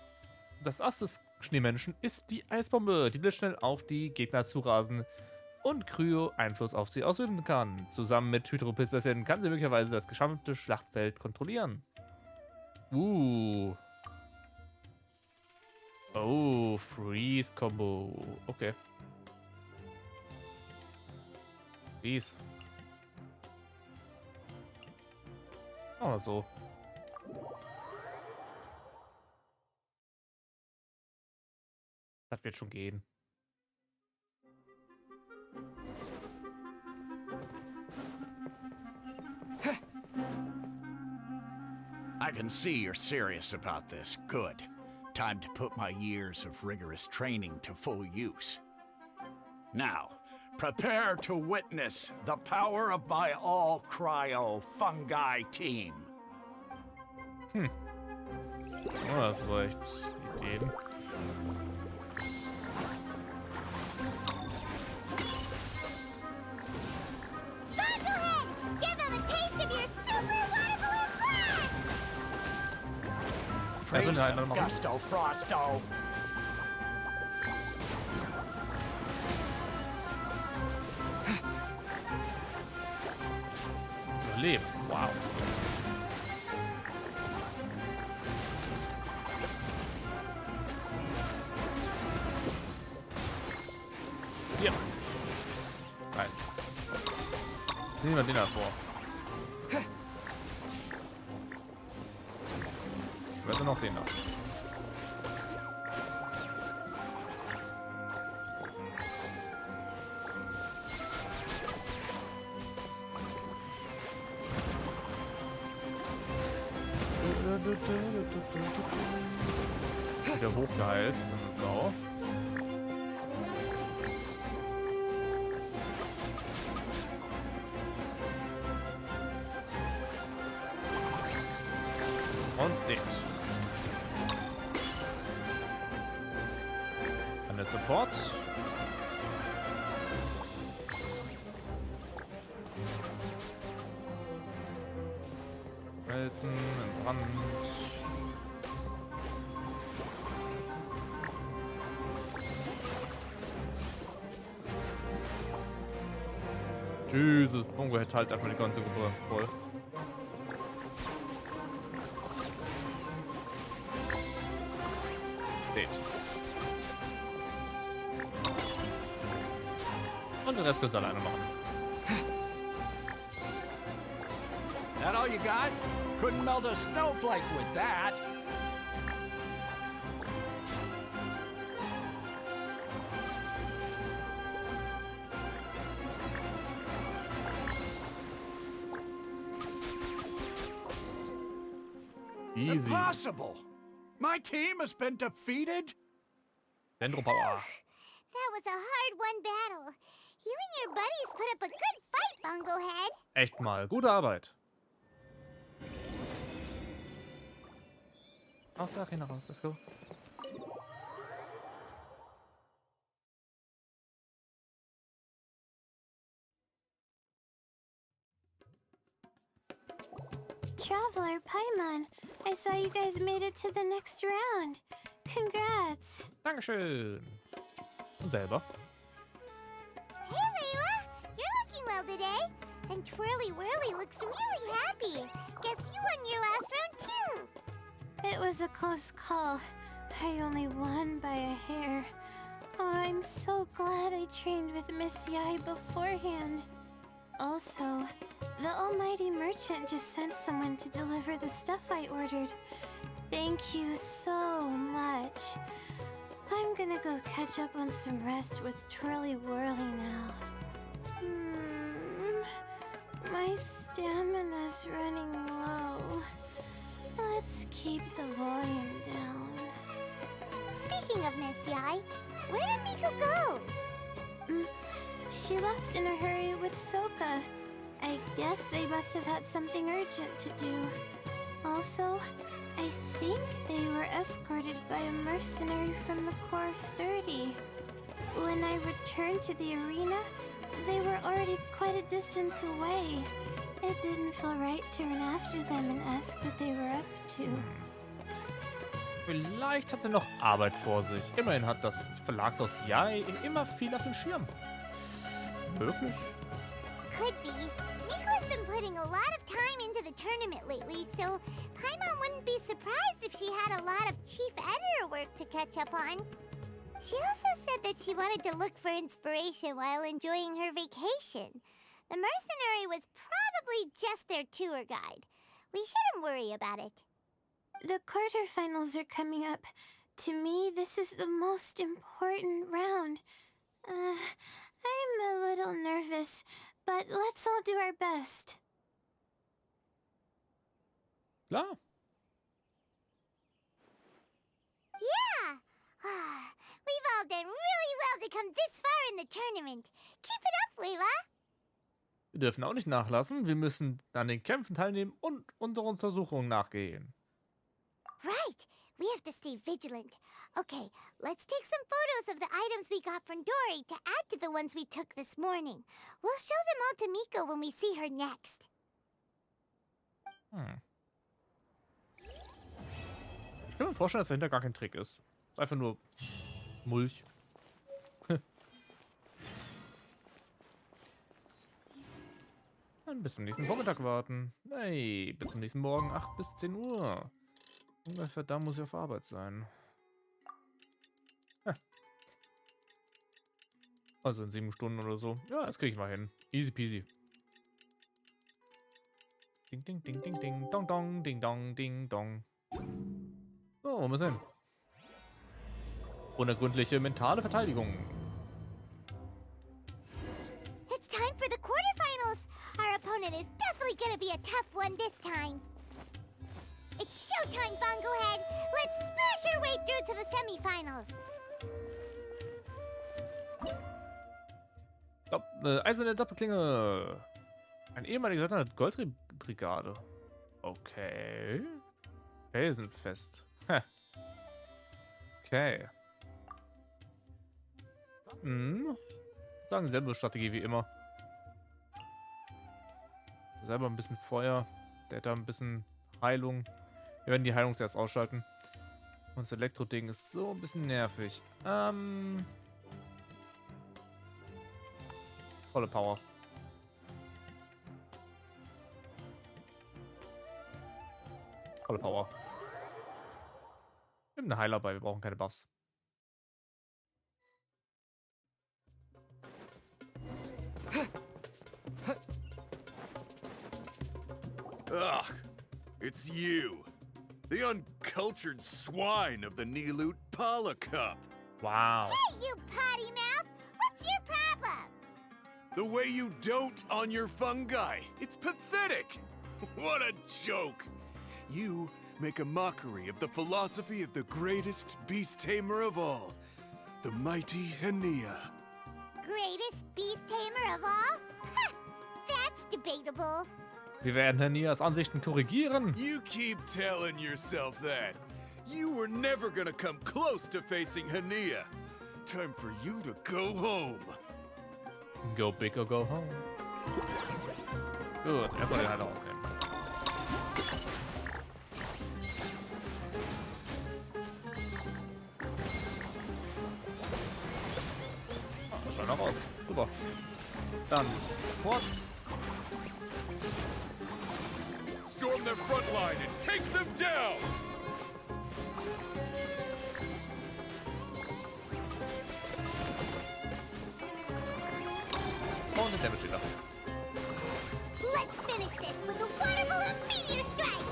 Das Ass des Schneemenschen ist die Eisbombe, die blitzschnell auf die Gegner zurasen und Kryo Einfluss auf sie ausüben kann. Zusammen mit Hydropilzbestien kann sie möglicherweise das gesamte Schlachtfeld kontrollieren. Oh, Freeze-Combo. Okay. Freeze. Machen wir so. Das wird schon gehen. I can see you're serious about this. Good. Time to put my years of rigorous training to full use. Now, prepare to witness the power of my all-cryo fungi team. Oh, das war echt Ideen. Bunglehead! Give them a taste of your super water balloon blast! Praise halt the noch. Gusto Frosto. Überleben. Wow. Hier. Nice. Nehmen wir den da vor. Ich weiß noch den da. Wieder hochgeheilt, so eine Sau. Und dicht. Dann der Support. Wälzen, im Brand. Jesus, Bongo hätte halt einfach die ganze Gruppe voll. Steht. Und den Rest könnt ihr alleine machen. That all you got? Couldn't melt a snowflake with that. Easy. Impossible! My team has been defeated? Dendro Power. That was a hard-won battle. You and your buddies put up a good fight, Bunglehead. Echt mal. Gute Arbeit. Aus der Arena raus. Let's go. Traveler, Paimon, I saw you guys made it to the next round. Congrats. Dankeschön. Und selber. Hey, Layla! You're looking well today. And Twirly Whirly looks really happy. Guess you won your last round, too. It was a close call. I only won by a hair. Oh, I'm so glad I trained with Miss Yai beforehand. Also, the almighty merchant just sent someone to deliver the stuff I ordered. Thank you so much. I'm gonna go catch up on some rest with Twirly Whirly now. My stamina's running low. Let's keep the volume down. Speaking of Miss Yai, where did Miko go? She left in a hurry with Soka. I guess they must have had something urgent to do. Also, I think they were escorted by a mercenary from the Corps of 30. When I returned to the arena, they were already quite a distance away. It didn't feel right to run after them and ask what they were up to. Vielleicht hat sie noch Arbeit vor sich. Immerhin hat das Verlagshaus Yai immer viel auf dem Schirm. Möglich? Could be. Miko's been putting a lot of time into the tournament lately, so Paimon wouldn't be surprised if she had a lot of chief editor work to catch up on. She also said that she wanted to look for inspiration while enjoying her vacation. The mercenary was probably just their tour guide. We shouldn't worry about it. The quarterfinals are coming up. To me, this is the most important round. I'm a little nervous, but let's all do our best. Klar. Yeah! We've all done really well to come this far in the tournament. Keep it up, Layla! Wir dürfen auch nicht nachlassen. Wir müssen an den Kämpfen teilnehmen und unsere Untersuchungen nachgehen. Right! We have to stay vigilant. Okay, let's take some photos of the items we got from Dory to add to the ones we took this morning. We'll show them all to Miko when we see her next. Ich kann mir vorstellen, dass dahinter gar kein Trick ist. Es ist einfach nur Mulch. Dann bis zum nächsten Vormittag warten. Hey, bis zum nächsten Morgen, 8 bis 10 Uhr. Ungefähr da muss ich auf Arbeit sein. Also in 7 Stunden oder so. Ja, das kriege ich mal hin. Easy peasy. Ding, ding, ding, ding, ding. Dong, dong, ding, dong, ding, dong. So, wo müssen wir hin? Unergründliche mentale Verteidigung. It's time for the quarterfinals! Our opponent is definitely gonna be a tough one this time. It's showtime, Bongohead! Let's smash our way through to the semifinals! Eiserne Doppelklinge. Ein ehemaliger Leutnant der Goldbrigade. Okay. Felsenfest. Okay. Sagen selbe Strategie wie immer. Selber ein bisschen Feuer. Der hat da ein bisschen Heilung. Wir werden die Heilung zuerst ausschalten. Und das Elektro-Ding ist so ein bisschen nervig. Volle Power. Volle Power. Wir haben eine Heiler bei, wir brauchen keine Buffs. Ugh, it's you. The uncultured swine of the Nilut Pala Cup. Wow. Hey, you potty mouth! What's your problem? The way you dote on your fungi. It's pathetic. What a joke. You make a mockery of the philosophy of the greatest beast tamer of all, the mighty Hania. Greatest beast tamer of all? Ha! That's debatable. Wir werden Hanias Ansichten korrigieren. You keep telling yourself that. You were never gonna come close to facing Hania. Time for you to go home. Go big or go home. Gut, erstmal den Heiler ausnehmen. Das schaut noch aus. Super. Dann fort. Storm their front line and take them down! Und den Damage wieder. Let's finish this with a water balloon meteor strike!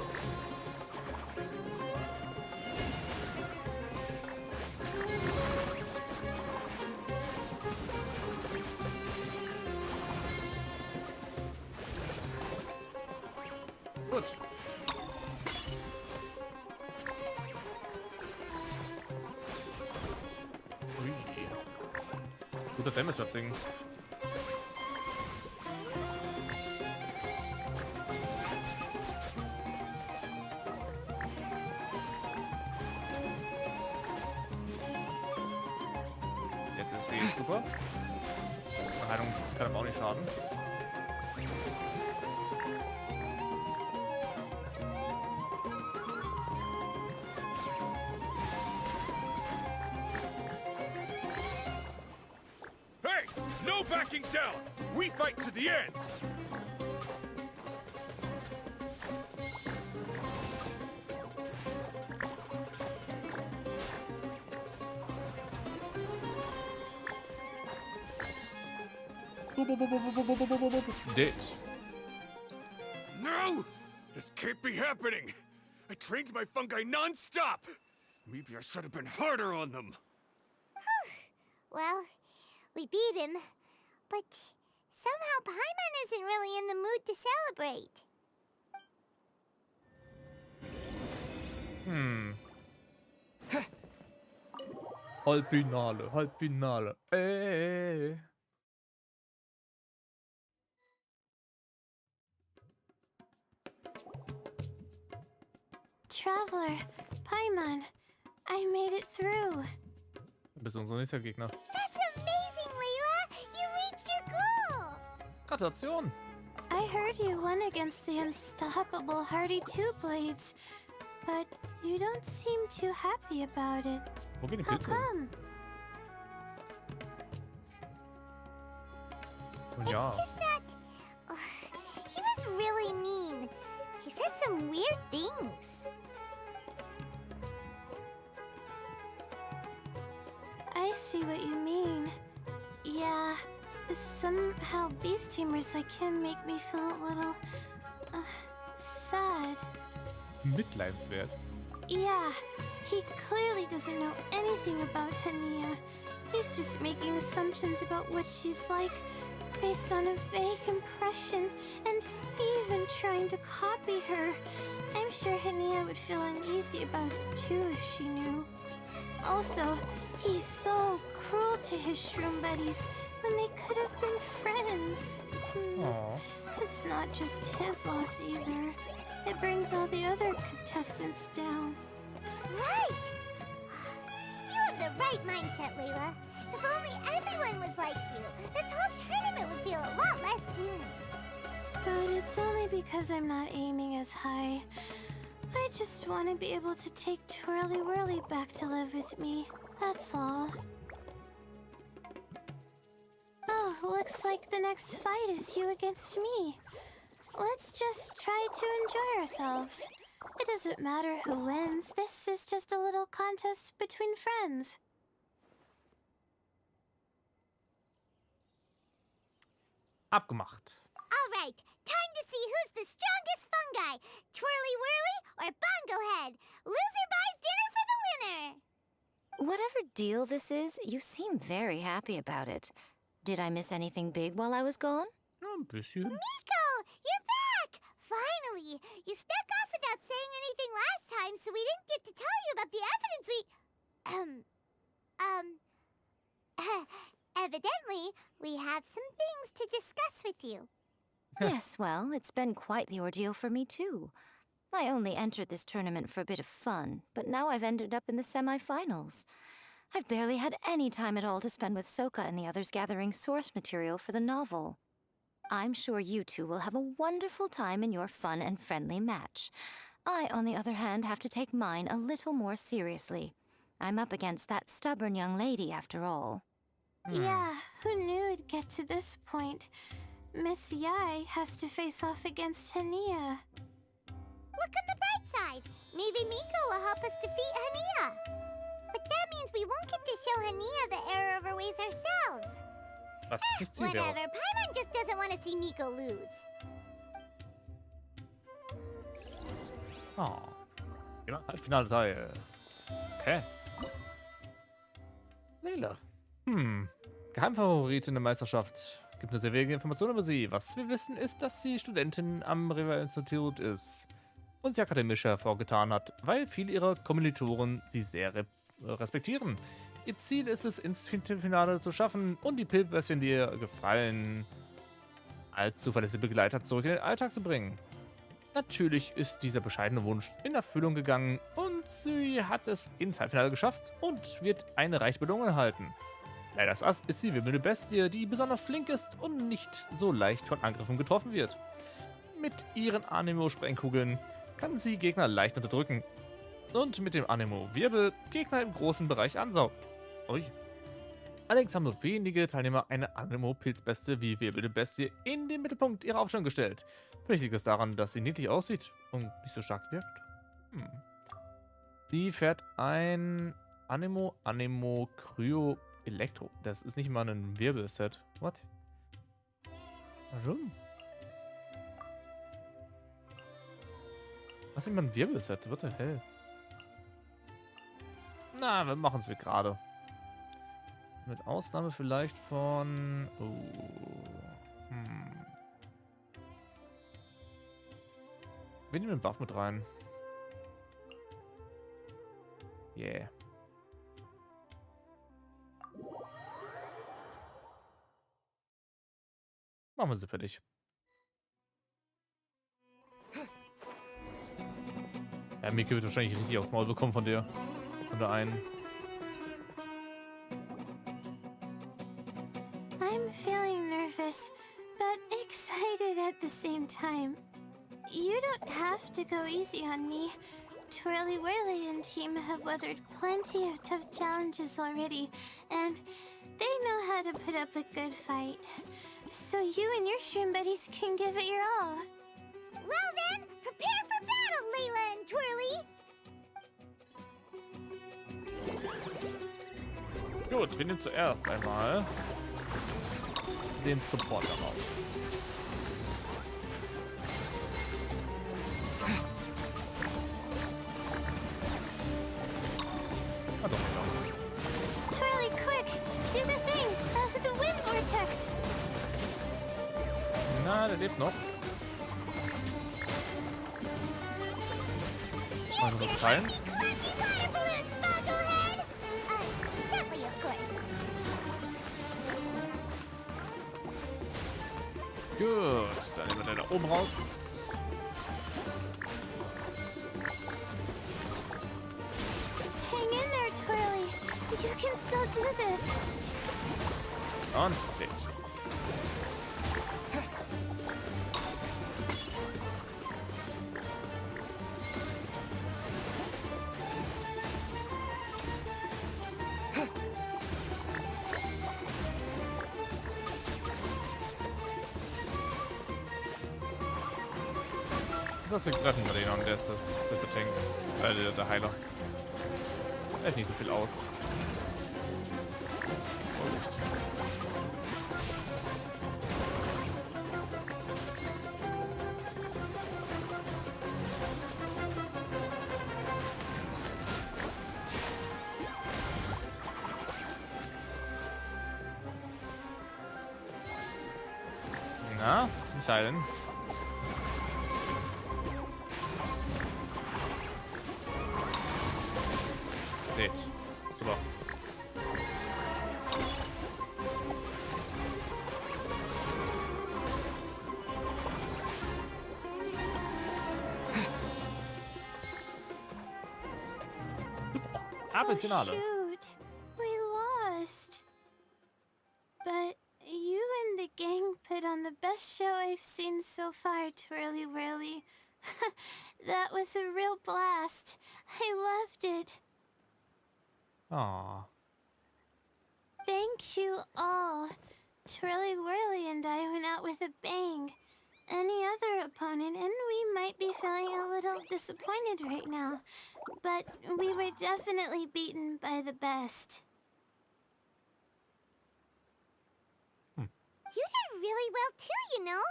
Gut. Ui. Guter Damage, das Ding. Jetzt ist sie super. Eine Heilung kann aber auch nicht schaden. Hey! No backing down! We fight to the end! Dead. No! This can't be happening! I trained my fungi non-stop! Maybe I should have been harder on them. Well, we beat him, but somehow Paimon isn't really in the mood to celebrate. Halbfinale, Halbfinale. Traveler, Paimon, I made it through. Du bist unser nächster Gegner. That's amazing, Layla! You reached your goal! Gratulation! I heard you won against the unstoppable Hardy Two Blades, but you don't seem too happy about it. Wo gehen die How Pilze? come? Und ja. It's just that... he was really mean. He said some weird things. I see what you mean. Yeah, somehow beast tamers like him make me feel a little... sad. Mitleidswert. Yeah, he clearly doesn't know anything about Hania. He's just making assumptions about what she's like based on a vague impression, and even trying to copy her. I'm sure Hania would feel uneasy about it too if she knew. Also, he's so cruel to his shroom buddies when they could have been friends. Aw. It's not just his loss either. It brings all the other contestants down. Right! You have the right mindset, Layla. If only everyone was like you, this whole tournament would feel a lot less gloomy. But it's only because I'm not aiming as high. I just want to be able to take Twirly Whirly back to live with me. That's all. Oh, looks like the next fight is you against me. Let's just try to enjoy ourselves. It doesn't matter who wins. This is just a little contest between friends. Abgemacht. All right, time to see who's the strongest fungi. Twirly Whirly or Bongo Head. Loser buys dinner for the winner. Whatever deal this is, you seem very happy about it. Did I miss anything big while I was gone? Ein bisschen. Miko, you're back! Finally! You snuck off without saying anything last time, so we didn't get to tell you about the evidence evidently, we have some things to discuss with you. Yes, well, it's been quite the ordeal for me, too. I only entered this tournament for a bit of fun, but now I've ended up in the semi-finals. I've barely had any time at all to spend with Soka and the others gathering source material for the novel. I'm sure you two will have a wonderful time in your fun and friendly match. I, on the other hand, have to take mine a little more seriously. I'm up against that stubborn young lady, after all. Yeah, who knew it'd get to this point? Miss Yai has to face off against Hania. Look on the bright side. Maybe Miko will help us defeat Hania. But that means we won't get to show Hania the error of her ways ourselves. Was nicht Ziel Whatever, wäre. Paimon just doesn't want to see Miko lose. Oh. Ja, Halbfinale Teil. Okay. Layla. Geheimfavoritin der Meisterschaft. Es gibt nur sehr wenige Informationen über sie. Was wir wissen, ist, dass sie Studentin am River-Institut ist und sie akademisch hervorgetan hat, weil viele ihrer Kommilitonen sie sehr respektieren. Ihr Ziel ist es, ins Finale zu schaffen und die Pilzbestien, die ihr gefallen, als zuverlässige Begleiter zurück in den Alltag zu bringen. Natürlich ist dieser bescheidene Wunsch in Erfüllung gegangen und sie hat es ins Halbfinale geschafft und wird eine reiche Belohnung erhalten. Leider das Ass ist sie wirbelnde Bestie, die besonders flink ist und nicht so leicht von Angriffen getroffen wird. Mit ihren Anemo-Sprengkugeln kann sie Gegner leicht unterdrücken und mit dem Anemo-Wirbel Gegner im großen Bereich ansaugen. Ui. Allerdings haben nur wenige Teilnehmer eine Anemo-Pilzbestie wie wirbelnde Bestie in den Mittelpunkt ihrer Aufstellung gestellt. Vielleicht liegt es daran, dass sie niedlich aussieht und nicht so stark wirkt. Sie fährt ein Anemo Kryo Elektro. Das ist nicht mal ein Wirbelset. What? Warum? Was ist immer ein Wirbelset? What the hell? Na, wir machen es wie gerade. Mit Ausnahme vielleicht von... Oh. Wir nehmen den Buff mit rein. Yeah. Machen wir sie fertig. Ja, Mika wird wahrscheinlich richtig aufs Maul bekommen von der einen. I'm feeling nervous, but excited at the same time. You don't have to go easy on me. Twirly Whirly and team have weathered plenty of tough challenges already, and they know how to put up a good fight. So you and your shroom buddies can give it your all. Well then, prepare for battle, Layla and Twirly! Gut, wir nehmen zuerst einmal den Supporter raus. Ah, doch, doch. Twirly, quick! Do the thing! The wind vortex! Na, der lebt noch. Also so teilen. Gently, of course. Gut, dann nehmen wir den da oben raus. Hang in there, Twirly. You can still do this. Und steht. Das wir treffen wir den an, der ist das der Tank. Der Heiler. Er hält nicht so viel aus. Vorsicht. Na, nicht heilen. Steht. Super. Ab ins Finale. Shoot. We lost. But you and the gang put on the best show I've seen so far, Twirly Whirly. That was a real blast. I loved it. Aww. Thank you all. Twirly Whirly and I went out with a bang. Any other opponent, and we might be feeling a little disappointed right now. But we were definitely beaten by the best. You did really well too, you know.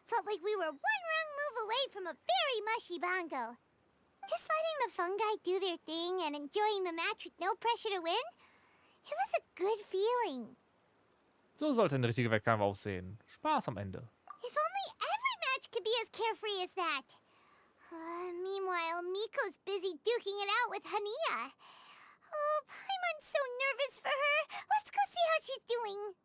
Felt like we were one wrong move away from a very mushy bongo. Just letting the fungi do their thing and enjoying the match with no pressure to win, it was a good feeling. So sollte ein richtiger Wettkampf aussehen. Spaß am Ende. If only every match could be as carefree as that. Meanwhile, Miko's busy duking it out with Hania. Oh, Paimon's so nervous for her. Let's go see how she's doing.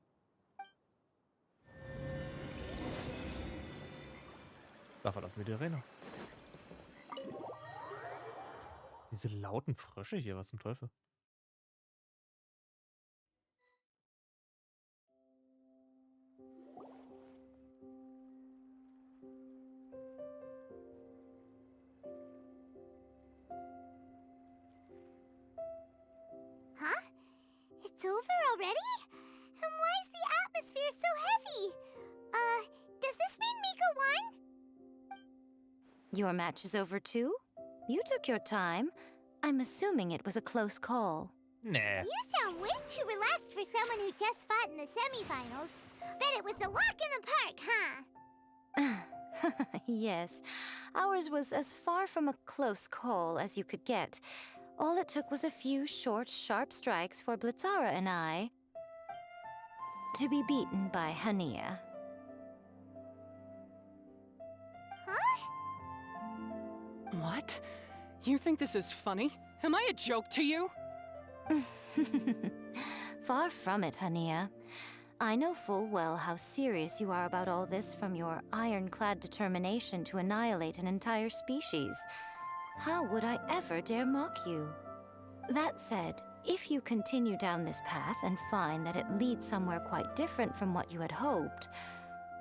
Da verlassen wir die Arena. Diese lauten Frösche hier, was zum Teufel? Huh? It's over already? And why is the atmosphere so heavy? Does this mean Miko won? Your match is over too? You took your time. I'm assuming it was a close call. Nah. You sound way too relaxed for someone who just fought in the semifinals. Bet it was a walk in the park, huh? Yes, ours was as far from a close call as you could get. All it took was a few short, sharp strikes for Blitzara and I to be beaten by Hania. What? You think this is funny? Am I a joke to you? Far from it, Hania. I know full well how serious you are about all this, from your ironclad determination to annihilate an entire species. How would I ever dare mock you? That said, if you continue down this path and find that it leads somewhere quite different from what you had hoped,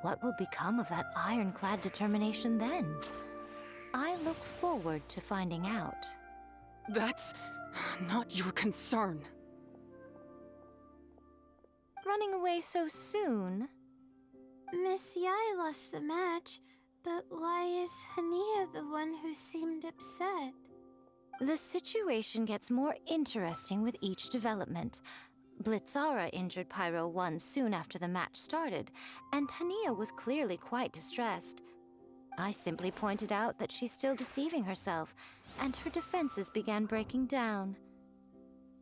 what will become of that ironclad determination then? I look forward to finding out. That's not your concern. Running away so soon? Miss Yai lost the match, but why is Hania the one who seemed upset? The situation gets more interesting with each development. Blitzara injured Pyro 1 soon after the match started, and Hania was clearly quite distressed. I simply pointed out that she's still deceiving herself, and her defenses began breaking down.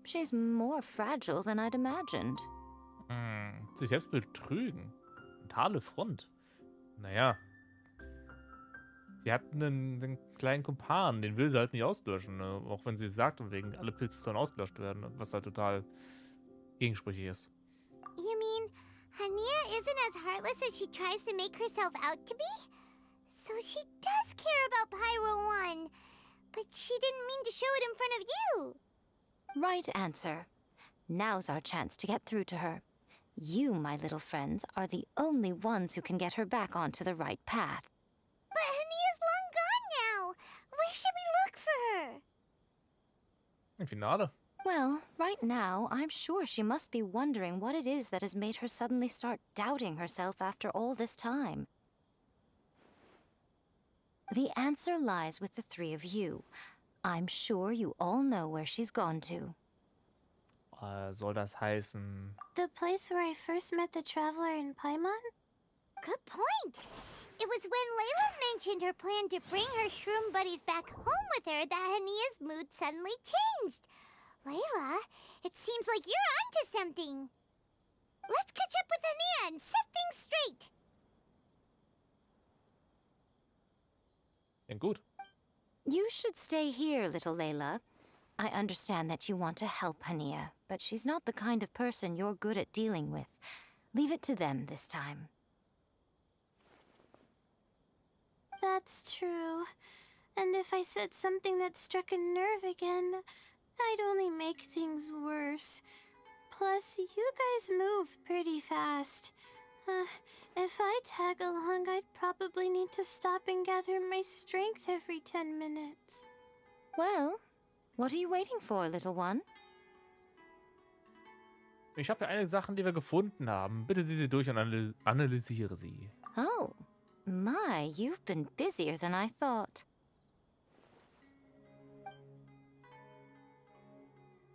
She's more fragile than I'd imagined. Sich selbst betrügen. Mentale Front. Naja. Sie hat einen kleinen Kumpan, den will sie halt nicht auslöschen. Ne? Auch wenn sie sagt, wegen alle Pilze sollen ausgelöscht werden, was halt total gegensprüchig ist. You mean Hania isn't as heartless as she tries to make herself out to be? So she does care about Pyro 1, but she didn't mean to show it in front of you. Right answer. Now's our chance to get through to her. You, my little friends, are the only ones who can get her back onto the right path. But Hania's long gone now. Where should we look for her? Im Finale. Well, right now, I'm sure she must be wondering what it is that has made her suddenly start doubting herself after all this time. The answer lies with the three of you. I'm sure you all know where she's gone to. Soll das heißen... The place where I first met the traveler in Paimon? Good point. It was when Layla mentioned her plan to bring her shroom buddies back home with her that Hania's mood suddenly changed. Layla, it seems like you're onto something. Let's catch up with Hania and set things straight. Ja, gut. You should stay here, little Layla. I understand that you want to help Hania, but she's not the kind of person you're good at dealing with. Leave it to them this time. That's true. And if I said something that struck a nerve again, I'd only make things worse. Plus, you guys move pretty fast. If I tag along, I'd probably need to stop and gather my strength every 10 minutes. Well, what are you waiting for, little one? Ich habe ja einige Sachen, die wir gefunden haben. Bitte sieh sie durch und analysiere sie. Oh, my, you've been busier than I thought.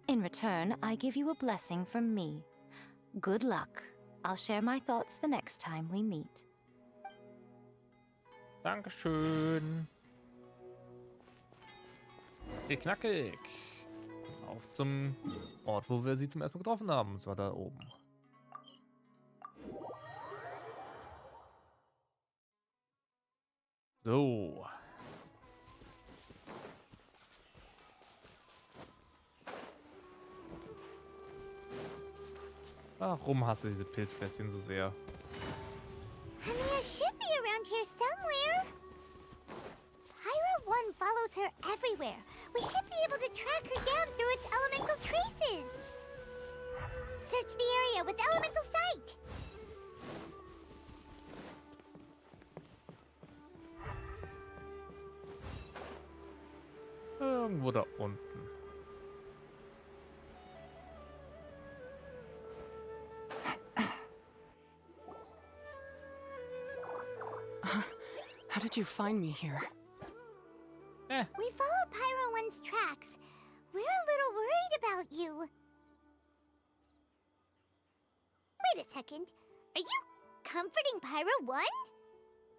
In return, I give you a blessing from me. Good luck. I'll share my thoughts the next time we meet. Dankeschön. Knackig. Auf zum Ort, wo wir sie zum ersten Mal getroffen haben. Und zwar da oben. So. Warum hasse ich diese Pilzbestien so sehr? Hania should be around here somewhere. Pyro 1 follows her everywhere. We should be able to track her down through its elemental traces. Search the area with elemental sight. Irgendwo da unten. How did you find me here? We follow Pyro 1's tracks. We're a little worried about you. Wait a second. Are you comforting Pyro 1?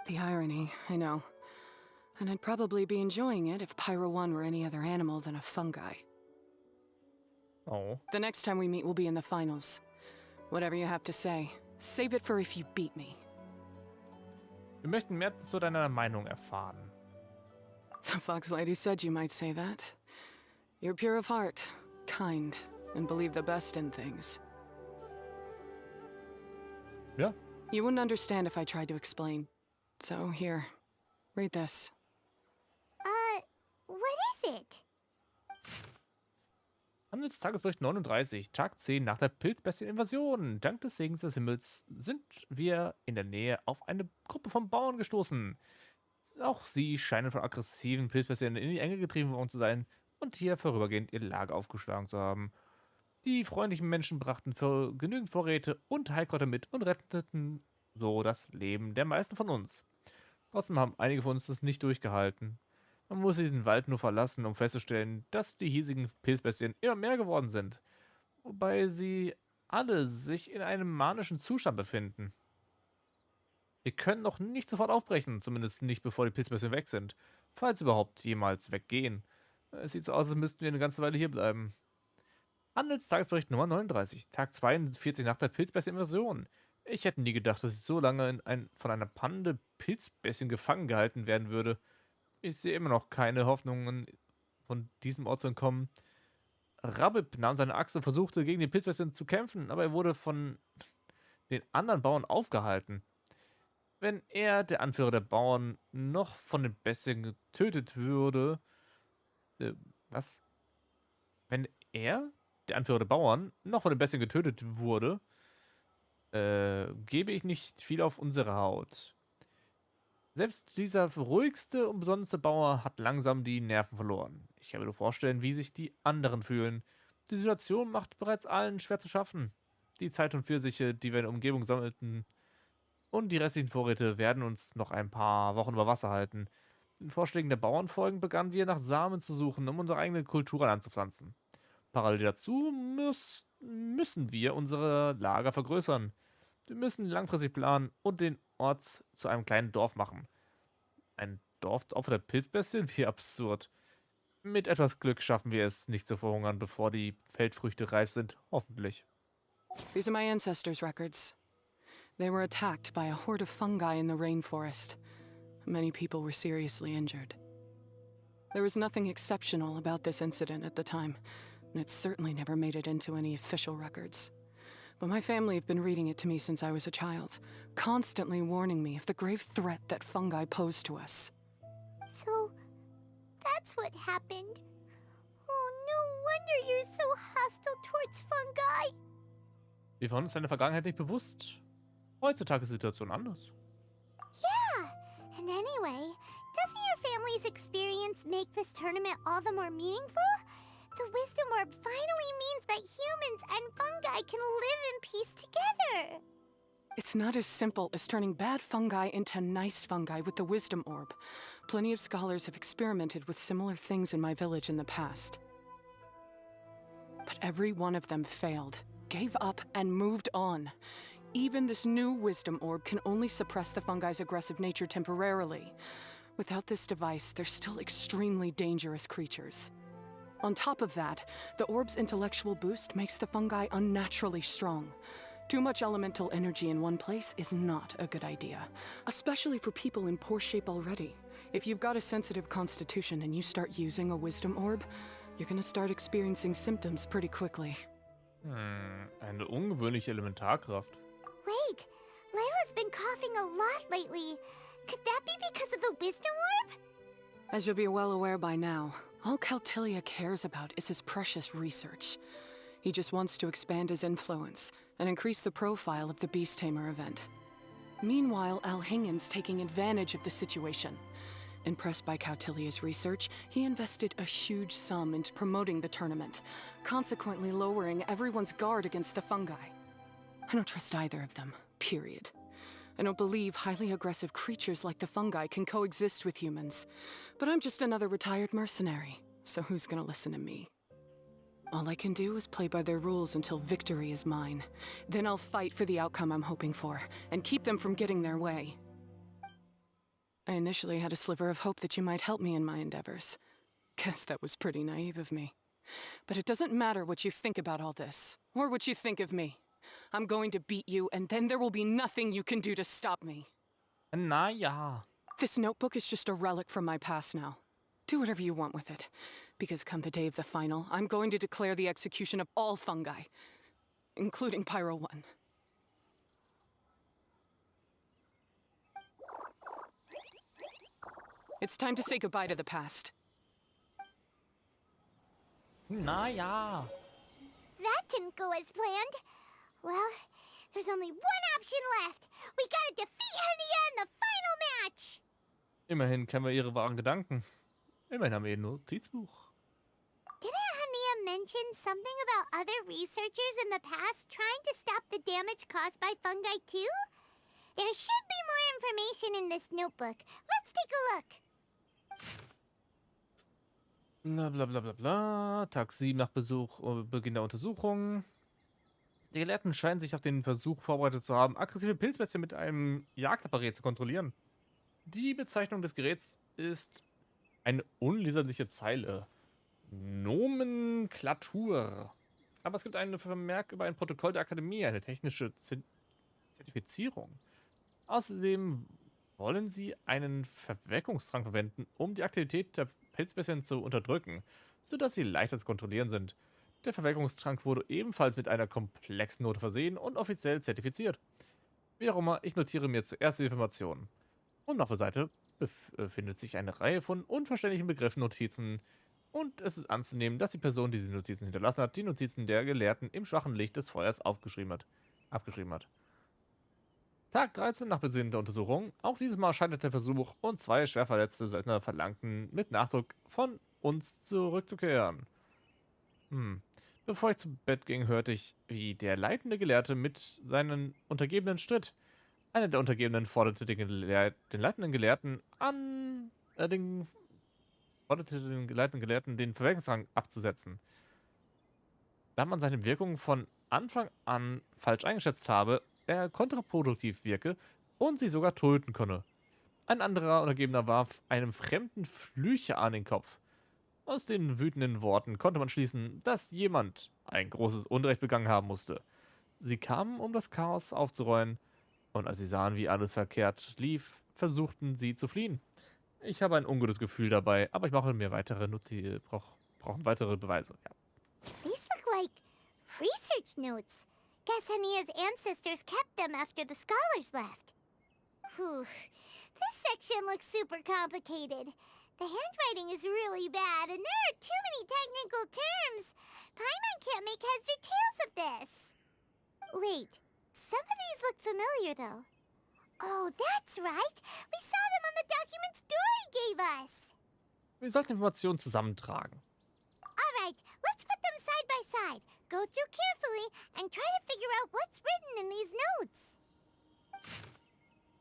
The irony, I know. And I'd probably be enjoying it if Pyro 1 were any other animal than a fungi. Oh. The next time we meet will be in the finals. Whatever you have to say, save it for if you beat me. Wir möchten mehr zu deiner Meinung erfahren. The Fox Lady said you might say that. You're pure of heart, kind, and believe the best in things. Ja. You wouldn't understand if I tried to explain. So here, read this. What is it? Handelstagesbericht 39, Tag 10 nach der Pilzbestien-Invasion. Dank des Segens des Himmels sind wir in der Nähe auf eine Gruppe von Bauern gestoßen. Auch sie scheinen von aggressiven Pilzbestien in die Enge getrieben worden zu sein und hier vorübergehend ihr Lager aufgeschlagen zu haben. Die freundlichen Menschen brachten genügend Vorräte und Heilkräuter mit und retteten so das Leben der meisten von uns. Trotzdem haben einige von uns das nicht durchgehalten. Man muss diesen Wald nur verlassen, um festzustellen, dass die hiesigen Pilzbestien immer mehr geworden sind, wobei sie alle sich in einem manischen Zustand befinden. Wir können noch nicht sofort aufbrechen, zumindest nicht bevor die Pilzbestien weg sind, falls überhaupt jemals weggehen. Es sieht so aus, als müssten wir eine ganze Weile hier bleiben. Handelstagesbericht Nummer 39, Tag 42 nach der Pilzbestien-Invasion. Ich hätte nie gedacht, dass ich so lange von einer Bande Pilzbestien gefangen gehalten werden würde. Ich sehe immer noch keine Hoffnungen, von diesem Ort zu entkommen. Rabib nahm seine Axt und versuchte, gegen die Pilzbestien zu kämpfen, aber er wurde von den anderen Bauern aufgehalten. Wenn er, der Anführer der Bauern, noch von den Bestien getötet würde... was? Wenn er, der Anführer der Bauern, noch von den Bestien getötet wurde, gebe ich nicht viel auf unsere Haut. Selbst dieser ruhigste und besonderste Bauer hat langsam die Nerven verloren. Ich kann mir nur vorstellen, wie sich die anderen fühlen. Die Situation macht bereits allen schwer zu schaffen. Die Zeit und Pfirsiche, die wir in der Umgebung sammelten, und die restlichen Vorräte werden uns noch ein paar Wochen über Wasser halten. Den Vorschlägen der Bauern folgend begannen wir nach Samen zu suchen, um unsere eigene Kultur anzupflanzen. Parallel dazu müssen wir unsere Lager vergrößern. Wir müssen langfristig planen und den Ort zu einem kleinen Dorf machen. Ein Dorf auf der Pilzbestien? Wie absurd. Mit etwas Glück schaffen wir es, nicht zu verhungern, bevor die Feldfrüchte reif sind. Hoffentlich. These are my ancestors' records. They were attacked by a horde of fungi in the rainforest. Many people were seriously injured. There was nothing exceptional about this incident at the time, and it certainly never made it into any official records. But my family have been reading it to me since I was a child, constantly warning me of the grave threat that fungi pose to us. So, that's what happened. Oh, no wonder you're so hostile towards fungi. Wir waren uns deiner Vergangenheit nicht bewusst. Heutzutage ist die Situation anders. Yeah, and anyway, doesn't your family's experience make this tournament all the more meaningful? The Wisdom Orb finally means that humans and fungi can live in peace together. It's not as simple as turning bad fungi into nice fungi with the Wisdom Orb. Plenty of scholars have experimented with similar things in my village in the past. But every one of them failed, gave up, and moved on. Even this new Wisdom Orb can only suppress the fungi's aggressive nature temporarily. Without this device, they're still extremely dangerous creatures. On top of that, the orb's intellectual boost makes the fungi unnaturally strong. Too much elemental energy in one place is not a good idea, especially for people in poor shape already. If you've got a sensitive constitution and you start using a Wisdom Orb, you're gonna start experiencing symptoms pretty quickly. Eine ungewöhnliche Elementarkraft. Wait, Layla's been coughing a lot lately. Could that be because of the Wisdom Orb? As you'll be well aware by now, all Kautilya cares about is his precious research. He just wants to expand his influence and increase the profile of the Beast Tamer event. Meanwhile, Alhingen's taking advantage of the situation. Impressed by Kautilya's research, he invested a huge sum into promoting the tournament, consequently lowering everyone's guard against the fungi. I don't trust either of them, period. I don't believe highly aggressive creatures like the fungi can coexist with humans. But I'm just another retired mercenary, so who's gonna listen to me? All I can do is play by their rules until victory is mine. Then I'll fight for the outcome I'm hoping for, and keep them from getting their way. I initially had a sliver of hope that you might help me in my endeavors. Guess that was pretty naive of me. But it doesn't matter what you think about all this, or what you think of me. I'm going to beat you, and then there will be nothing you can do to stop me. Naja. This notebook is just a relic from my past now. Do whatever you want with it. Because come the day of the final, I'm going to declare the execution of all fungi, including Pyro 1. It's time to say goodbye to the past. Naja. That didn't go as planned. Well, there's only one option left. We gotta defeat Hania in the final match. Immerhin kennen wir ihre wahren Gedanken. Immerhin haben wir ihr Notizbuch. Didn't Hania mention something about other researchers in the past trying to stop the damage caused by fungi too? There should be more information in this notebook. Let's take a look. Bla bla bla bla bla. Tag 7 nach Beginn der Untersuchung. Die Gelehrten scheinen sich auf den Versuch vorbereitet zu haben, aggressive Pilzbestien mit einem Jagdapparat zu kontrollieren. Die Bezeichnung des Geräts ist eine unleserliche Zeile. Nomenklatur. Aber es gibt einen Vermerk über ein Protokoll der Akademie, eine technische Zertifizierung. Außerdem wollen sie einen Verweckungstrank verwenden, um die Aktivität der Pilzbestien zu unterdrücken, sodass sie leichter zu kontrollieren sind. Der Verweckungstrank wurde ebenfalls mit einer komplexen Note versehen und offiziell zertifiziert. Wie auch immer, ich notiere mir zuerst die Informationen. Und auf der Seite befindet sich eine Reihe von unverständlichen Begriffen, Notizen, und es ist anzunehmen, dass die Person, die diese Notizen hinterlassen hat, die Notizen der Gelehrten im schwachen Licht des Feuers abgeschrieben hat. Tag 13 nach Beginn der Untersuchung. Auch dieses Mal scheiterte der Versuch und 2 schwer verletzte Söldner verlangten mit Nachdruck von uns zurückzukehren. Bevor ich zu Bett ging, hörte ich, wie der leitende Gelehrte mit seinen Untergebenen stritt. Einer der Untergebenen forderte den leitenden Gelehrten den leitenden Gelehrten den Verweckungsrang abzusetzen. Da man seine Wirkung von Anfang an falsch eingeschätzt habe, er kontraproduktiv wirke und sie sogar töten könne. Ein anderer Untergebener warf einem Fremden Flüche an den Kopf. Aus den wütenden Worten konnte man schließen, dass jemand ein großes Unrecht begangen haben musste. Sie kamen, um das Chaos aufzuräumen, und als sie sahen, wie alles verkehrt lief, versuchten sie zu fliehen. Ich habe ein ungutes Gefühl dabei, aber ich mache mir brauchen weitere Beweise. Ja. These look like research notes. Guess Hania's ancestors kept them after the scholars left. Whew. This section looks super complicated. The handwriting is really bad, and there are too many technical terms. Paimon can't make heads or tails of this. Wait, some of these look familiar, though. Oh, that's right. We saw them on the documents Dory gave us. Wir sollten Informationen zusammentragen. All right, let's put them side by side. Go through carefully and try to figure out what's written in these notes.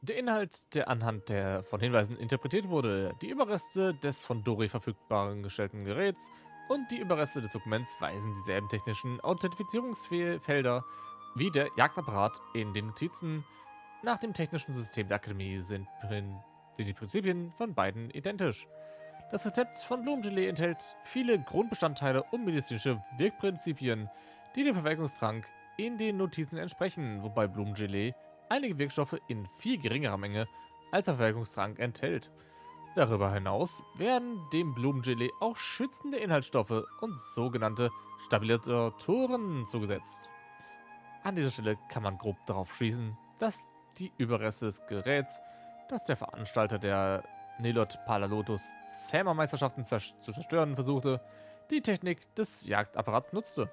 Der Inhalt, der anhand der von Hinweisen interpretiert wurde, die Überreste des von Dory verfügbaren gestellten Geräts und die Überreste des Dokuments weisen dieselben technischen Authentifizierungsfelder wie der Jagdapparat in den Notizen. Nach dem technischen System der Akademie sind die Prinzipien von beiden identisch. Das Rezept von Blumengelee enthält viele Grundbestandteile und medizinische Wirkprinzipien, die dem Verwelkungstrank in den Notizen entsprechen, wobei Blumengelee einige Wirkstoffe in viel geringerer Menge als der Verwelkungstrank enthält. Darüber hinaus werden dem Blumengelee auch schützende Inhaltsstoffe und sogenannte Stabilisatoren zugesetzt. An dieser Stelle kann man grob darauf schließen, dass die Überreste des Geräts, das der Veranstalter der Nelot Palalotus Zähmermeisterschaften zu zerstören versuchte, die Technik des Jagdapparats nutzte.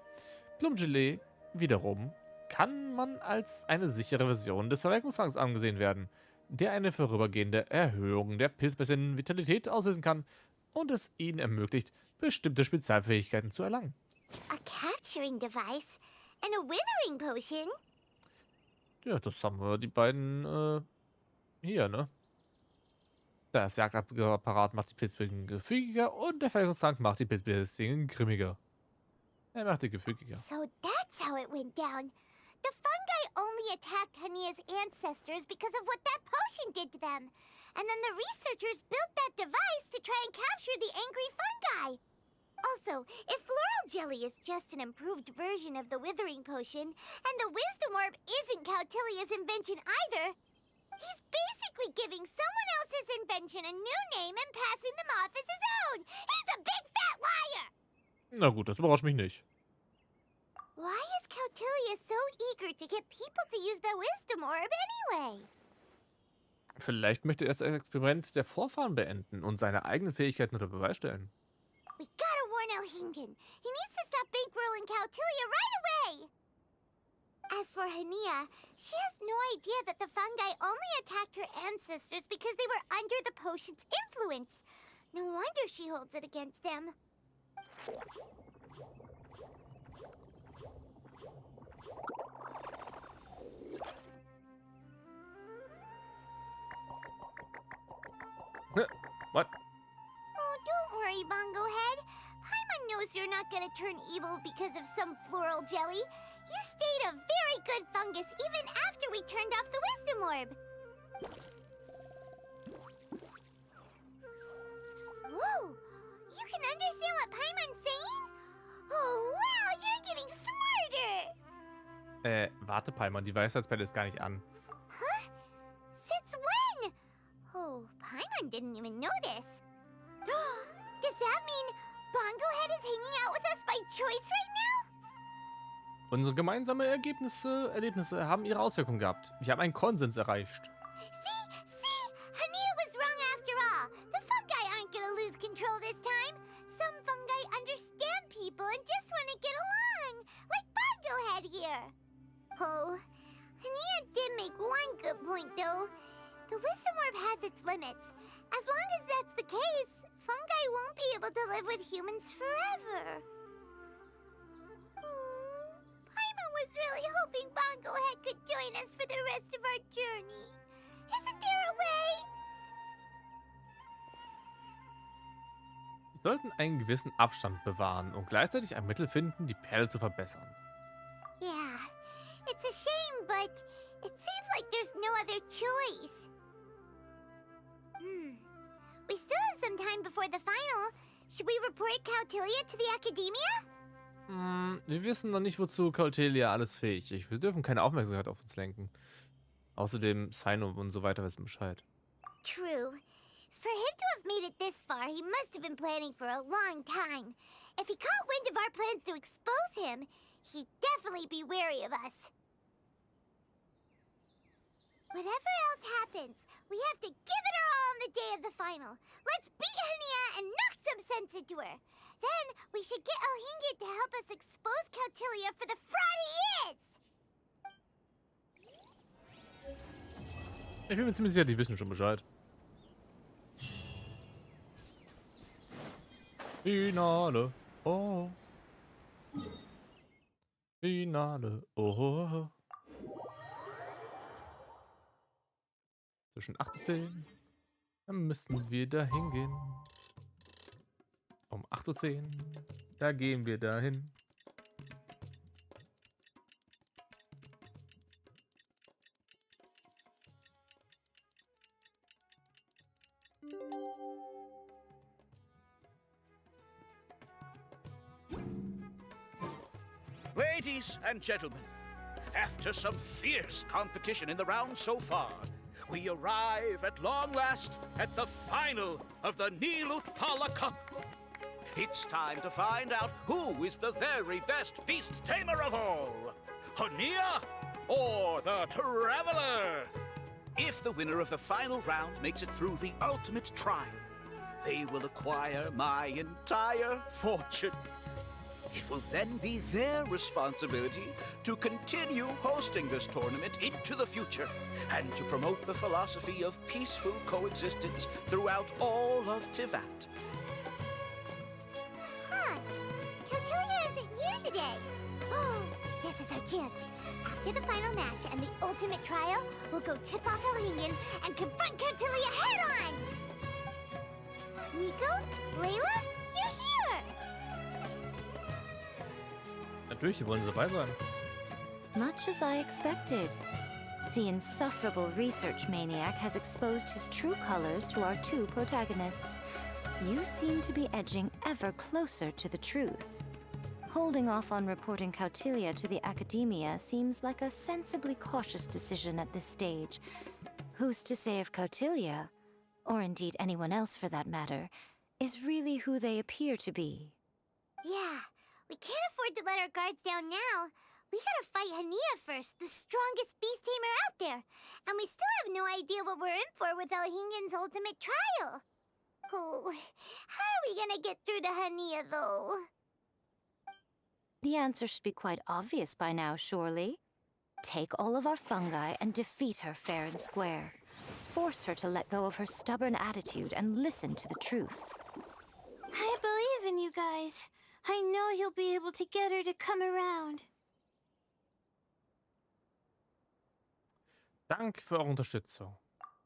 Blumengelee wiederum kann man als eine sichere Version des Verwelkungsrangs angesehen werden, der eine vorübergehende Erhöhung der Pilzbestien Vitalität auslösen kann und es ihnen ermöglicht, bestimmte Spezialfähigkeiten zu erlangen. A capturing device and a withering potion? Ja, das haben wir die beiden hier, ne? Das Jagdapparat macht die Pilzbestien gefügiger und der Verwelkungstrank macht die Pilzbestien grimmiger. Er macht die gefügiger. So that's how it went down. The fungi only attacked Hania's ancestors because of what that potion did to them. And then the researchers built that device to try and capture the angry fungi. Also, if floral jelly is just an improved version of the withering potion, and the wisdom orb isn't Cautilia's invention either, he's basically giving someone else's invention a new name and passing them off as his own. He's a big fat liar! Na gut, das überrascht mich nicht. Why is Cautilia so eager to get people to use the wisdom orb anyway? Vielleicht möchte er das Experiment der Vorfahren beenden und seine eigenen Fähigkeiten unter Beweis stellen. We gotta warn Elhingen. He needs to stop bankrolling Cautilia right away! As for Hania, she has no idea that the fungi only attacked her ancestors because they were under the potion's influence. No wonder she holds it against them. What? Oh, don't worry, Bongo Head. Paimon knows you're not gonna turn evil because of some floral jelly. You stayed a very good fungus even after we turned off the wisdom orb. Whoa! You can understand what Paimon's saying? Oh, wow, you're getting smarter! Warte, Paimon, die Weisheitspelle ist gar nicht an. Huh? Since when? Oh, Paimon didn't even notice. Does that mean Bongo Head is hanging out with us by choice right now? Unsere gemeinsamen Erlebnisse haben ihre Auswirkungen gehabt. Wir haben einen Konsens erreicht. See? Hania was wrong after all. The fungi aren't gonna lose control this time. Some fungi understand people and just want to get along. Like Bongo Head here. Oh, Hania did make one good point though. The wisdom orb has its limits. As long as that's the case, fungi won't be able to live with humans forever. Paimon was really hoping Bongo Head could join us for the rest of our journey. Isn't there a way? Wir sollten einen gewissen Abstand bewahren und gleichzeitig ein Mittel finden, die Perle zu verbessern. Yeah, it's a shame, but it seems like there's no other choice. We still have some time before the final. Should we report Cautilia to the Academia? Wir wissen noch nicht, wozu Cautilia alles fähig ist. Wir dürfen keine Aufmerksamkeit auf uns lenken. Außerdem Sino und so weiter wissen Bescheid. True. For him to have made it this far, he must have been planning for a long time. If he caught wind of our plans to expose him, he'd definitely be wary of us. Whatever else happens, we have to give it our all on the day of the final. Let's beat Hania and knock some sense into her. Then we should get Elhingid to help us expose Cautilia for the fraud he is! Ich bin mir ziemlich sicher, die wissen schon Bescheid. Finale. Oh. Finale. Oh. Zwischen 8 bis 10. Dann müssen wir da hingehen. Um 8:10 Uhr. Da gehen wir dahin. Ladies and gentlemen, after some fierce competition in the round so far, we arrive at long last at the final of the Nilutpala Cup. It's time to find out who is the very best beast tamer of all, Hania or the Traveler. If the winner of the final round makes it through the ultimate trial, they will acquire my entire fortune. It will then be their responsibility to continue hosting this tournament into the future and to promote the philosophy of peaceful coexistence throughout all of Tivat. Huh. Cautilia isn't here today. Oh, this is our chance. After the final match and the ultimate trial, we'll go tip off Elhingen and confront Cautilia head-on! Nico? Layla? You're here! Natürlich, wir wollen dabei sein. Much as I expected. The insufferable research maniac has exposed his true colors to our two protagonists. you seem to be edging ever closer to the truth. Holding off on reporting Kautilya to the Academia seems like a sensibly cautious decision at this stage. Who's to say if Kautilya, or indeed anyone else for that matter, is really who they appear to be? Yeah, we can't afford to let our guards down now. We gotta fight Hania first, the strongest beast tamer out there. And we still have no idea what we're in for without Hingen's ultimate trial. Oh, how are we gonna get through to Hania, though? The answer should be quite obvious by now, surely. Take all of our fungi and defeat her fair and square. Force her to let go of her stubborn attitude and listen to the truth. I believe in you guys. I know you'll be able to get her to come around. Danke für eure Unterstützung.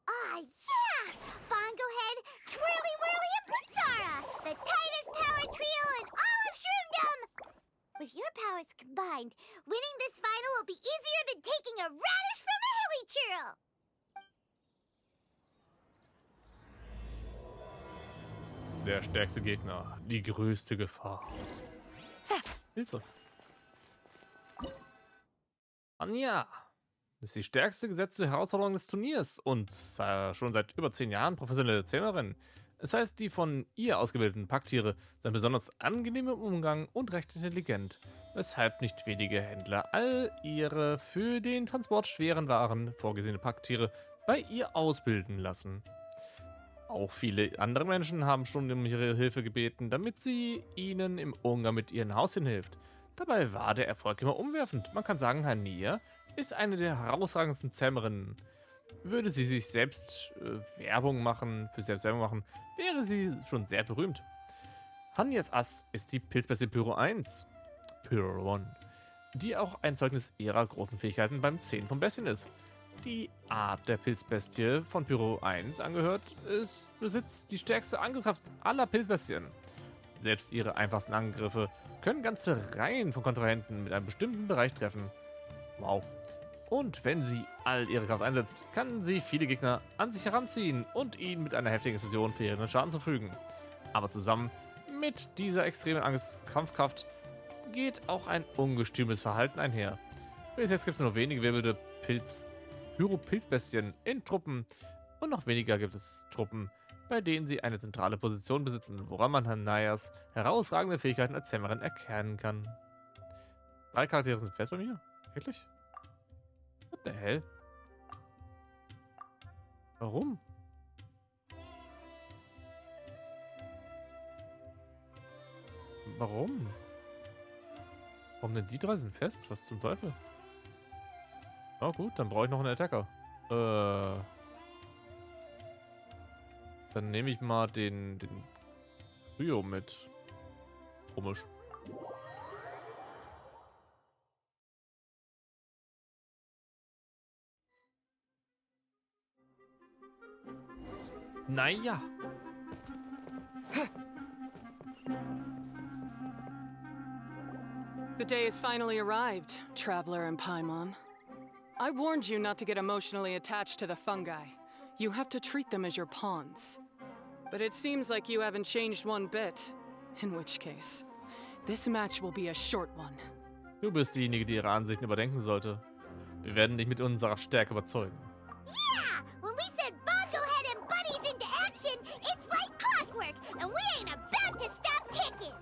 Ah, yeah! Bongo Head, Twirly Whirly, and Blitzara! The tightest power trio in all of Shroomdom! With your powers combined, winning this final will be easier than taking a radish from a hilly churl! Der stärkste Gegner, die größte Gefahr. Pilze. Anja ist die stärkste gesetzte Herausforderung des Turniers und schon seit über 10 Jahren professionelle Zähmerin. Das heißt, die von ihr ausgewählten Packtiere sind besonders angenehm im Umgang und recht intelligent, weshalb nicht wenige Händler all ihre für den Transport schweren Waren vorgesehene Packtiere bei ihr ausbilden lassen. Auch viele andere Menschen haben schon um ihre Hilfe gebeten, damit sie ihnen im Umgang mit ihren Haustieren hilft. Dabei war der Erfolg immer umwerfend. Man kann sagen, Hania ist eine der herausragendsten Zähmerinnen. Würde sie sich selbst Werbung machen, wäre sie schon sehr berühmt. Hanias Ass ist die Pilzbestie Pyro 1, Pyro 1, die auch ein Zeugnis ihrer großen Fähigkeiten beim Zähmen von Bestien ist. Die Art der Pilzbestie von Pyro 1 angehört, besitzt die stärkste Angriffskraft aller Pilzbestien. Selbst ihre einfachsten Angriffe können ganze Reihen von Kontrahenten mit einem bestimmten Bereich treffen. Wow. Und wenn sie all ihre Kraft einsetzt, kann sie viele Gegner an sich heranziehen und ihnen mit einer heftigen Explosion fehlenden Schaden zufügen. Aber zusammen mit dieser extremen Kampfkraft geht auch ein ungestümes Verhalten einher. Bis jetzt gibt es nur wenige wirbelnde Pyro-Pilzbestien in Truppen und noch weniger gibt es Truppen, bei denen sie eine zentrale Position besitzen, woran man Hanias herausragende Fähigkeiten als Zähmerin erkennen kann. 3 Charaktere sind fest bei mir? Wirklich? What the hell? Warum? Warum? Warum denn die 3 sind fest? Was zum Teufel? Oh gut, dann brauche ich noch einen Attacker. Dann nehme ich mal den Rio mit. Komisch. Naja. The day has finally arrived, Traveler and Paimon. I warned you not to get emotionally attached to the fungi. You have to treat them as your pawns. But it seems like you haven't changed one bit. In which case, this match will be a short one. Du bist diejenige, die ihre Ansichten überdenken sollte. Wir werden dich mit unserer Stärke überzeugen. Yeah! When we said Bongo Head and Buddies into action, it's like clockwork, and we ain't about to stop ticking!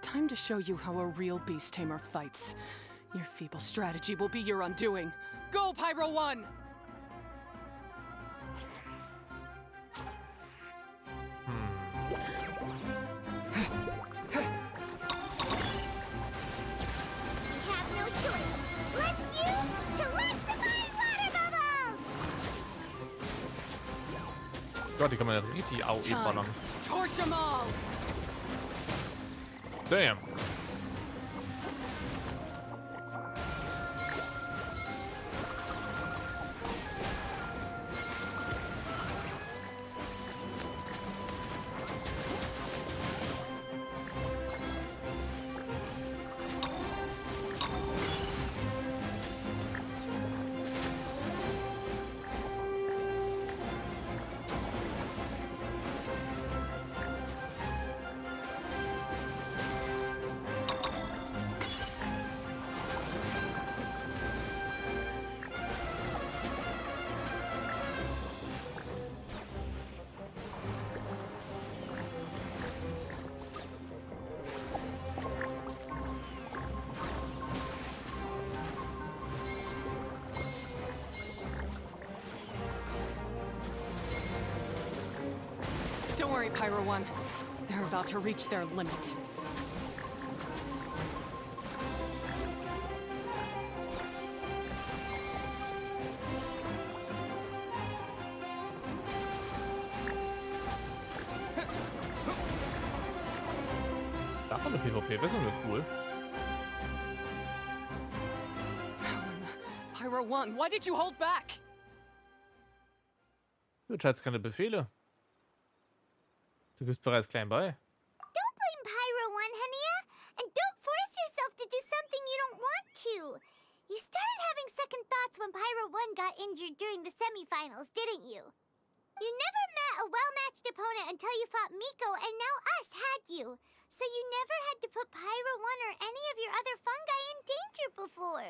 Time to show you how a real beast tamer fights. Your feeble strategy will be your undoing. Go, Pyro 1! We have no choice. Let's use Telepsifying Water Bubbles! Gott, die kann man ja richtig ballern. Torch them all! Damn. worry, Pyro One. They're about to reach their limit. Davon eine PvP, das ist mir cool. Pyro One, why did you hold back? Du entscheidest keine Befehle. Du gibst bereits klein bei. Don't blame Pyro One, Hania, and don't force yourself to do something you don't want to. You started having second thoughts when Pyro One got injured during the semifinals, didn't you? You never met a well-matched opponent until you fought Miko, and now us had you. So you never had to put Pyro One or any of your other fungi in danger before.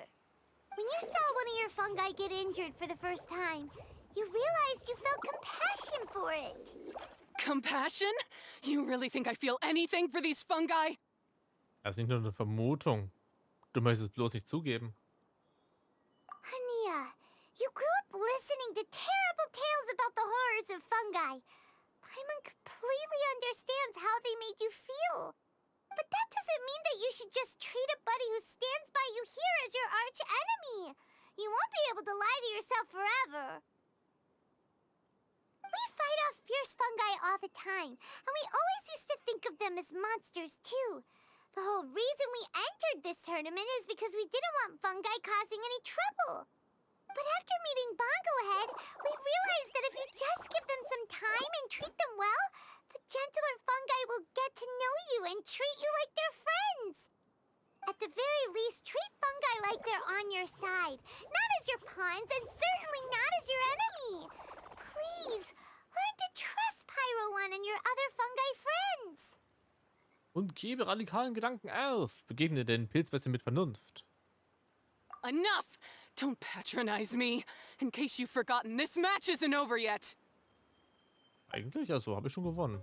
When you saw one of your fungi get injured for the first time, you realized you felt compassion for it. Compassion? You really think I feel anything for these fungi? Das ist nicht nur eine Vermutung. Du möchtest es bloß nicht zugeben. Hania, you grew up listening to terrible tales about the horrors of fungi. Paimon completely understands how they made you feel. But that doesn't mean that you should just treat a buddy who stands by you here as your arch enemy. You won't be able to lie to yourself forever. We fight off fierce fungi all the time, and we always used to think of them as monsters too. The whole reason we entered this tournament is because we didn't want fungi causing any trouble. But after meeting Bongo Head, we realized that if you just give them some time and treat them well, the gentler fungi will get to know you and treat you like they're friends. At the very least, treat fungi like they're on your side, not as your pawns and certainly not as your enemy. Please, learn to trust Pyro One and your other fungi friends. Und gebe radikalen Gedanken auf. Begegne den Pilzbestie mit Vernunft. Enough! Don't patronize me. In case you've forgotten, this match isn't over yet. Eigentlich, also, habe ich schon gewonnen.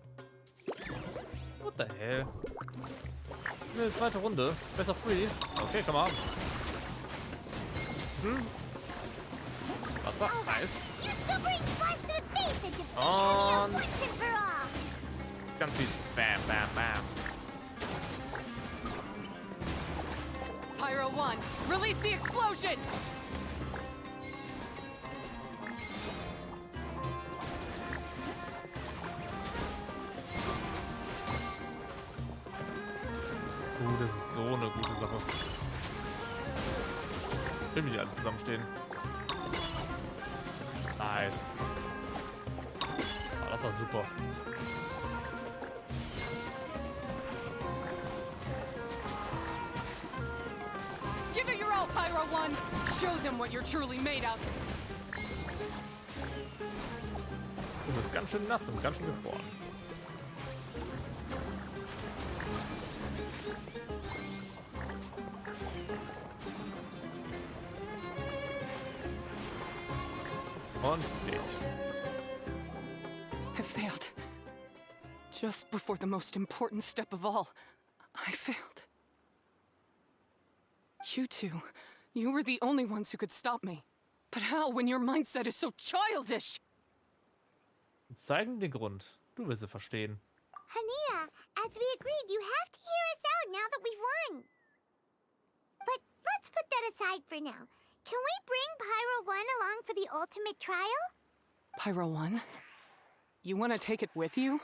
What the hell? Eine zweite Runde. Best of 3. Okay, komm mal. Wasser, Eis. You sobering splash to the face and defeat On. Hania once and for all. Ganz viel Bam, Bam, Bam. Pyro One, release the explosion! Das ist so eine gute Sache. Ich will, wie die alle zusammenstehen. Nice. Ah, das war super. Give it your all, Pyro One! Show them what you're truly made of! Du bist ganz schön nass und ganz schön gefroren. Und date. I failed. Just before the most important step of all, I failed. You two, you were the only ones who could stop me. But how when your mindset is so childish? Zeigen den Grund. Du wirst es verstehen. Hania, as we agreed, you have to hear us out now that we've won. But let's put that aside for now. Can we bring Pyro One along for the ultimate trial? Pyro One? You want to take it with you?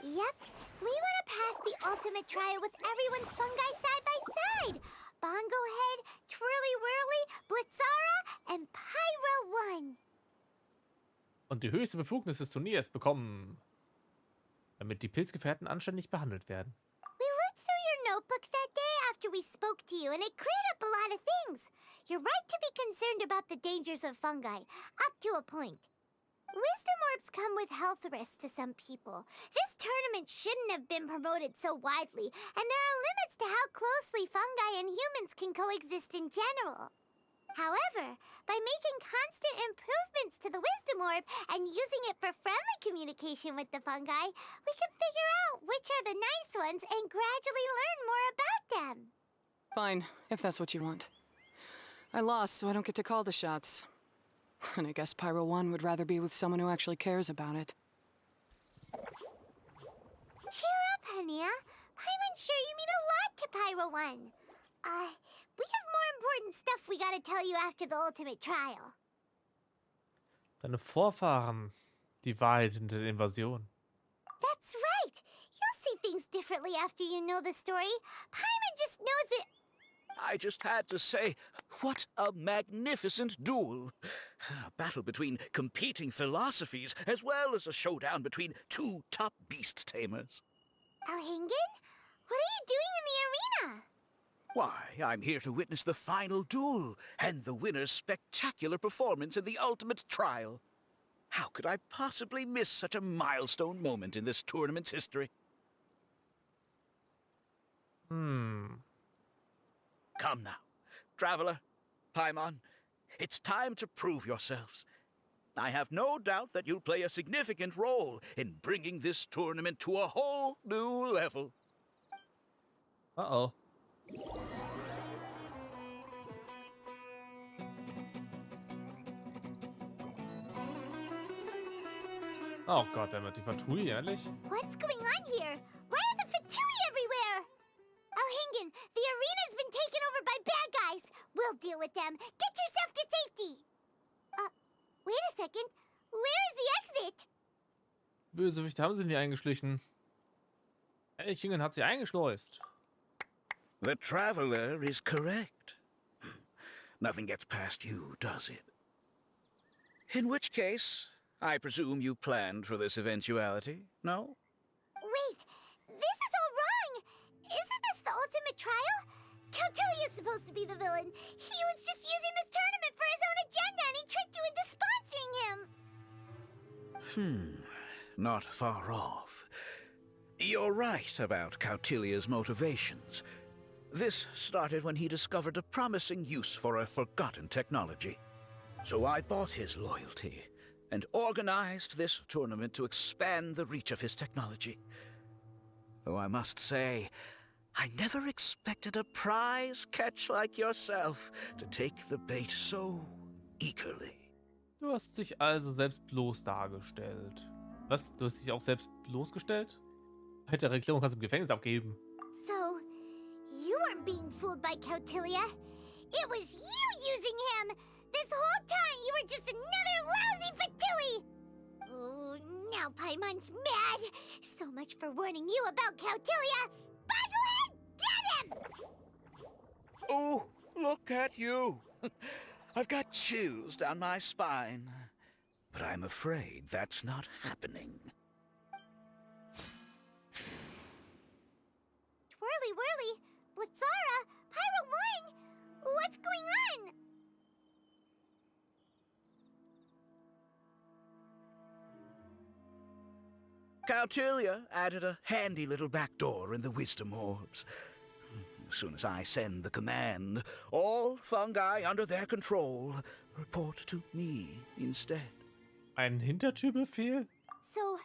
Yep. We want to pass the ultimate trial with everyone's fungi side by side. Bongo Head, Twirly Whirly, Blitzara, and Pyro One. Und die höchste Befugnis des Turniers bekommen, damit die Pilzgefährten anständig behandelt werden. We looked through your notebook that day after we spoke to you, and it cleared up a lot of things. You're right to be concerned about the dangers of fungi, up to a point. Wisdom orbs come with health risks to some people. This tournament shouldn't have been promoted so widely, and there are limits to how closely fungi and humans can coexist in general. However, by making constant improvements to the Wisdom Orb and using it for friendly communication with the fungi, we can figure out which are the nice ones and gradually learn more about them. Fine, if that's what you want. I lost, so I don't get to call the shots. And I guess Pyro One would rather be with someone who actually cares about it. Hania. Paimon's sure you mean a lot to Pyro 1. We have more important stuff we gotta tell you after the ultimate trial. Deine Vorfahren. Die Wahrheit hinter der Invasion. That's right. You'll see things differently after you know the story. Paimon just knows it. I just had to say, what a magnificent duel. A battle between competing philosophies, as well as a showdown between two top beast tamers. Alhingen? What are you doing in the arena? Why, I'm here to witness the final duel and the winner's spectacular performance in the ultimate trial. How could I possibly miss such a milestone moment in this tournament's history? Come now, Traveler, Paimon, it's time to prove yourselves. I have no doubt that you'll play a significant role in bringing this tournament to a whole new level. Uh-oh. Oh Gott, damit die Fatui, ehrlich? What's going on here? Why are the Fatui everywhere? Alhingen, the arena's been taken over by bad guys. We'll deal with them. Get yourself to safety. Wait a second. Where is the exit? Bösewichte haben sie nie eingeschlichen. Alhingen hat sie eingeschleust. The Traveler is correct. Nothing gets past you, does it? In which case, I presume you planned for this eventuality, no? Wait, this is all wrong. Isn't this the ultimate trial? Cautilia's supposed to be the villain. He was just using this tournament for his own agenda and he tricked you into sponsoring him. Not far off. You're right about Cautilia's motivations. This started when he discovered a promising use for a forgotten technology. So I bought his loyalty and organized this tournament to expand the reach of his technology. Though I must say, I never expected a prize catch like yourself to take the bait so eagerly. Du hast dich also selbst bloß dargestellt. Was? Du hast dich auch selbst bloßgestellt? Mit der Erklärung kannst du im Gefängnis abgeben. So, you weren't being fooled by Cautilia. It was you using him. This whole time you were just another lousy Fatui. Oh, now Paimon's mad. So much for warning you about Cautilia. Boglehead, get him! Oh, look at you. I've got chills down my spine. But I'm afraid that's not happening. Twirly whirly, Blitzara, Pyro 1, what's going on? Cautilia added a handy little back door in the wisdom orbs. As soon as I send the command, all fungi under their control report to me instead. Ein Hintertürbefehl? So,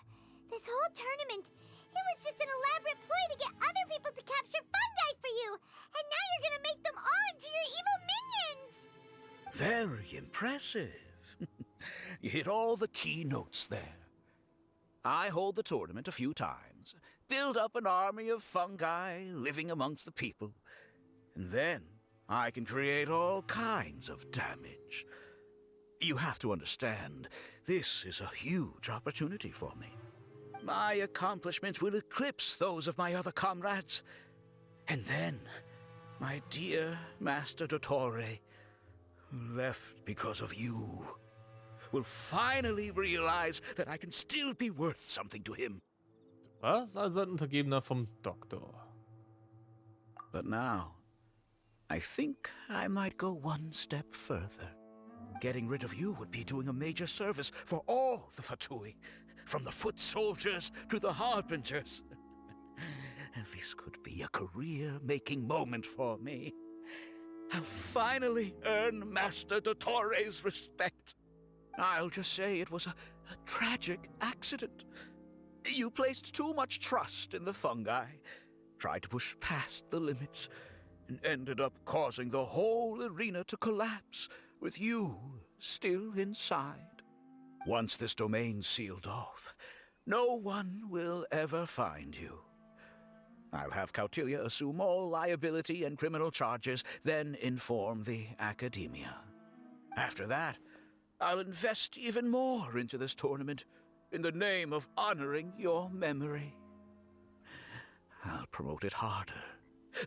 this whole tournament, it was just an elaborate ploy to get other people to capture fungi for you, and now you're gonna make them all into your evil minions! Very impressive. You hit all the key notes there. I hold the tournament a few times, build up an army of fungi living amongst the people, and then I can create all kinds of damage. You have to understand, this is a huge opportunity for me. My accomplishments will eclipse those of my other comrades. And then, my dear Master Dottore, who left because of you, will finally realize that I can still be worth something to him. Was? Also ein Untergebener vom Doktor. But now, I think I might go one step further. Getting rid of you would be doing a major service for all the Fatui, from the foot soldiers to the harbingers. This could be a career-making moment for me. I'll finally earn Master Dottore's respect. I'll just say it was a tragic accident. You placed too much trust in the fungi, tried to push past the limits, and ended up causing the whole arena to collapse, with you still inside. Once this domain's sealed off, no one will ever find you. I'll have Kautilya assume all liability and criminal charges, then inform the Academia. After that, I'll invest even more into this tournament in the name of honoring your memory. I'll promote it harder.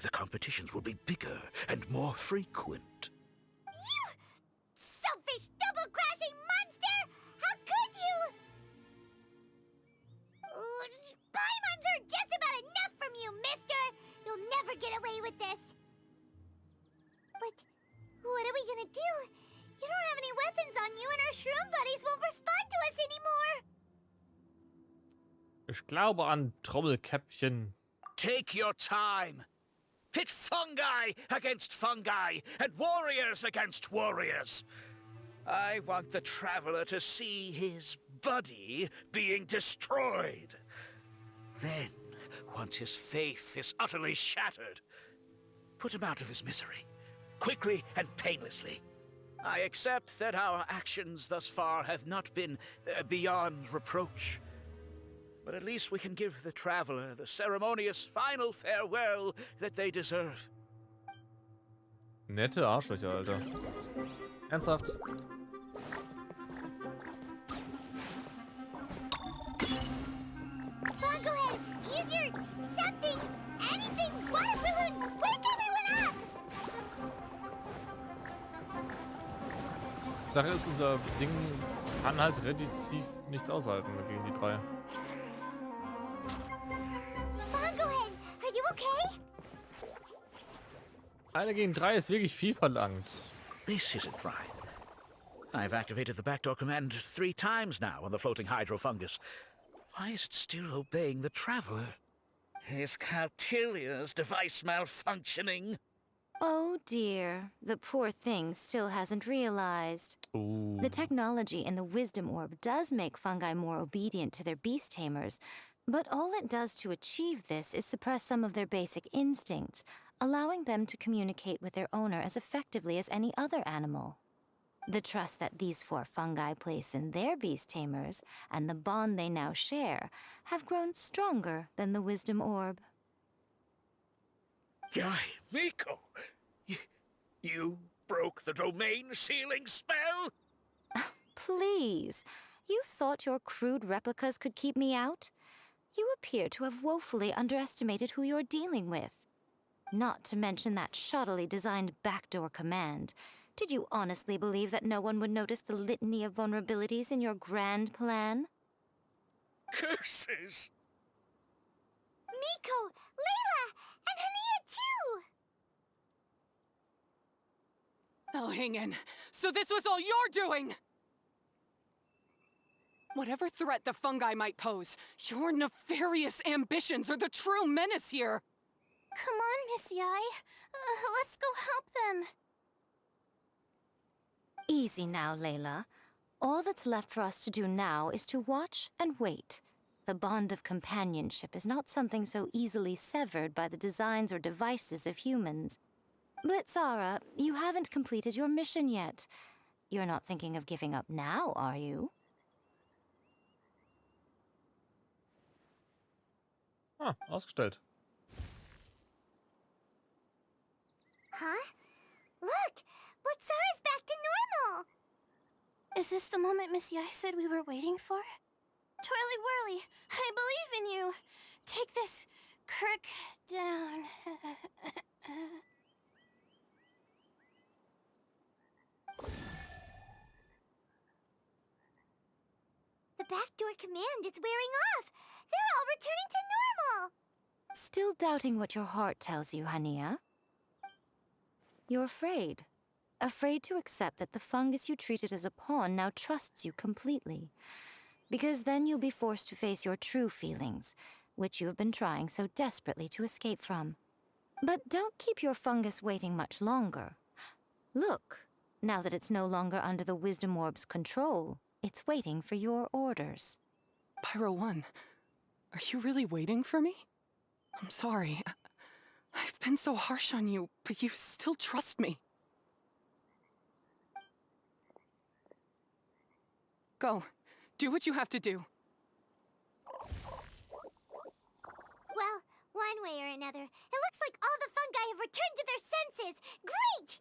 The competitions will be bigger and more frequent. You selfish, double-crashing monster! How could you? Paimons are just about enough from you, mister! You'll never get away with this. But what are we gonna do? You don't have any weapons on you and our shroom buddies won't respond to us anymore. Ich glaube an Trommelkäppchen. Take your time. Pit fungi against fungi and warriors against warriors. I want the traveler to see his buddy being destroyed. Then, once his faith is utterly shattered, put him out of his misery, quickly and painlessly. I accept that our actions thus far have not been beyond reproach. But at least we can give the traveler the ceremonious final farewell that they deserve. Nette Arschlöcher, Alter. Ernsthaft? Go ahead, use your something, anything, water balloon, wake everyone up! Sache ist, unser Ding kann halt relativ nichts aushalten gegen die drei. Are you okay? Einer gegen drei ist wirklich viel verlangt. This isn't right. I've activated the backdoor command 3 times now on the floating hydrofungus. Why is it still obeying the traveler? Is Kautilya's device malfunctioning? Oh dear, the poor thing still hasn't realized. Ooh. The technology in the Wisdom Orb does make fungi more obedient to their beast tamers, but all it does to achieve this is suppress some of their basic instincts, allowing them to communicate with their owner as effectively as any other animal. The trust that these 4 fungi place in their beast tamers and the bond they now share have grown stronger than the Wisdom Orb. Yai, Miko! You broke the domain sealing spell? Please, you thought your crude replicas could keep me out? You appear to have woefully underestimated who you're dealing with. Not to mention that shoddily designed backdoor command. Did you honestly believe that no one would notice the litany of vulnerabilities in your grand plan? Curses! Miko, Layla, and Hania too! Oh, hang in. So this was all you're doing! Whatever threat the fungi might pose, your nefarious ambitions are the true menace here! Come on, Miss Yai. Let's go help them. Easy now, Layla. All that's left for us to do now is to watch and wait. The bond of companionship is not something so easily severed by the designs or devices of humans. Blitzara, you haven't completed your mission yet. You're not thinking of giving up now, are you? Ah, ausgestellt. Huh? Look! Blitzara's back to normal! Is this the moment Miss Yai said we were waiting for? Twirly Whirly, I believe in you. Take this Kirk down. The backdoor command is wearing off! They're all returning to normal! Still doubting what your heart tells you, Hania? You're afraid. Afraid to accept that the fungus you treated as a pawn now trusts you completely. Because then you'll be forced to face your true feelings, which you have been trying so desperately to escape from. But don't keep your fungus waiting much longer. Look, now that it's no longer under the Wisdom Orb's control, it's waiting for your orders. Pyro 1, are you really waiting for me? I'm sorry. I've been so harsh on you, but you still trust me. Go. Do what you have to do. Well, one one way or another. It looks like all the fungi have returned to their senses. Great!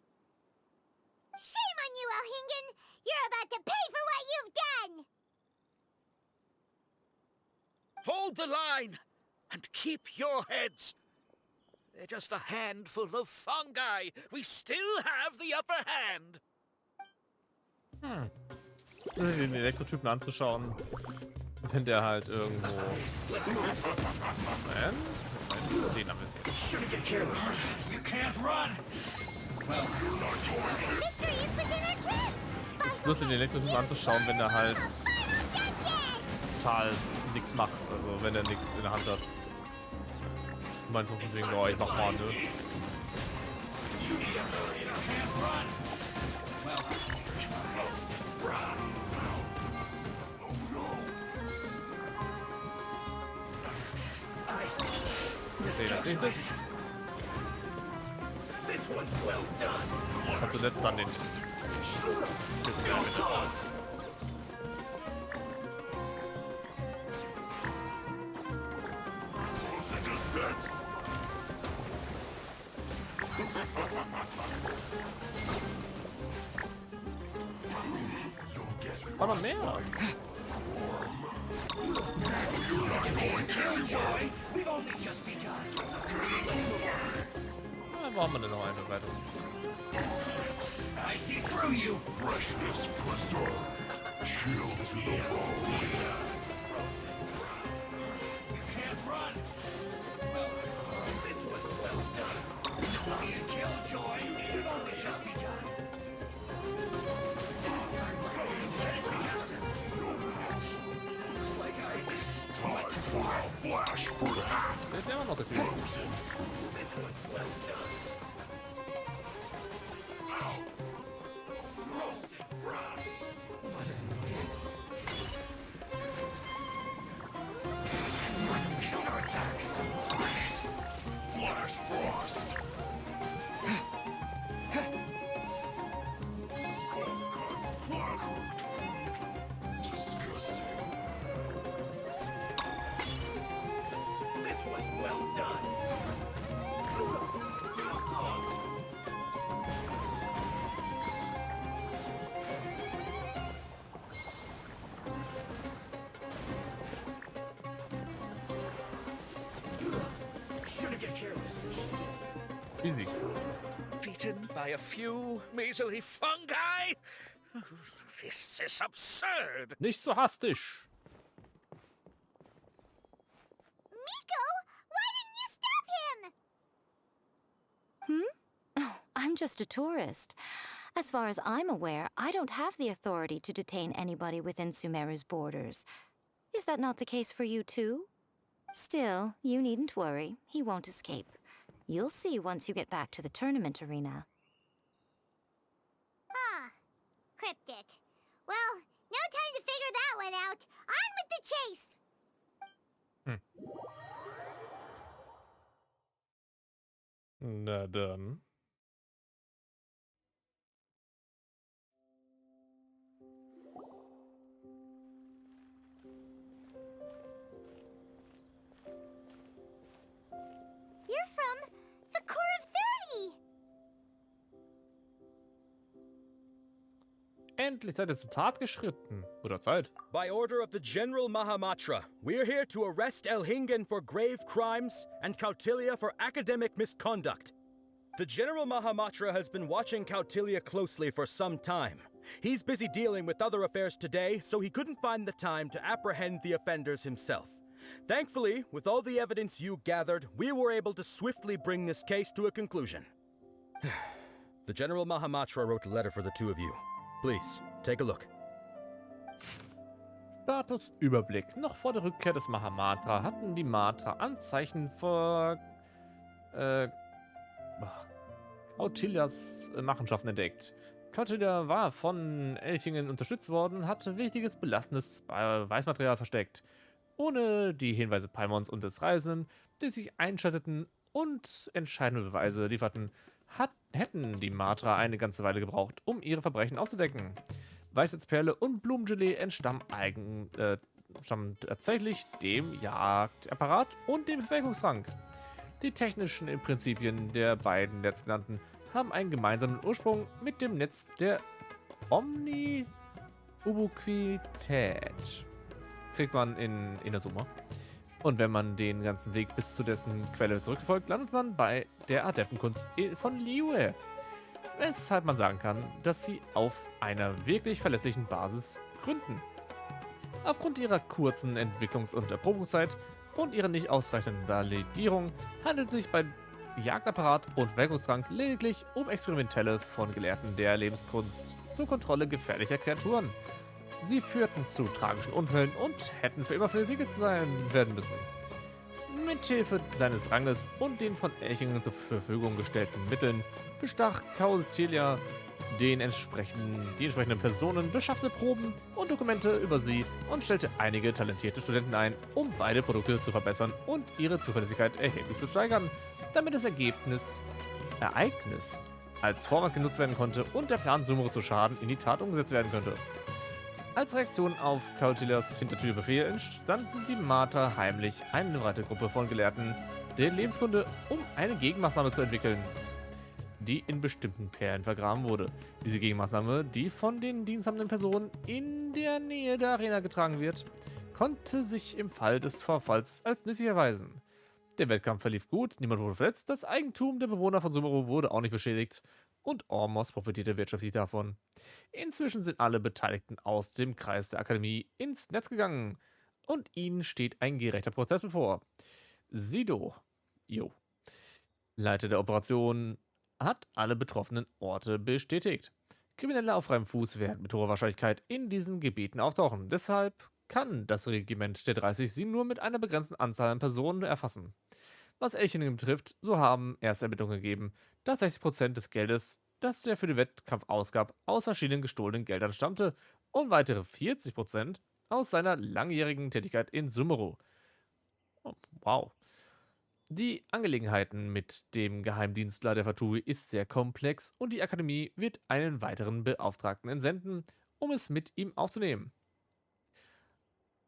Shame on you, Elhingen! You're about to pay for what you've done! Hold the line and keep your heads. They're just a handful of fungi. We still have the upper hand. Den Elektrotypen anzuschauen, wenn der halt irgendwo... Moment, den haben wir jetzt. Es ist lustig, den Elektrotypen anzuschauen, wenn der halt total nichts macht. Also wenn er nichts in der Hand hat. Du meinst von wegen, oh, ich mach mal, ne? Wir sehen als nächstes. Kannst du jetzt dann den... Aber mehr. Ja, wo haben wir denn noch eine weiter? I see through you. Freshness preserved. Chill to the bone. You can't run. Well, this was well done. Don't be a killjoy. We've only just begun. Looks like I went too far. Flash for that. There's immer noch dafür. This was well done. Roasted frost. What a hit. Must counterattacks. Flash frost. Disgusting. This was well done. Shouldn't get careless. Easy. Beaten by a few measly fungi? This is absurd. Nicht so hastig. Miko, why didn't you stop him? Oh, I'm just a tourist. As far as I'm aware, I don't have the authority to detain anybody within Sumeru's borders. Is that not the case for you too? Still, you needn't worry. He won't escape. You'll see once you get back to the tournament arena. Huh. Cryptic. Well, no time to figure that one out. On with the chase! Na dann. You're from the Core of 30! Endlich seid ihr zur Tat geschritten. Oder Zeit. By order of the General Mahamatra, we're here to arrest Elhingen for grave crimes and Kautilya for academic misconduct. The General Mahamatra has been watching Kautilya closely for some time. He's busy dealing with other affairs today, so he couldn't find the time to apprehend the offenders himself. Thankfully, with all the evidence you gathered, we were able to swiftly bring this case to a conclusion. The General Mahamatra wrote a letter for the two of you. Please, take a look. Statusüberblick. Noch vor der Rückkehr des Mahamatra hatten die Matra Anzeichen vor Kautilyas Machenschaften entdeckt. Kautilya war von Elchingen unterstützt worden, hatte wichtiges belastendes Beweismaterial versteckt. Ohne die Hinweise Paimons und des Reisenden, die sich einschalteten und entscheidende Beweise lieferten, hätten die Matra eine ganze Weile gebraucht, um ihre Verbrechen aufzudecken. Weisheitsperle und Blumengelee entstammen tatsächlich dem Jagdapparat und dem Bevölkerungsrang. Die technischen Prinzipien der beiden letztgenannten haben einen gemeinsamen Ursprung mit dem Netz der Omni-Ubiquität. Kriegt man in der Summe. Und wenn man den ganzen Weg bis zu dessen Quelle zurückverfolgt, landet man bei der Adeptenkunst von Liyue. Weshalb man sagen kann, dass sie auf einer wirklich verlässlichen Basis gründen. Aufgrund ihrer kurzen Entwicklungs- und Erprobungszeit und ihrer nicht ausreichenden Validierung handelt es sich bei Jagdapparat und Wirkungsdrang lediglich um Experimentelle von Gelehrten der Lebenskunst zur Kontrolle gefährlicher Kreaturen. Sie führten zu tragischen Unfällen und hätten für immer versiegelt werden müssen. Mithilfe seines Ranges und den von Elchingen zur Verfügung gestellten Mitteln bestach Kautilya die entsprechenden Personen, beschaffte Proben und Dokumente über sie und stellte einige talentierte Studenten ein, um beide Produkte zu verbessern und ihre Zuverlässigkeit erheblich zu steigern, damit das Ereignis als Vorwand genutzt werden konnte und der Plan, Sumeru zu schaden, in die Tat umgesetzt werden könnte. Als Reaktion auf Kautilyas Hintertürbefehl entstanden die Marter heimlich eine breite Gruppe von Gelehrten der Lebenskunde, um eine Gegenmaßnahme zu entwickeln, die in bestimmten Perlen vergraben wurde. Diese Gegenmaßnahme, die von den diensthabenden Personen in der Nähe der Arena getragen wird, konnte sich im Fall des Vorfalls als nützlich erweisen. Der Wettkampf verlief gut, niemand wurde verletzt, das Eigentum der Bewohner von Sumeru wurde auch nicht beschädigt und Ormos profitierte wirtschaftlich davon. Inzwischen sind alle Beteiligten aus dem Kreis der Akademie ins Netz gegangen und ihnen steht ein gerechter Prozess bevor. Sido, Leiter der Operation, hat alle betroffenen Orte bestätigt. Kriminelle auf freiem Fuß werden mit hoher Wahrscheinlichkeit in diesen Gebieten auftauchen. Deshalb kann das Regiment der 30 sie nur mit einer begrenzten Anzahl an Personen erfassen. Was Elchingen betrifft, so haben erste Ermittlungen gegeben, dass 60% des Geldes, das er für den Wettkampf ausgab, aus verschiedenen gestohlenen Geldern stammte und weitere 40% aus seiner langjährigen Tätigkeit in Sumeru. Oh, wow. Die Angelegenheiten mit dem Geheimdienstler der Fatui ist sehr komplex und die Akademie wird einen weiteren Beauftragten entsenden, um es mit ihm aufzunehmen.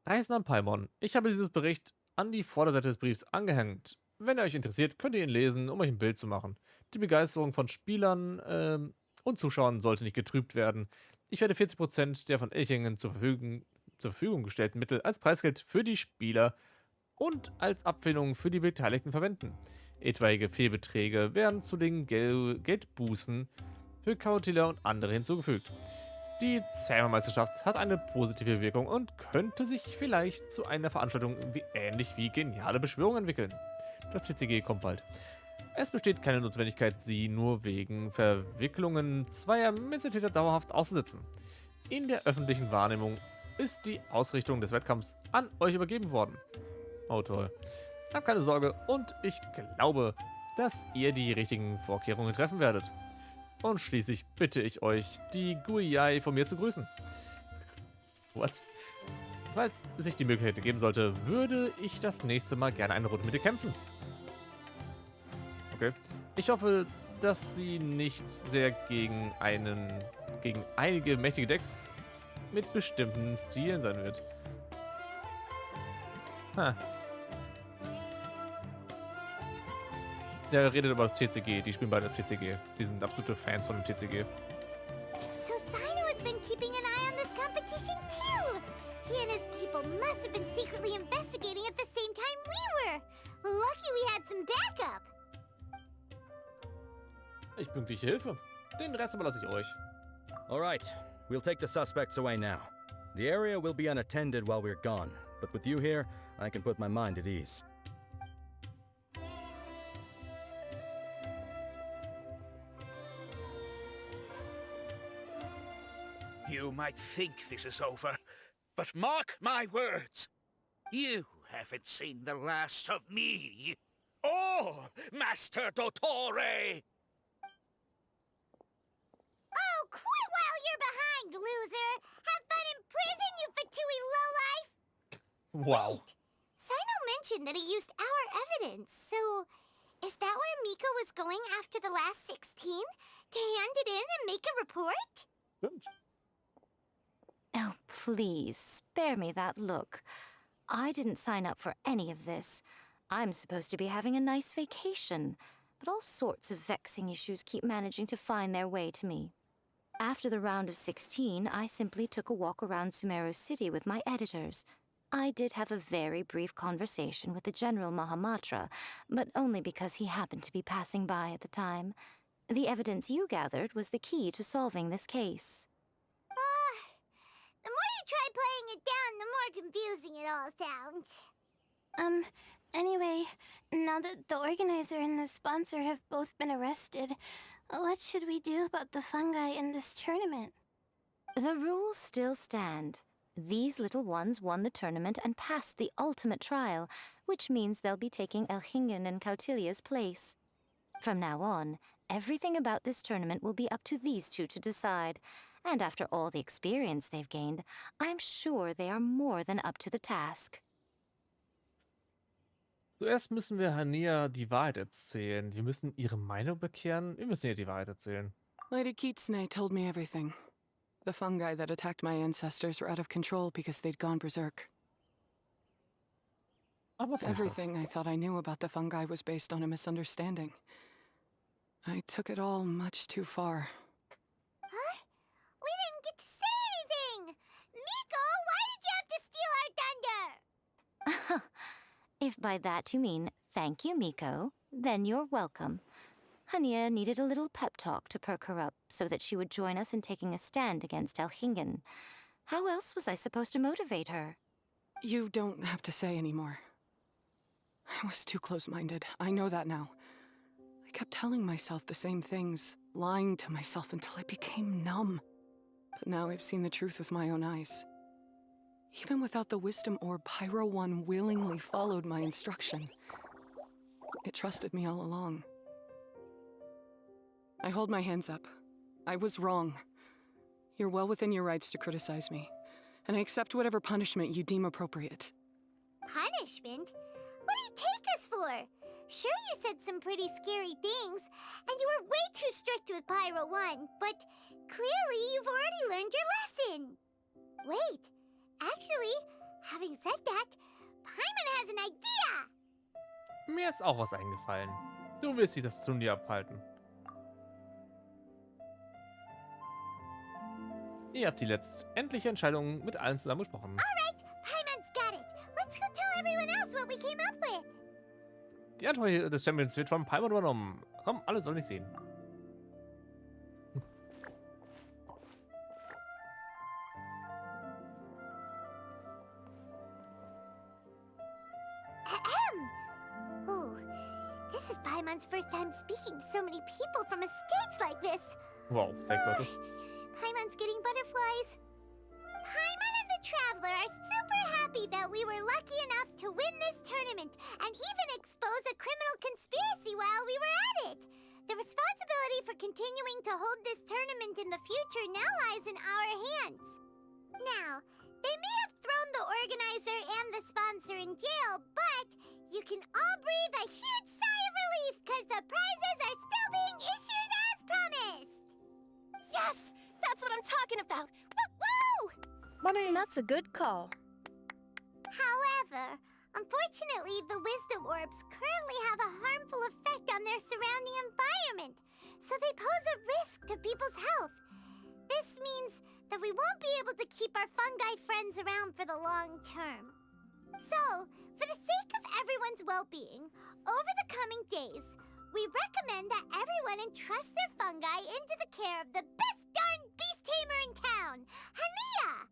Reisen am Paimon. Ich habe diesen Bericht an die Vorderseite des Briefs angehängt. Wenn er euch interessiert, könnt ihr ihn lesen, um euch ein Bild zu machen. Die Begeisterung von Spielern und Zuschauern sollte nicht getrübt werden. Ich werde 40% der von Elchingen zur Verfügung gestellten Mittel als Preisgeld für die Spieler und als Abfindung für die Beteiligten verwenden. Etwaige Fehlbeträge werden zu den Geldbußen für Kautilya und andere hinzugefügt. Die Zähmermeisterschaft hat eine positive Wirkung und könnte sich vielleicht zu einer Veranstaltung ähnlich wie geniale Beschwörung entwickeln. Das TCG kommt bald. Es besteht keine Notwendigkeit, sie nur wegen Verwicklungen zweier Missetäter dauerhaft auszusetzen. In der öffentlichen Wahrnehmung ist die Ausrichtung des Wettkampfs an euch übergeben worden. Oh toll. Habt keine Sorge und ich glaube, dass ihr die richtigen Vorkehrungen treffen werdet. Und schließlich bitte ich euch, die Guiyai von mir zu grüßen. What? Falls sich die Möglichkeit ergeben sollte, würde ich das nächste Mal gerne eine Runde mit dir kämpfen. Okay. Ich hoffe, dass sie nicht sehr gegen einige mächtige Decks mit bestimmten Stilen sein wird. Der redet über das TCG, die spielen beide das TCG. Die sind absolute Fans von dem TCG. So Sino has been keeping an eye on this competition too. He and his people must have been secretly investigating at the same time we were. Lucky we had some backup. Ich pünktliche Hilfe. Den Rest überlasse ich euch. All right, we'll take the suspects away now. The area will be unattended while we're gone, but with you here, I can put my mind at ease. You might think this is over, but mark my words. You haven't seen the last of me. Or Master Dottore! Oh, quit while you're behind, loser! Have fun in prison, you Fatui lowlife! Wow. Wait! Sino mentioned that he used our evidence, so is that where Miko was going after the last 16? To hand it in and make a report? Stimmt. Oh, please, spare me that look. I didn't sign up for any of this. I'm supposed to be having a nice vacation, but all sorts of vexing issues keep managing to find their way to me. After the round of 16, I simply took a walk around Sumeru City with my editors. I did have a very brief conversation with the General Mahamatra, but only because he happened to be passing by at the time. The evidence you gathered was the key to solving this case. The more you try playing it down, the more confusing it all sounds. Anyway, now that the organizer and the sponsor have both been arrested, what should we do about the fungi in this tournament? The rules still stand. These little ones won the tournament and passed the ultimate trial, which means they'll be taking Elhingen and Cautilia's place. From now on, everything about this tournament will be up to these two to decide. And after all the experience they've gained, I'm sure they are more than up to the task. Zuerst müssen wir Hania die Wahrheit erzählen. Wir müssen ihre Meinung bekehren. Wir müssen ihr die Wahrheit erzählen. Lady Kitsune told me everything. The fungi that attacked my ancestors were out of control because they'd gone berserk. Everything I thought I knew about the fungi was based on a misunderstanding. I took it all much too far. Huh? We didn't get to say anything! Miko, why did you have to steal our thunder? If by that you mean thank you, Miko, then you're welcome. Hania needed a little pep talk to perk her up so that she would join us in taking a stand against Elhingen. How else was I supposed to motivate her? You don't have to say anymore. I was too close-minded. I know that now. I kept telling myself the same things, lying to myself until I became numb. But now I've seen the truth with my own eyes. Even without the wisdom orb, Pyro 1 willingly followed my instruction. It trusted me all along. I hold my hands up. I was wrong. You're well within your rights to criticize me, and I accept whatever punishment you deem appropriate. Punishment? What do you take us for? Sure, you said some pretty scary things, and you were way too strict with Pyro 1, but clearly you've already learned your lesson. Wait, actually, having said that, Paimon has an idea! Mir ist auch was eingefallen. Du wirst sie das Zundi abhalten. Ihr habt die letztendliche Entscheidung mit allen zusammen besprochen. Alright, Paimon's got it. Let's go tell everyone else what we came up with. Die Antwort des Champions wird von Paimon übernommen. Komm, alle sollen dich sehen. Ooh, this is Paimon's first time speaking to so many people from a stage like this. Wow, 6 Leute. Paimon's getting butterflies. Paimon and the Traveler are super happy that we were lucky enough to win this tournament and even expose a criminal conspiracy while we were at it. The responsibility for continuing to hold this tournament in the future now lies in our hands. Now, they may have thrown the organizer and the sponsor in jail, but you can all breathe a huge sigh of relief because the prizes are still being issued as promised. Yes! That's what I'm talking about! Woo-woo! Money! That's a good call. However, unfortunately, the wisdom orbs currently have a harmful effect on their surrounding environment, so they pose a risk to people's health. This means that we won't be able to keep our fungi friends around for the long term. So, for the sake of everyone's well-being, over the coming days, we recommend that everyone entrust their fungi into the care of the best darn beast tamer in town, Hania!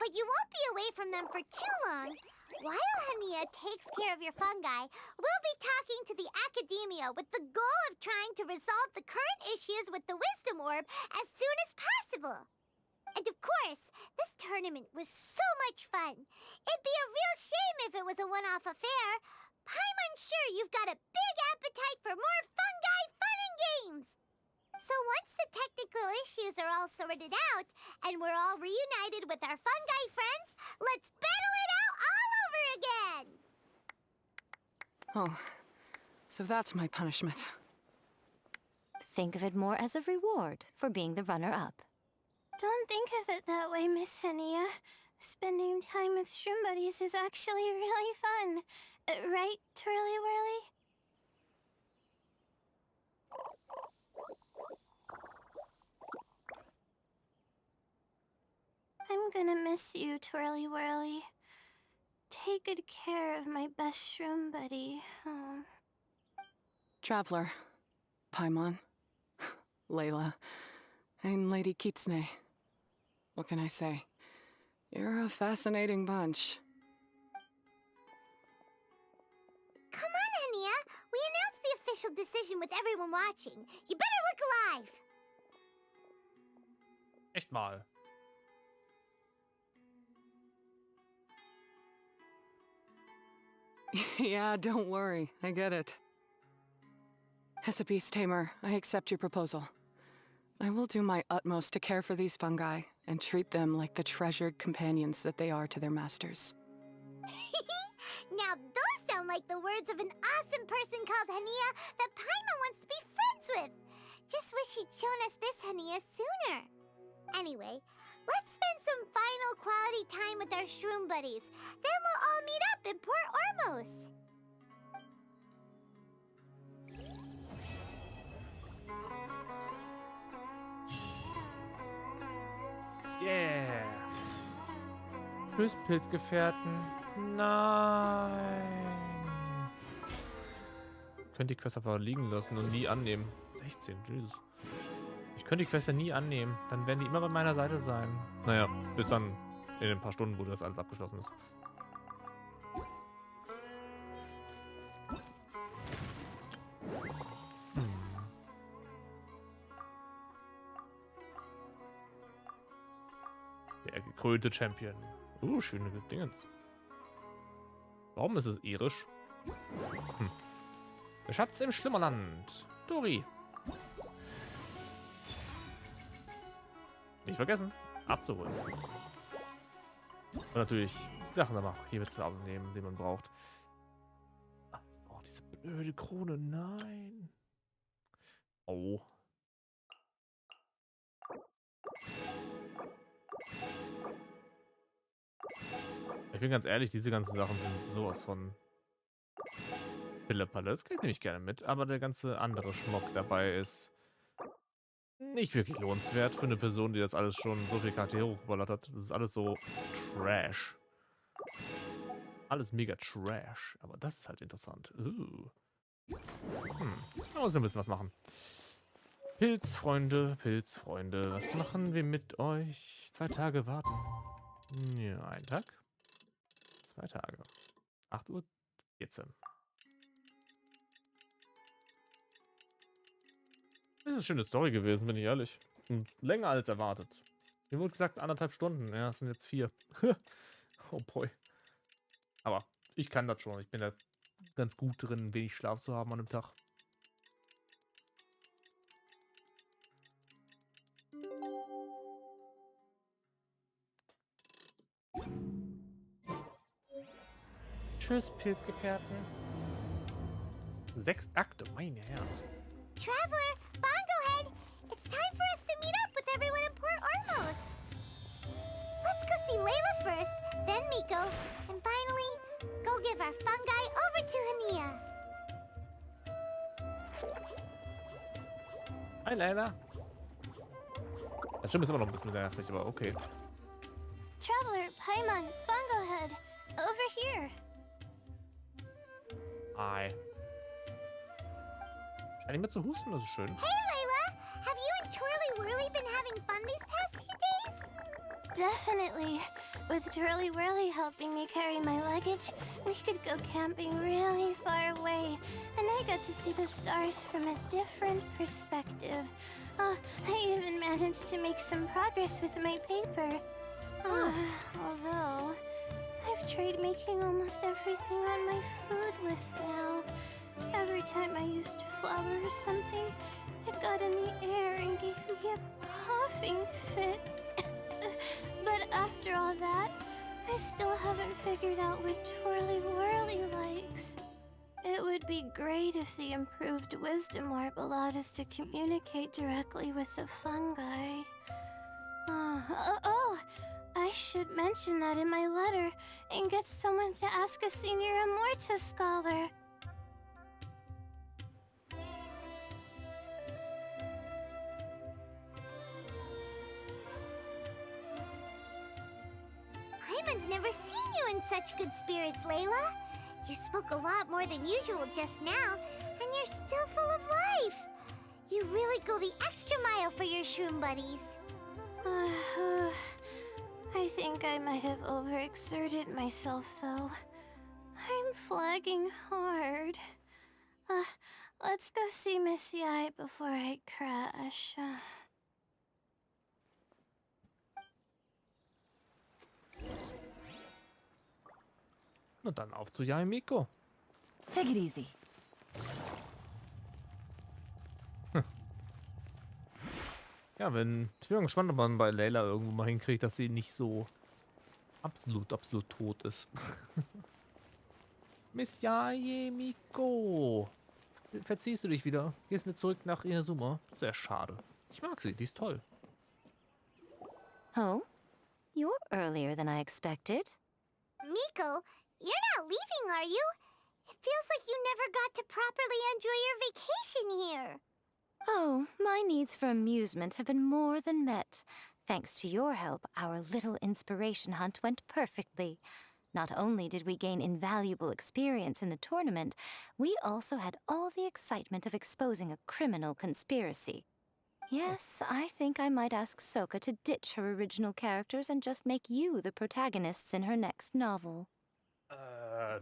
But you won't be away from them for too long. While Hania takes care of your fungi, we'll be talking to the academia with the goal of trying to resolve the current issues with the wisdom orb as soon as possible. And of course, this tournament was so much fun. It'd be a real shame if it was a one-off affair. I'm sure you've got a big appetite for more fungi fun and games. So once the technical issues are all sorted out, and we're all reunited with our fungi friends, let's battle it out all over again! Oh, so that's my punishment. Think of it more as a reward for being the runner-up. Don't think of it that way, Miss Hania. Spending time with shroom buddies is actually really fun. Right, Twirly Whirly? I'm gonna miss you, Twirly Whirly. Take good care of my best shroom buddy. Oh. Traveler, Paimon, Layla, and Lady Kitsune. What can I say? You're a fascinating bunch. Come on, Hania. We announced the official decision with everyone watching. You better look alive. Echt mal. Yeah, don't worry. I get it. As a beast tamer, I accept your proposal. I will do my utmost to care for these fungi and treat them like the treasured companions that they are to their masters. Now those sound like the words of an awesome person called Hania that Paimon wants to be friends with. Just wish he'd shown us this Hania sooner. Anyway, let's spend some final quality time with our shroom buddies. Then we'll all meet up in Port Ormos. Yeah. Tschüss, Pilzgefährten. Nein. Ich könnte die Quest einfach liegen lassen und nie annehmen. 16, Jesus. Ich könnte die Quest ja nie annehmen. Dann werden die immer bei meiner Seite sein. Naja, bis dann in ein paar Stunden, wo das alles abgeschlossen ist. Der gekrönte Champion. Schöne Dingens. Warum ist es irisch? Der Schatz im Schlimmerland. Dori. Nicht vergessen, abzuholen. Und natürlich Sachen danach hier mit zusammennehmen, die man braucht. Oh, diese blöde Krone, nein. Oh. Ich bin ganz ehrlich, diese ganzen Sachen sind sowas von Pillepalle. Das kriege ich nämlich gerne mit, aber der ganze andere Schmuck dabei ist nicht wirklich lohnenswert für eine Person, die das alles schon so viel Charaktere hochgeballert hat. Das ist alles so Trash. Alles mega Trash. Aber das ist halt interessant. Da muss ich ein bisschen was machen. Pilzfreunde, Pilzfreunde. Was machen wir mit euch? 2 Tage warten. Ja, 1 Tag. 2 Tage. 8:14 Uhr. Das ist eine schöne Story gewesen, bin ich ehrlich. Und länger als erwartet. Mir wurde gesagt 1,5 Stunden. Ja, es sind jetzt 4. Oh boy. Aber ich kann das schon. Ich bin da ganz gut drin, wenig Schlaf zu haben an einem Tag. Tschüss, Pilzgefährten. 6 Akte, meine Herren. Traveler, Bongohead, it's time for us to meet up with everyone in Port Ormos. Let's go see Layla first, then Miko, and finally, go give our fungi over to Hania. Hi, Layla. Das stimmt, ist immer noch ein bisschen nervig, aber okay. Traveler, Paimon, Bongohead, over here. Hi. Scheint nicht mehr zu husten, das ist schön. Hey, Layla! Have you and Twirly Whirly been having fun these past few days? Definitely. With Twirly Whirly helping me carry my luggage, we could go camping really far away, and I got to see the stars from a different perspective. Oh, I even managed to make some progress with my paper. Although, I've tried making almost everything on my food list now. Every time I used a flower or something, it got in the air and gave me a coughing fit. But after all that, I still haven't figured out what Twirly Whirly likes. It would be great if the improved wisdom orb allowed us to communicate directly with the fungi. I should mention that in my letter and get someone to ask a senior Amorta scholar. Paimon's never seen you in such good spirits, Layla. You spoke a lot more than usual just now, and you're still full of life. You really go the extra mile for your shroom buddies. I think I might have overexerted myself, though. I'm flagging hard. Let's go see Miss Yai before I crash. Na dann auf zu Yaimiko. Take it easy. Ja, ich bin gespannt, ob man bei Layla irgendwo mal hinkriegt, dass sie nicht so absolut tot ist. Miss Yaimiko. Verziehst du dich wieder? Gehst nicht zurück nach Inazuma? Sehr schade. Ich mag sie, die ist toll. Oh? You're earlier than I expected. Miko, you're not leaving, are you? It feels like you never got to properly enjoy your vacation here. Oh, my needs for amusement have been more than met. Thanks to your help, our little inspiration hunt went perfectly. Not only did we gain invaluable experience in the tournament, we also had all the excitement of exposing a criminal conspiracy. Yes, I think I might ask Soka to ditch her original characters and just make you the protagonists in her next novel.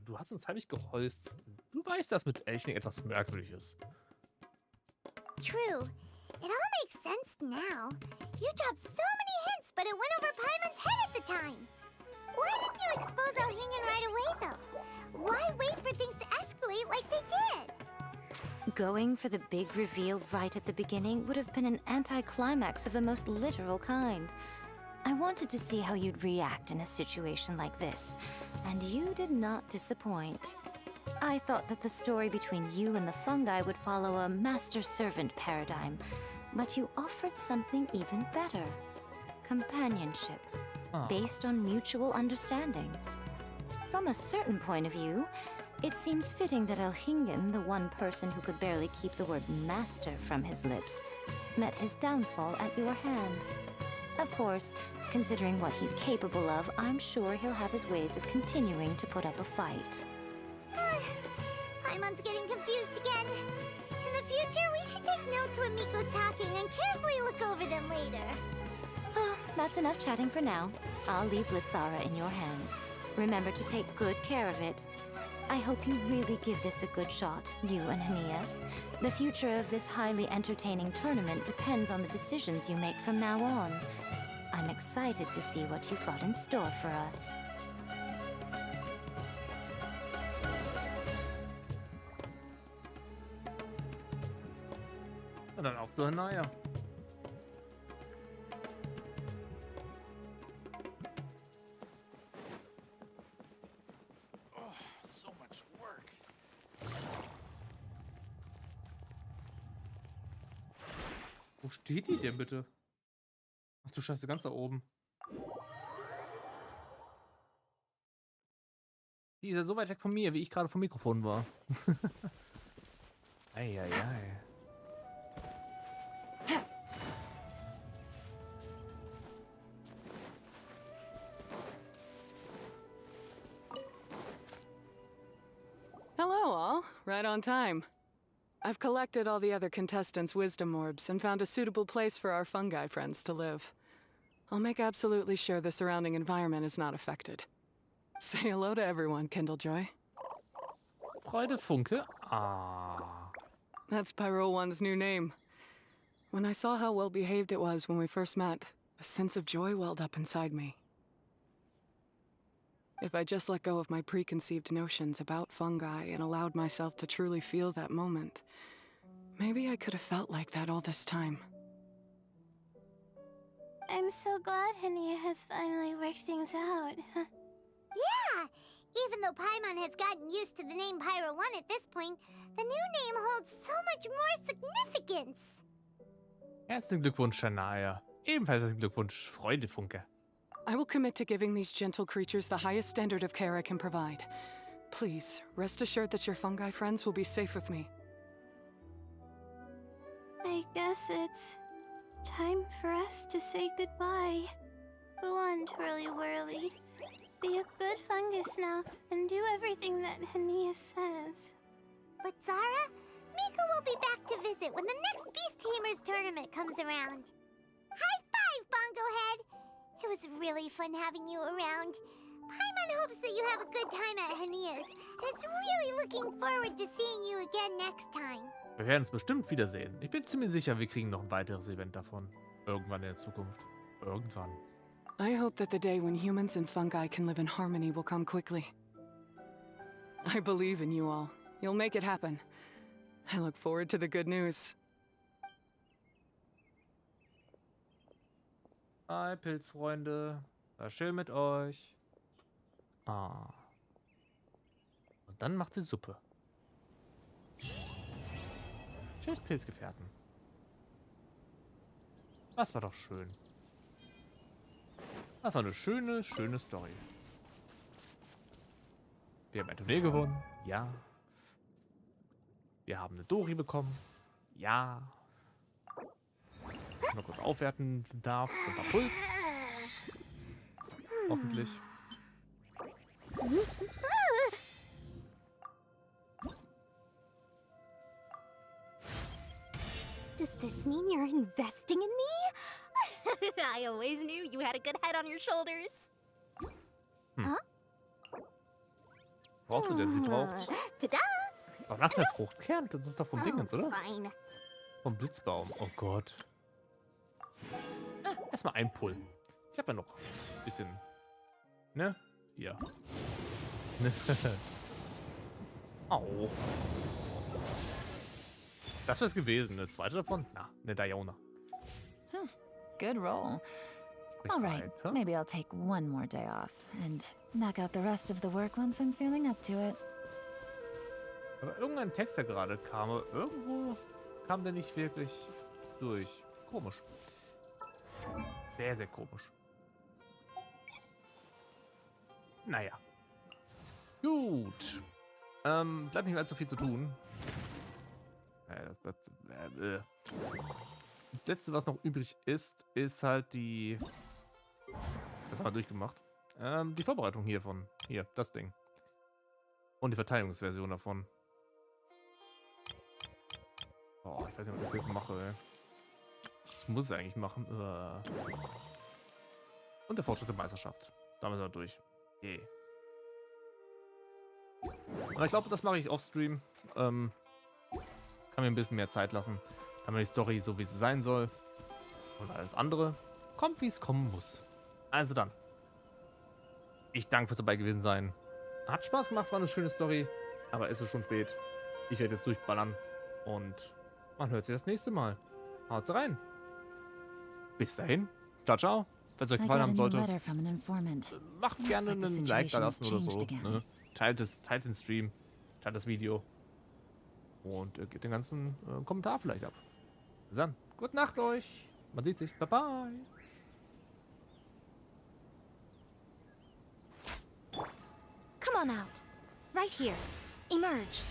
Du hast uns heimlich geholfen. Du weißt, dass mit Elchling etwas merkwürdig ist. True. It all makes sense now. You dropped so many hints, but it went over Paimon's head at the time. Why didn't you expose Elhingen right away, though? Why wait for things to escalate like they did? Going for the big reveal right at the beginning would have been an anticlimax of the most literal kind. I wanted to see how you'd react in a situation like this, and you did not disappoint. I thought that the story between you and the fungi would follow a master-servant paradigm, but you offered something even better. Companionship, based on mutual understanding. From a certain point of view, it seems fitting that Elhingen, the one person who could barely keep the word master from his lips, met his downfall at your hand. Of course, considering what he's capable of, I'm sure he'll have his ways of continuing to put up a fight. Paimon's getting confused again. In the future, we should take notes when Miko's talking and carefully look over them later. Oh, that's enough chatting for now. I'll leave Blitzara in your hands. Remember to take good care of it. I hope you really give this a good shot, you and Hania. The future of this highly entertaining tournament depends on the decisions you make from now on. I'm excited to see what you've got in store for us. Und dann auf zu Hanaya. Oh, so much work. Wo steht die denn bitte? Ach du Scheiße, ganz da oben. Die ist ja so weit weg von mir, wie ich gerade vom Mikrofon war. Eieiei. Hello, all. Right on time. I've collected all the other contestants' wisdom orbs and found a suitable place for our fungi friends to live. I'll make absolutely sure the surrounding environment is not affected. Say hello to everyone, Kindlejoy. Freudefunke? Ah. That's Pyro One's new name. When I saw how well behaved it was when we first met, a sense of joy welled up inside me. If I just let go of my preconceived notions about fungi and allowed myself to truly feel that moment, maybe I could have felt like that all this time. I'm so glad Hania has finally worked things out. Yeah! Even though Paimon has gotten used to the name Pyro 1 at this point, the new name holds so much more significance. Herzlichen Glückwunsch, Hanaya. Ebenfalls herzlichen Glückwunsch, Freudefunke. I will commit to giving these gentle creatures the highest standard of care I can provide. Please, rest assured that your fungi friends will be safe with me. I guess it's time for us to say goodbye. Go on, Twirly Whirly. Be a good fungus now and do everything that Hania says. But Zara, Mika will be back to visit when the next Beast Tamers tournament comes around. High five, Bongo Head! It was really fun having you around. Paimon hopes that you have a good time at Hania's and is really looking forward to seeing you again next time. Wir werden es bestimmt wiedersehen. Ich bin ziemlich sicher, wir kriegen noch ein weiteres Event davon. Irgendwann in der Zukunft. Irgendwann. I hope that the day when humans and fungi can live in harmony will come quickly. I believe in you all. You'll make it happen. I look forward to the good news. Hi, Pilzfreunde. War schön mit euch. Ah. Und dann macht sie Suppe. Tschüss, Pilzgefährten. Das war doch schön. Das war eine schöne, schöne Story. Wir haben ein Turnier gewonnen. Ja. Wir haben eine Dori bekommen. Ja. Noch kurz aufwerten darf. Und ein Puls. Hoffentlich. Does this mean you're investing in me? I always knew you had a good head on your shoulders. Braucht sie denn? Sie braucht... Tada! Ach, nach der Fruchtkern? Das ist doch vom Dingens, oder? Fine. Vom Blitzbaum. Oh Gott. Erstmal ein Pull. Ich habe ja noch ein bisschen... Ne? Hier. Au. Das wär's gewesen. Eine zweite davon? Na, eine Diona. Good roll. Sprich All right, weiter. maybe I'll take one more day off and knock out the rest of the work once I'm feeling up to it. Aber irgendein Text, der gerade kam, irgendwo kam der nicht wirklich durch. Komisch. Sehr, sehr komisch. Naja. Gut. Bleibt nicht mehr allzu viel zu tun. Das Letzte, was noch übrig ist, ist halt die... Das haben wir durchgemacht. Die Vorbereitung hiervon. Hier, das Ding. Und die Verteidigungsversion davon. Oh, ich weiß nicht, ob ich das jetzt mache, ey. Ich muss es eigentlich machen. Und der Fortschritt der Meisterschaft. Damit sind wir durch. Yeah. Aber ich glaube, das mache ich off-stream. Kann mir ein bisschen mehr Zeit lassen. Kann mir die Story so, wie sie sein soll. Und alles andere kommt, wie es kommen muss. Also dann. Ich danke fürs dabei gewesen sein. Hat Spaß gemacht, war eine schöne Story. Aber es ist schon spät. Ich werde jetzt durchballern. Und man hört sich das nächste Mal. Haut rein. Bis dahin. Ciao, ciao. Wenn es euch gefallen haben sollte, macht gerne einen Like da lassen oder so. Ne? Teilt den Stream. Teilt das Video. Und gebt den ganzen Kommentar vielleicht ab. Bis dann. Gute Nacht euch. Man sieht sich. Bye bye. Come on out. Right here. Emerge.